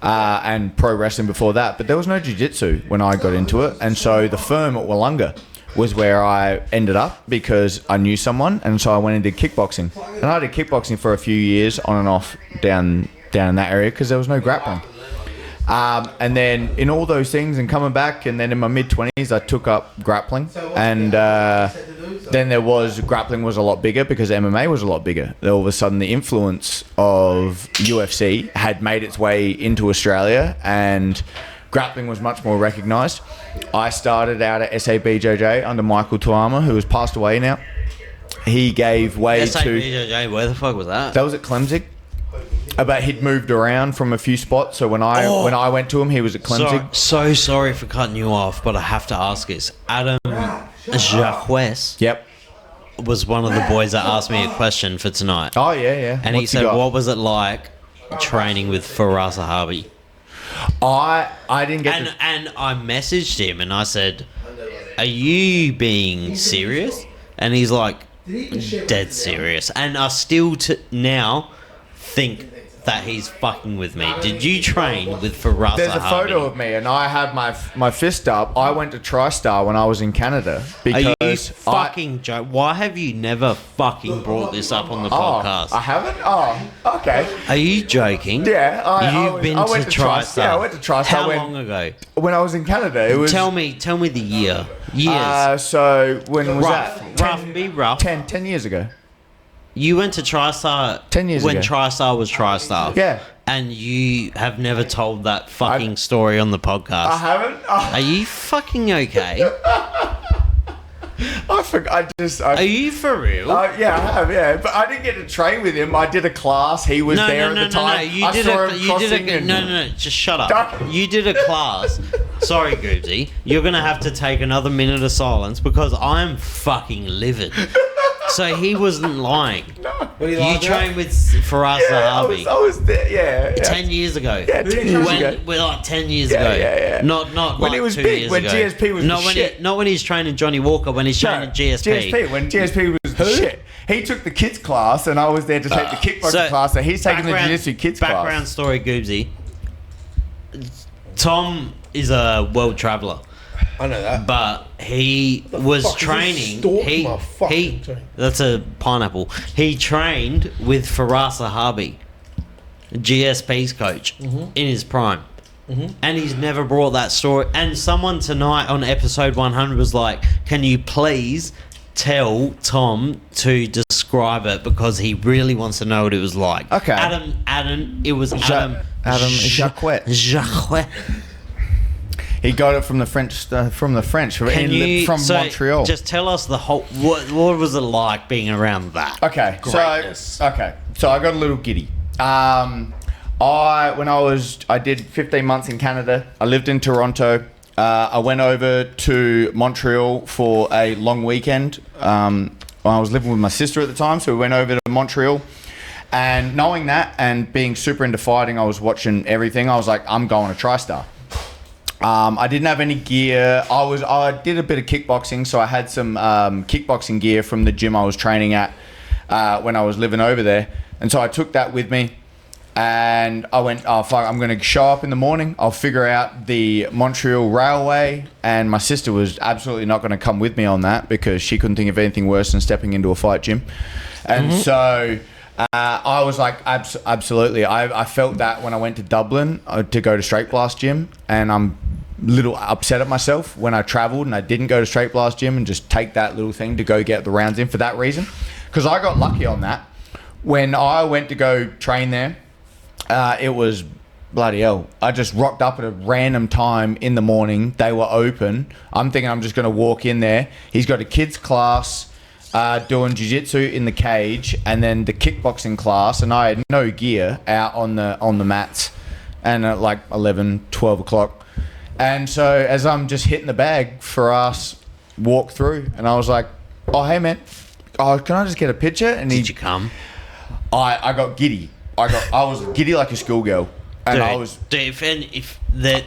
and pro wrestling before that, but there was no jiu-jitsu when I got into it, and so the firm at Wollonga was where I ended up because I knew someone, and so I went and did kickboxing. And I did kickboxing for a few years on and off down in that area because there was no grappling. And then in all those things and coming back, and then in my mid-20s, I took up grappling. And then grappling was a lot bigger because MMA was a lot bigger. All of a sudden, the influence of UFC had made its way into Australia, and grappling was much more recognised. I started out at SABJJ under Michael Tuama, who has passed away now. He gave way to...
SABJJ, where the fuck was that?
That was at Clemzig. But he'd moved around from a few spots, so when I went to him, he was at Clemzig.
So sorry for cutting you off, but I have to ask this. Adam Jacques
Yep.
was one of the boys that asked me a question for tonight.
Oh, yeah.
And he said, what was it like training with Faraz Zahabi?
I didn't get
And I messaged him and I said, are you being serious? And he's like, dead serious. And I still now think that he's fucking with me. Did you train with Faraz
There's a
Zahabi?
photo of me, and I have my fist up. I went to TriStar when I was in Canada because
Are you fucking joke? Why have you never fucking brought this up on the podcast?
I haven't? Oh, okay.
Are you joking?
Yeah,
You've been
I
to
went to TriStar. Yeah, I went to TriStar.
How long ago?
When I was in Canada, it was.
Tell me the year. Years.
So when was
rough.
that?
Be rough.
10 years ago.
You went to TriStar
10 years
when
ago.
TriStar was TriStar.
Yeah.
And you have never told that fucking story on the podcast.
I haven't. Oh.
Are you fucking okay?
I forgot.
Are you for real?
Yeah, I have. Yeah, but I didn't get to train with him. I did a class. He was there at the time.
No. You did a just shut up. You did a class. Sorry, Goobsy. You're gonna have to take another minute of silence because I'm fucking livid. So he wasn't lying.
No.
You trained with Faraz Zahabi.
I was there. Yeah.
10 years ago.
Yeah, 10 years ago.
We're like 10 years ago.
Yeah.
Not
when
like
he was
2
big,
years
when
ago.
GSP was
not
the
when
shit.
Not when he's training Johnny Walker. When he's training GSP.
When GSP was the shit. He took the kids class, and I was there to take the kickboxing class. So he's taking the jiu-jitsu kids class.
Background story, Goobsy. Tom is a world traveller.
I know that.
But he was training. That's a pineapple. He trained with Faraz Zahabi, GSP's coach, in his prime. And he's never brought that story. And someone tonight on episode 100 was like, can you please tell Tom to describe it because he really wants to know what it was like.
Okay.
Adam, it was Adam
Jacques.
Jacques.
He got it from the French. From Montreal.
Just tell us the whole. What was it like being around that?
Okay, so I got a little giddy. I did 15 months in Canada. I lived in Toronto. I went over to Montreal for a long weekend. I was living with my sister at the time, so we went over to Montreal. And knowing that and being super into fighting, I was watching everything. I was like, I'm going to TriStar. I didn't have any gear. I did a bit of kickboxing, so I had some kickboxing gear from the gym I was training at when I was living over there. And so I took that with me. And I went, oh, fuck, I'm going to show up in the morning. I'll figure out the Montreal Railway. And my sister was absolutely not going to come with me on that because she couldn't think of anything worse than stepping into a fight gym. And so I was like, absolutely. I felt that when I went to Dublin to go to Straight Blast Gym. And I'm a little upset at myself when I travelled and I didn't go to Straight Blast Gym and just take that little thing to go get the rounds in for that reason. Because I got lucky on that. When I went to go train there, it was bloody hell. I just rocked up at a random time in the morning. They were open. I'm thinking I'm just going to walk in there. He's got a kids class. doing jiu-jitsu in the cage, and then the kickboxing class, and I had no gear out on the mats, and at like 11, 12 o'clock. And so as I'm just hitting the bag, for us walk through, and I was like, oh, hey, man, can I just get a picture? And
Did you come?
I got giddy. I was giddy like a schoolgirl. And
Dude,
I was...
if that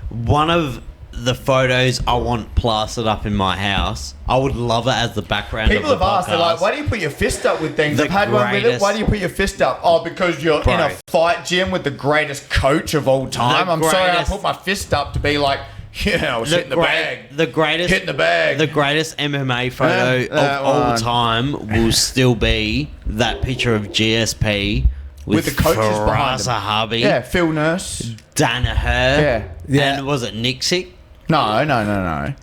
one of the photos I want plastered up in my house, I would love it as the background
People
of the
have asked, they're like,
podcast.
why do you put your fist up with things?
The
I've had one with it.
greatest-
Why do you put your fist up? Oh, because you're in a
Bro.
fight gym with the greatest coach of all time.
The
I'm sorry I
greatest-
put my fist up to be like, yeah, I was hitting the bag.
The greatest,
Hitting the bag.
The greatest MMA photo
Yeah, that
of all
one.
time will still be that picture of GSP
With the coaches behind him.
Harvey,
Yeah, Phil Nurse.
Danaher,
Yeah.
and was it Nixick?
No.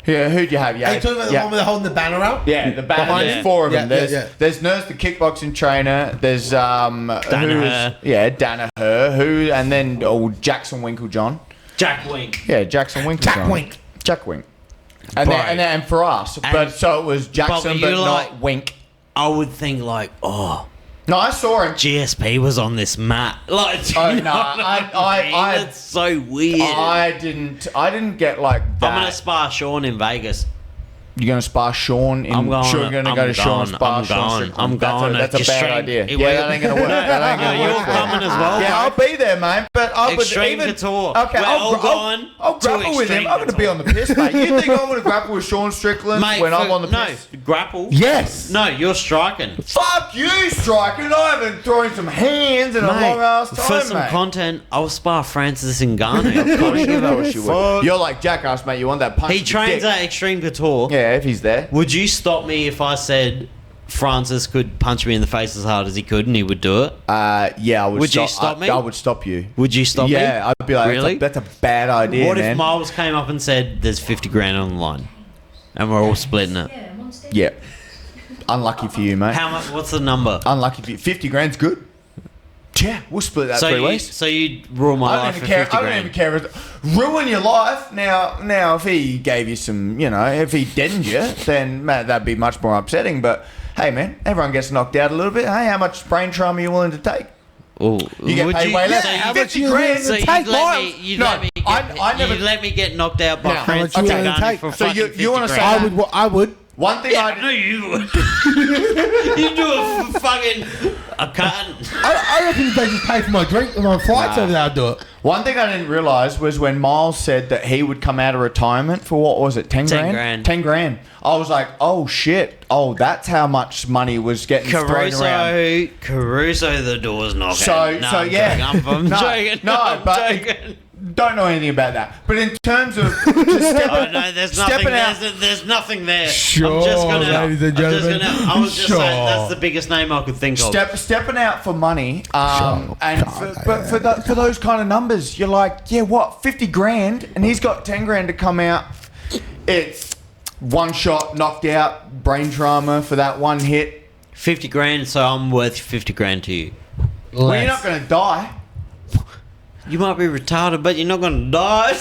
Yeah, who'd you have? Yeah,
Are you talking about the one where they're holding the banner up?
Yeah, the banner.
Behind
There's
it?
four of them.
Yeah,
There's
yeah.
there's Nurse, the kickboxing trainer. There's
Danaher.
who, and then Jackson Winklejohn.
Jack Wink.
Yeah, Jackson Winklejohn.
Jack Wink.
And
Bro.
then for us, but so it was Jackson,
you
but
like-
not Wink.
I would think like, oh,
No, I saw him.
GSP was on this mat. Like, do
Oh,
you
no,
know what
I-
That's so weird.
I didn't get like that.
I'm gonna spar Sean in Vegas.
You're gonna spar Sean in.
I'm going.
Sure, you're gonna
I'm
go to Sean and
going,
spar
I'm
Sean
going.
Strickland.
I'm going.
That's a bad
Extreme-
idea.
it
Yeah,
will-
that ain't gonna work. That ain't gonna
You're
work.
coming as well.
Yeah, I'll be there, mate. But I'll
Extreme
even,
Couture.
Okay,
We're all going
I'll
to
grapple with him.
Extreme
I'm gonna be on the piss, mate. You think I'm gonna grapple with Sean Strickland
Mate,
when I'm on the
no,
piss?
grapple.
Yes.
No, you're striking.
Fuck you, striking. I haven't thrown some hands in a long ass time,
for some
mate.
content, I'll spar Francis Ngannou. Of course you
Of
will.
course you would. You're like Jackass, mate. You want that punch?
He
to the
trains
dick.
at Extreme Couture.
Yeah, if he's there.
Would you stop me if I said Francis could punch me in the face as hard as he could and he would do it?
Yeah, I would.
Would you stop me?
I would stop you.
Would you stop me?
Yeah, I'd be like,
Really?
that's a bad idea,
What
man.
if Miles came up and said, "There's 50 grand on the line, and we're all splitting it"?
Yeah, I'm on stage.
Yeah. Unlucky for you, mate.
How much? What's the number?
Unlucky for you. 50 grand's good. Yeah, we'll split that
So
three
you,
ways.
so you'd rule my
I
life
don't
for
even care.
50
I don't
grand.
even care. Ruin your life now. If he gave you some, if he deadened you, then man, that'd be much more upsetting. But hey, man, everyone gets knocked out a little bit. Hey, how much brain trauma are you willing to take?
Ooh,
You get
would
paid way less.
So
How
you,
much 50 grand.
so you'd
take
let
mine?
me, you'd
No,
let me get,
I never-
you'd let me get knocked out by
Now,
Francis
how much you
Ngannou
take?
for
So
fucking
you
50
wanna say
grand.
I would.
One thing
Yeah,
I
I know you would. You do it for fucking a cunt.
I reckon if they just pay for my drink and my flights over there, I'd do it.
One thing I didn't realise was when Miles said that he would come out of retirement for what was it, 10 grand?
10 grand.
10 grand. I was like, oh shit. Oh, that's how much money was getting thrown around.
Caruso, the door's knocking.
So yeah.
I'm
No,
joking.
no,
I'm
but
joking.
don't know anything about that. But in terms of just
Oh, no, there's nothing.
stepping out.
There's nothing there.
Sure,
I'm just gonna.
ladies and gentlemen.
I was just
Sure.
saying that's the biggest name I could think of.
Stepping out for money, and
God,
for those kind of numbers, you're like, yeah, what, 50 grand, and he's got 10 grand to come out. It's one shot, knocked out, brain trauma for that one hit.
50 grand, so I'm worth 50 grand to you.
Well, you're not going to die.
You might be retarded, but you're not gonna die.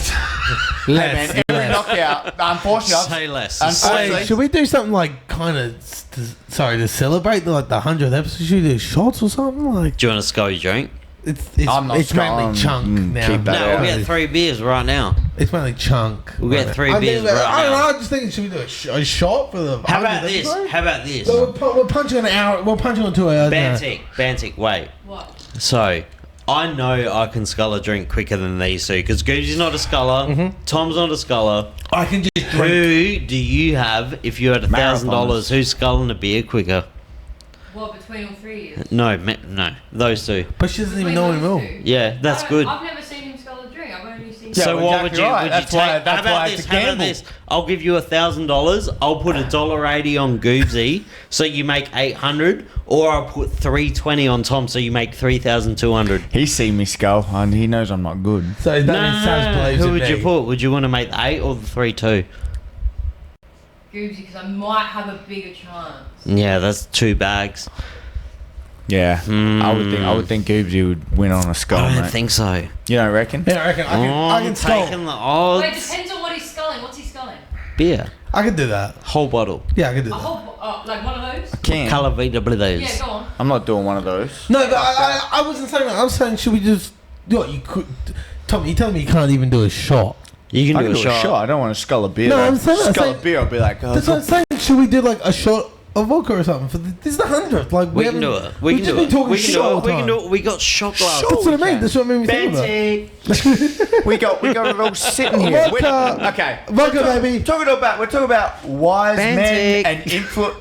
Hey, man, every knockout, unfortunately,
Say less.
Unfortunately-
Hey, should we do something like kind of, to celebrate the 100th episode? Should we do shots or something like?
Do you want to skull your drink?
It's
I'm not
it's mainly
scarring.
chunk now.
Keep that
No,
out.
we'll get 3 beers right now.
It's mainly chunk.
We'll get 3
I
beers
think that-
right
I don't know.
now.
I just think should we do a shot for the?
How about
100th
this?
episode?
How about this?
So we're punching an hour. We're punching on 2 hours. now.
Bantic, wait.
What?
So, I know I can scull a drink quicker than these two, because Googsy's not a sculler, Tom's not a sculler.
I can just
Who
drink.
do you have, if you had $1,000,
Marathons.
who's sculling a beer quicker?
What, between all three of you?
No, those two.
But she doesn't even know anymore.
Yeah, that's good.
I've never seen him scull a drink. I've only seen
Yeah,
So
well,
what would
exactly
you?
right.
Would
That's
you
why-
take?
that's
How about
why
this?
it's a
How about
gamble.
this? I'll give you $1,000. I'll put $1.80 on Goobsy, so you make 800, or I'll put $3.20 on Tom, so you make 3,200.
He's seen me skull, and he knows I'm not good.
So that means Saz believes
Who
in
would you
me.
put? Would you want to make the 8 or the 3-2?
Goobsy because I might have a bigger chance.
Yeah, that's 2 bags.
Yeah, I would think Goobsy would win on a skull,
I don't
mate.
think so.
You don't reckon?
Yeah, I reckon I can
I'm
skull.
taking the
Wait,
odds.
depends on what he's sculling. What's he sculling?
Beer.
I could do that.
Whole bottle.
Yeah, I could do
A
that.
whole, like one of those?
Can.
Calavita Brothers.
Yeah, go on.
I'm not doing one of those.
No, but I wasn't saying that. I was saying, should we just... What, you could... Tommy, you telling me you can't even do a shot?
You
I
can
can
do a shot.
I don't want a skull of beer.
No,
though.
I'm saying that,
skull
saying-
of beer. I'll be like, oh,
That's what I'm saying. Should we do like a shot of vodka or something? This is the 100th. Like,
We can do it. We can do it. We can do it. We can do it. We got shot glasses.
That's what I mean. That's what I mean.
we got it all sitting here.
Vodka.
Okay,
Vodka, baby.
we're talking about wise men and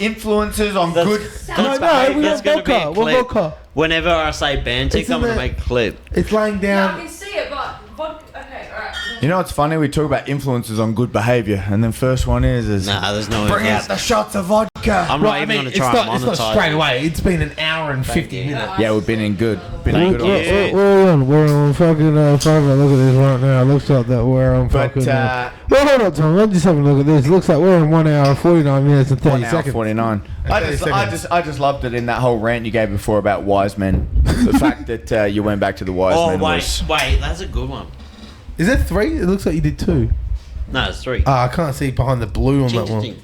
influences on good.
No, we
That's
got
gonna be a
vodka. What
clip.
vodka?
Whenever I say Bantic,
It's in
I'm gonna
the-
make a clip.
It's laying
Yeah, I
down.
can see it, but vodka. Okay, alright.
You know what's funny? We talk about influences on good behavior, and then first one is
Nah, there's no
bring out
influence.
the shots of vodka.
I'm not even gonna try and
it's not
monetize
straight
it.
away. It's been an hour and 50 minutes.
Yeah, we've been in good. Been in
Thank
good.
you.
We're on fucking look at this right now. Looks like that we're on
But
well, hold on, Tom. Let's just have a look at this. Looks like we're in 1 hour, 49 minutes and 30
1 hour
seconds.
49. I just loved it in that whole rant you gave before about wise men. The fact that you went back to the wise
Oh
men
wait,
was.
wait, that's a good one.
Is that 3? It looks like you did 2.
No, it's 3.
I can't see behind the blue on that one.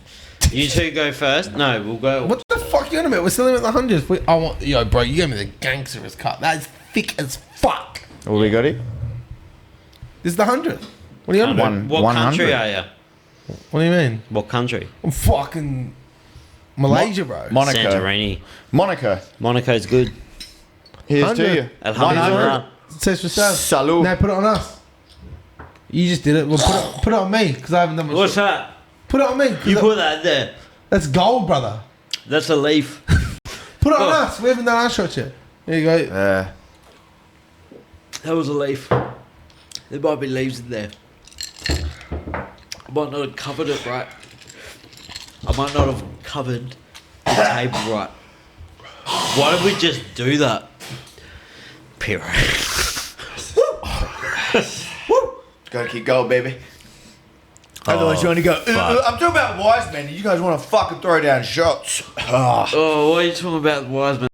You two go first. No, we'll go.
What the fuck are you on about? We're still in at the 100th. I want, yo, bro, you gave me the gangster's cut. That is thick as fuck.
What we got it?
This is the 100th. What are you on about?
What
100.
country are you?
What do you mean?
What country?
I'm fucking Malaysia, bro.
Monaco.
Santorini.
Monaco.
Monaco's good.
Here's
100.
to you.
Alhamdulillah.
Tsws.
Salud.
Now put it on us. You just did it. Well, put it on me because I haven't done my
What's
shit.
that?
Put it on me. 'cause
You put that there.
that's gold, brother.
That's a leaf.
Put it on
Oh.
us. We haven't done our shot yet. There you go.
That was a leaf. There might be leaves in there. I might not have covered it right. I might not have covered the table right. Why don't we just do that? Piro.
Gotta keep going, baby. Otherwise, you only go. I'm talking about wise men. You guys want to fucking throw down shots.
Oh, what are you talking about, Wiseman?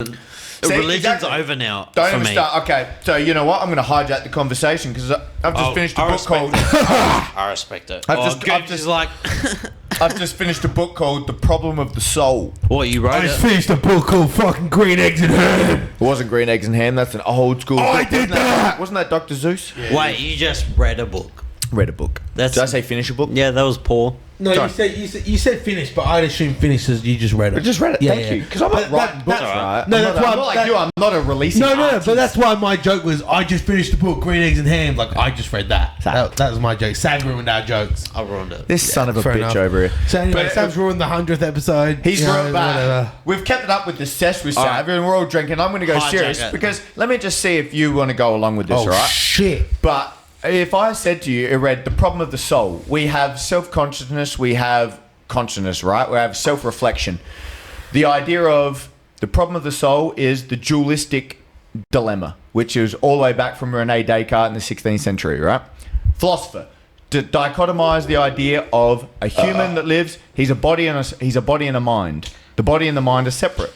See,
Religion's
exactly.
over now.
Don't
for
even
me.
start. Okay, so you know what? I'm going to hijack the conversation because I've just finished a
I
book
respect
called.
it. I respect it.
I've just
like,
I've just finished a book called The Problem of the Soul.
what you wrote? It?
finished a book called fucking Green Eggs and Ham.
It wasn't Green Eggs and Ham. That's an old school.
I
book.
did
Wasn't
that.
Wasn't that Dr. Zeus?
Wait, you just read a book.
Read a book.
That's-
Did I say finish a book?
Yeah, that was poor.
No,
Sorry.
you said finish, but I'd assume finish as you just read it.
I just read it.
Yeah,
Thank
yeah.
you. Because I'm not
But
writing
that-
books,
that's
right?
No,
I'm
that's
not,
why
I'm not
that-
like you. I'm not a releasing.
No,
artist.
but that's why my joke was I just finished the book Green Eggs and Ham. Like I just read that. That was my joke. Sam ruined our jokes.
I ruined it.
This son of a
fair
bitch
enough.
over here.
So anyway,
But,
Sam's ruined the 100th episode.
He's
You know,
ruined
whatever.
We've kept it up with the Tsws
All right.
and we're all drinking. I'm going to go
Hijack
serious
it.
because let me just see if you want to go along with this,
Oh
all right?
shit!
But if I said to you, it read the problem of the soul. We have self-consciousness. We have consciousness, right? We have self-reflection. The idea of the problem of the soul is the dualistic dilemma, which is all the way back from Rene Descartes in the 16th century, right? Philosopher dichotomize the idea of a human that lives. He's a body and a mind. The body and the mind are separate.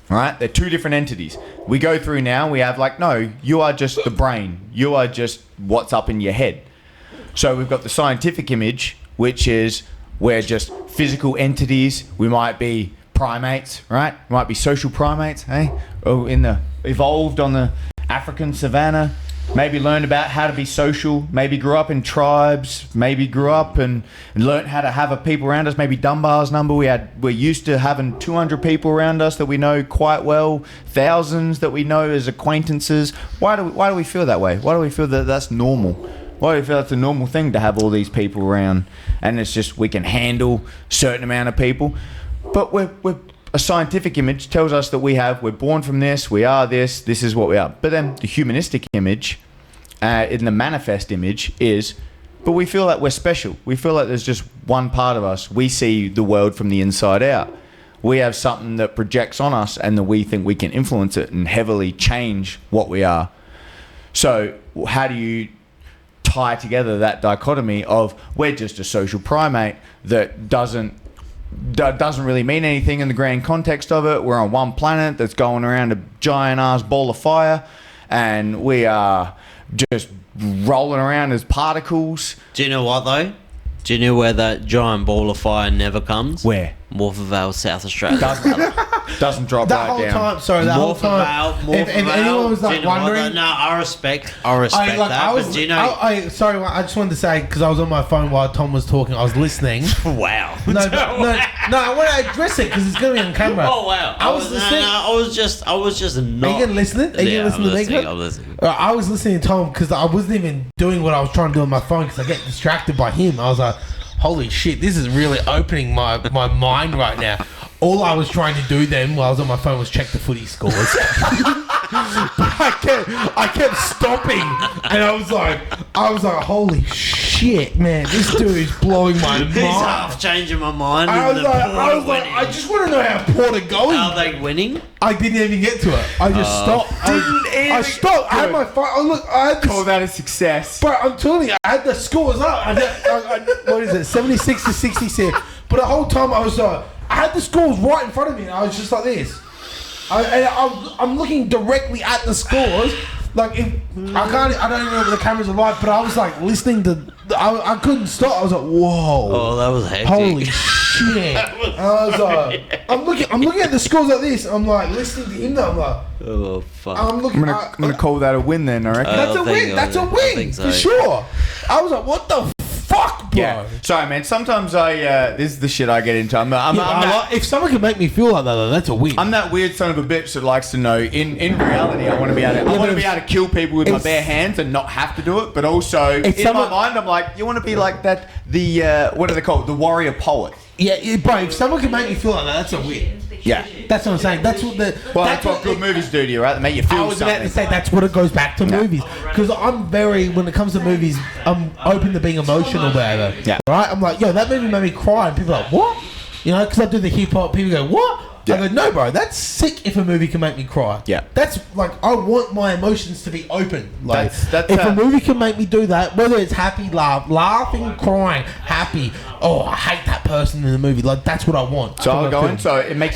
Right? They're two different entities. We go through now, we have like, no, you are just the brain. You are just what's up in your head. So we've got the scientific image, which is we're just physical entities. We might be primates, right? We might be social primates, eh? Oh, evolved on the African savannah. Maybe learned about how to be social. Maybe grew up in tribes. Maybe grew up and learned how to have a people around us. Maybe Dunbar's number. We're used to having 200 people around us that we know quite well. Thousands that we know as acquaintances. Why do we feel that way? Why do we feel that that's normal? Why do we feel that's a normal thing to have all these people around? And it's just we can handle a certain amount of people. But we're a scientific image tells us that we're born from this, we are this is what we are. But then the humanistic image, in the manifest image is, but we feel like we're special. We feel like there's just one part of us. We see the world from the inside out. We have something that projects on us and that we think we can influence it and heavily change what we are. So how do you tie together that dichotomy of we're just a social primate that doesn't really mean anything in the grand context of it. We're on one planet that's going around a giant ass ball of fire and we are just rolling around as particles.
Do you know what though? Do you know where that giant ball of fire never comes?
Where?
Morphettvale, South Australia.
Doesn't drop
That
right
whole
down.
time, sorry, that whole time.
Morphettvale.
If anyone was
Do
like
you know what
wondering,
that- no, I respect that. But do you know?
Sorry, I just wanted to say because I was on my phone while Tom was talking. I was listening.
Wow.
No, I want to address it because it's going to be on camera.
Oh wow.
I was listening.
I was just not.
Are you gonna listen? Are you gonna listen to me?
I'm listening.
I was listening to Tom because I wasn't even doing what I was trying to do on my phone because I get distracted by him. I was like, holy shit, this is really opening my mind right now. All I was trying to do then while I was on my phone was check the footy scores. I kept stopping and I was like, holy shit, man, this dude is blowing my mind.
He's half changing my mind.
I was like, I just want to know how Port are going.
Are they winning?
I didn't even get to it. I just stopped. I stopped. I had my phone. Oh, look, I had
Call that a success.
But I'm telling you, I had the scores up. What is it? 76 to 66. But the whole time I was I had the scores right in front of me, and I was just like this. I'm looking directly at the scores. Like I don't even know if the cameras are live, but I was like listening to. I couldn't stop. I was like, whoa.
Oh, that was hectic.
Holy shit! And I was like, I'm looking at the scores like this. I'm like listening to him. Though, I'm like,
Oh fuck.
I'm looking.
I'm gonna call that a win then, I reckon.
That's a
think
win.
so.
That's a
I
win
think so.
for sure. I was like, what the fuck, bro?
Yeah. Sorry, man. Sometimes this is the shit I get into.
If someone can make me feel like that, though, that's a win.
I'm that weird son of a bitch that likes to know. In reality, I want to be able to kill people with my bare hands and not have to do it. But also in my mind, I'm like, you want to be like that. What are they called? The warrior poet.
Yeah, bro. If someone can make me feel like that, that's a win.
Yeah.
That's what I'm saying. That's what
good movies do to you, right? They make you feel
I was
something.
about to say that's what it goes back to movies because I'm when it comes to movies, I'm open to being emotional, whatever.
Yeah.
Right. I'm like, yo, that movie made me cry, and people are like, what? You know, because I do the hip hop. People go, what?
Yeah.
I go, no, bro. That's sick. If a movie can make me cry.
Yeah.
That's like I want my emotions to be open. Like
That's
if a movie can make me do that, whether it's happy, laughing, crying, happy. Oh, I hate that person in the movie. Like that's what I want.
So I'll go in. So it makes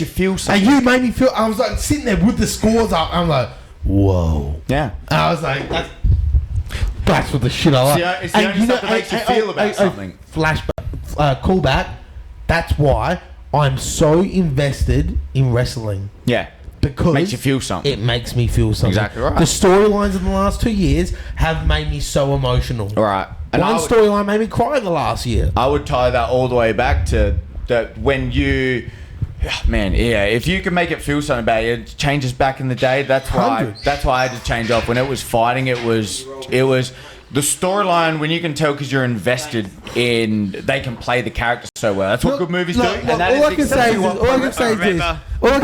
you feel something.
And you made me feel. I was like sitting there with the scores up. I'm like, whoa.
Yeah.
And I was like, that's what the shit I like.
It's the only stuff that makes you feel about something.
Flashback, callback. That's why I'm so invested in wrestling.
Yeah.
Because
makes you feel something.
It makes me feel something.
Exactly right.
The storylines in the last 2 years have made me so emotional.
All right. And
one storyline made me cry in the last year.
I would tie that all the way back to when you, man, yeah. If you can make it feel something about it changes back in the day. That's why I had to change off. When it was fighting, it was the storyline when you can tell because you're invested in. They can play the character so well. That's what good movies do. And that
all I
is
can say
exactly
is
what
all I can say is this. All I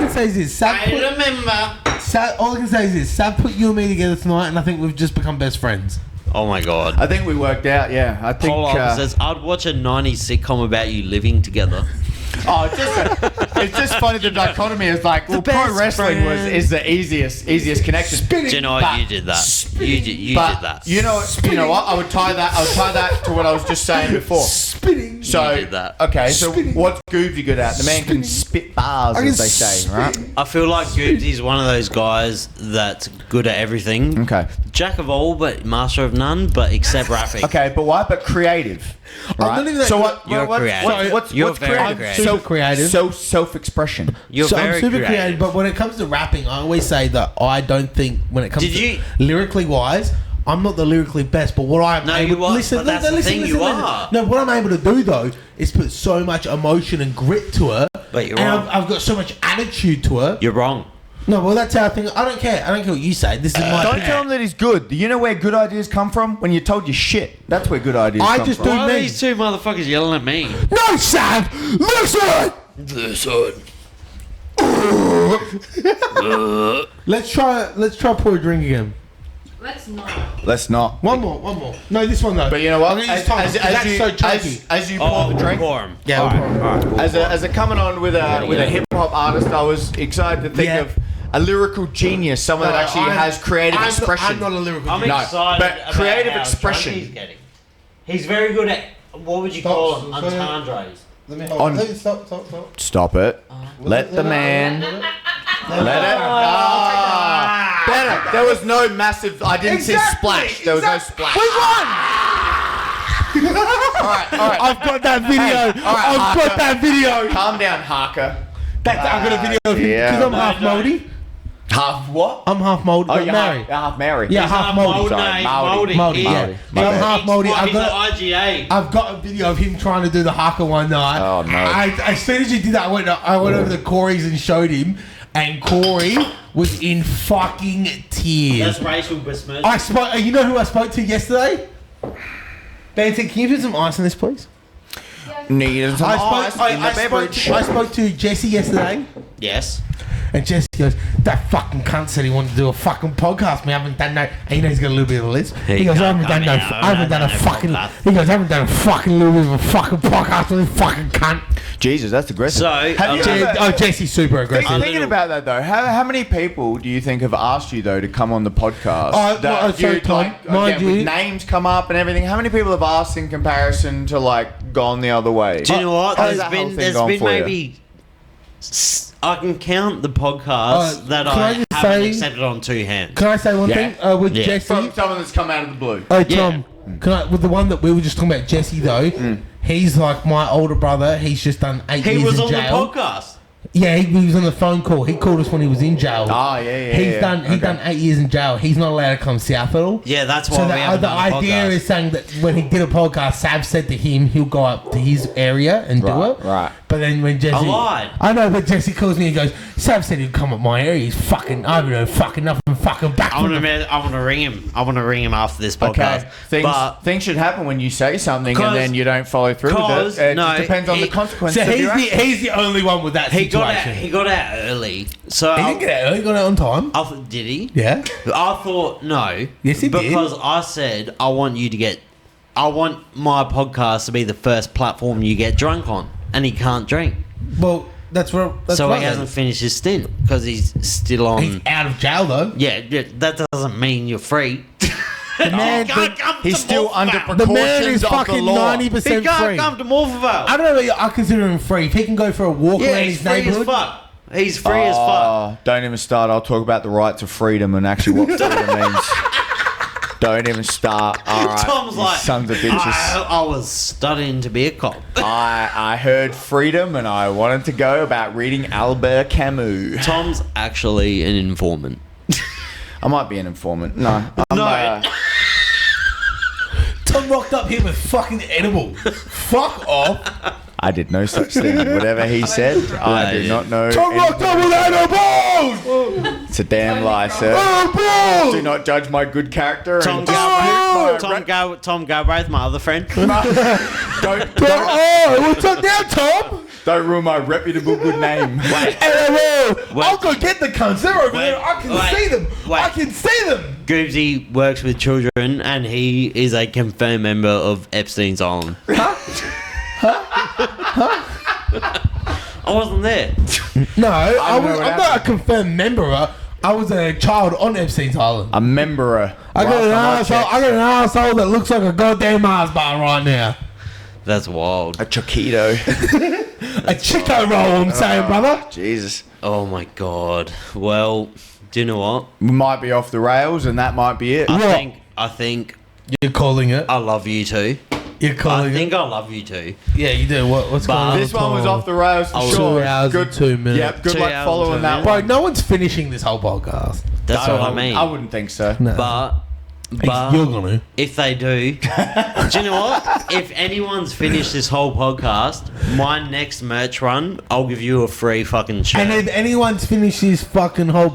can say is this. Sav put you and me together tonight, and I think we've just become best friends.
Oh my god.
I think we worked out. Yeah, I think.
Paul says I'd watch a '90s sitcom about you living together.
Oh, it's just funny the dichotomy is like, well, pro wrestling is the easiest connection.
Do you know what? You did that. You did that.
You know what? I would tie that to what I was just saying before.
Spinning.
So
You did that.
okay, so what's Goobsy good at? The man can spit bars, as they say, right?
I feel like Goobsy's one of those guys that's good at everything.
Okay.
Jack of all, but master of none, but except rapping.
Okay, but why? But creative. Right?
not even that
So
good.
what?
You're creative.
What's
You're very
creative?
creative.
Super creative.
So self-expression.
You're
So
very
I'm super
creative.
creative, but when it comes to rapping, I always say that I don't think when it comes
Did
to
you-
lyrically wise, I'm not the lyrically best. But what I'm
No,
able,
you are,
listen,
but that's the thing, you are.
No, what I'm able to do though is put so much emotion and grit to it.
But you're
and
wrong.
I've got so much attitude to it.
You're wrong.
No, well that's how I think. I don't care. I don't care what you say. This is my.
Don't
opinion.
tell him that he's good. Do you know where good ideas come from? When you're told you're shit. That's where good ideas
I
come
just
from.
do
Why are
me.
these two motherfuckers yelling at me?
No, Sav. Listen. Let's try pour a drink again.
Let's not.
Let's not.
One more. No, this one though.
But you know what?
I'm gonna use time, 'cause that's so choky.
As you pour the drink,
Pour 'em.
Yeah,
All right.
as a coming on with a hip hop artist, I was excited to think
Yeah.
of a lyrical genius, someone that actually has creative expression.
I'm not a lyrical
I'm
genius.
excited
but
about
creative
how
expression.
drunk He's getting. He's very good at what would you call them? Entendres.
Let me hold
On-
on. Stop.
Stop it. Let the man. Let it. Better. There was no massive. I didn't see splash. There was no splash.
We won!
right.
I've got that video. I've got that video.
Calm down, Harker.
I've got a video of him because I'm half Māori.
Half what?
I'm half Māori.
Oh, you're
married.
half Mary.
Yeah, half Māori.
Sorry,
Māori, yeah. So I'm half Māori.
IGA.
I've got a video of him trying to do the haka one night.
Oh, no.
As soon as he did that, I went over to Corey's and showed him, and Corey was in fucking tears.
That's racial besmirch.
I spoke. You know who I spoke to yesterday? Banty, can you put some ice on this, please?
Need some ice in the beverage.
I spoke to Jesse yesterday.
Yes.
And Jesse goes, that fucking cunt said he wanted to do a fucking podcast. I haven't done no. And you know he's got a little bit of a list. He goes, I haven't done a fucking. He goes, I haven't done a fucking little bit of a fucking podcast with this fucking cunt.
Jesus, that's aggressive.
So,
Jesse's super aggressive.
Thinking about that though, how many people do you think have asked you though to come on the podcast? With names come up and everything. How many people have asked in comparison to like gone the other way?
Do you know what?
How's
There's
that whole thing
been
gone for you?
maybe. I can count the podcasts that I haven't accepted on two hands.
Can I say one thing with Jesse?
From someone that's come out of the blue.
Oh, Tom. With the one that we were just talking about, Jesse though, he's like my older brother. He's just done 8 years in jail.
He was on the podcast.
Yeah, he was on the phone call. He called us when he was in jail.
Oh, yeah.
He's done 8 years in jail. He's not allowed to come south at all.
Yeah, that's why
so
we haven't
the
done the
idea
podcast.
is saying that when he did a podcast, Sav said to him he'll go up to his area and do it.
Right.
But then when Jesse...
I lied.
I know, but Jesse calls me and goes, Sav said he'd come up my area. He's fucking... I don't know, fucking nothing fucking back.
I want to ring him. I want to ring him after this podcast.
Okay. Things should happen when you say something and then you don't follow through with it. It just depends on the consequences
So
of your actions.
he's the only one with that situation.
He got out early. So
He didn't get out early. He got out on time.
did he?
Yeah.
I thought no.
Yes, he did.
Because I said I want my podcast to be the first platform you get drunk on, and he can't drink.
Well, that's right.
So he hasn't finished his stint because he's still on.
He's out of jail though.
Yeah, that doesn't mean you're free.
The man,
He's still under
the man
precautions
is
of the
fucking
law.
90%
He can't
free.
come to Morphettville.
I don't know. I consider him free. If he can go for a walk around
He's
his
free as
neighborhood.
fuck. He's free as fuck.
Don't even start. I'll talk about the rights of freedom and actually what freedom means. Don't even start. All right,
Tom's
you
like,
sons of bitches.
I was studying to be a cop.
I heard freedom and I wanted to go about reading Albert Camus.
Tom's actually an informant.
I might be an informant. No.
Tom rocked up here with fucking edibles. Fuck off.
I did no such thing. Whatever he said, I do not know.
Tom rocked up with edibles.
It's a damn lie, sir.
Edibles.
Do not judge my good character.
Tom
and
Galbraith, my other friend.
don't
What's up now, Tom?
don't ruin my reputable good name.
I'll go get the cunts. They're over there. I can see them. I can see them.
Goobsy works with children, and he is a confirmed member of Epstein's Island. I wasn't there.
No, I'm not a confirmed member. I was a child on Epstein's Island.
A memberer.
I got an asshole that looks like a goddamn Mars bar right now.
That's wild.
A Chiquito.
A Chico roll, I'm saying, brother.
Jesus.
Oh my god. Well, do you know what?
We might be off the rails and that might be it.
I think
You're calling it.
I love you too.
You're calling
I
it.
think I love you too.
Yeah, you do. What's going on?
This one was off the rails for sure.
2 hours and 2 minutes.
Yep, good
2
luck
hours
following
and 2
that
Bro,
one.
no one's finishing this whole podcast.
That's what I mean.
I wouldn't think so.
No.
But
You're gonna.
if they do, do you know what? If anyone's finished this whole podcast, my next merch run, I'll give you a free fucking shirt.
And if anyone's finished this fucking whole,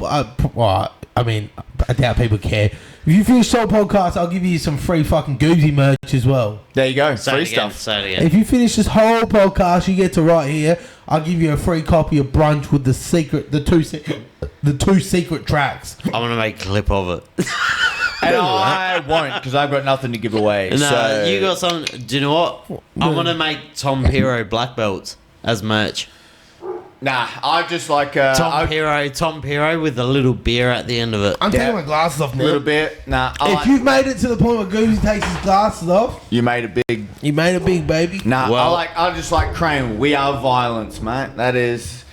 well, I mean, I doubt people care. If you finish the whole podcast, I'll give you some free fucking Goobsy merch as well.
There you go.
Say
Free
it again,
stuff.
Say it again.
If you finish this whole podcast, you get to right here. I'll give you a free copy of Brunch with the two secret tracks.
I'm gonna make a clip of it.
And I won't because I've got nothing to give away.
No,
so
you got something. Do you know what? I'm gonna make Tom Piro black belts as merch.
Nah, I just like
Tom Piro with a little beer at the end of it.
I'm taking my glasses off
a
now.
little bit. Nah,
If you've made it to the point where Goobsy takes his glasses off,
you made it big.
you made it big, baby.
Nah,
Well-
I just like Crane. We are violence, mate. That is.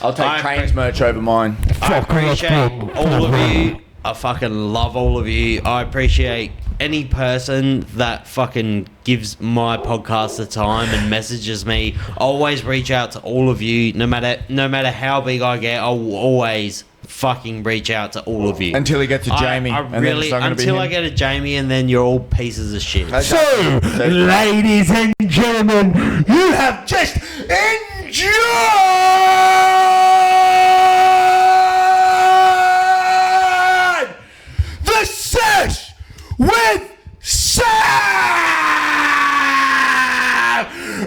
I'll take
I
Crane's merch over mine.
I appreciate all of you. I fucking love all of you. I appreciate any person that fucking gives my podcast the time and messages me, I always reach out to all of you. No matter how big I get, I'll always fucking reach out to all of you.
Until he gets a Jamie.
I really, until I get a Jamie, and then you're all pieces of shit.
So, ladies and gentlemen, you have just enjoyed the Sesh with Sav,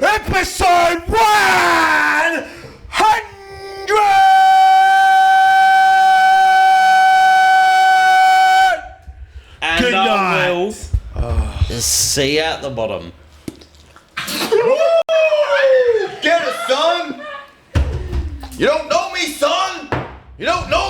episode 100.
And
Good
I will
night.
see you at the bottom.
Get it, son! You don't know me, son! You don't know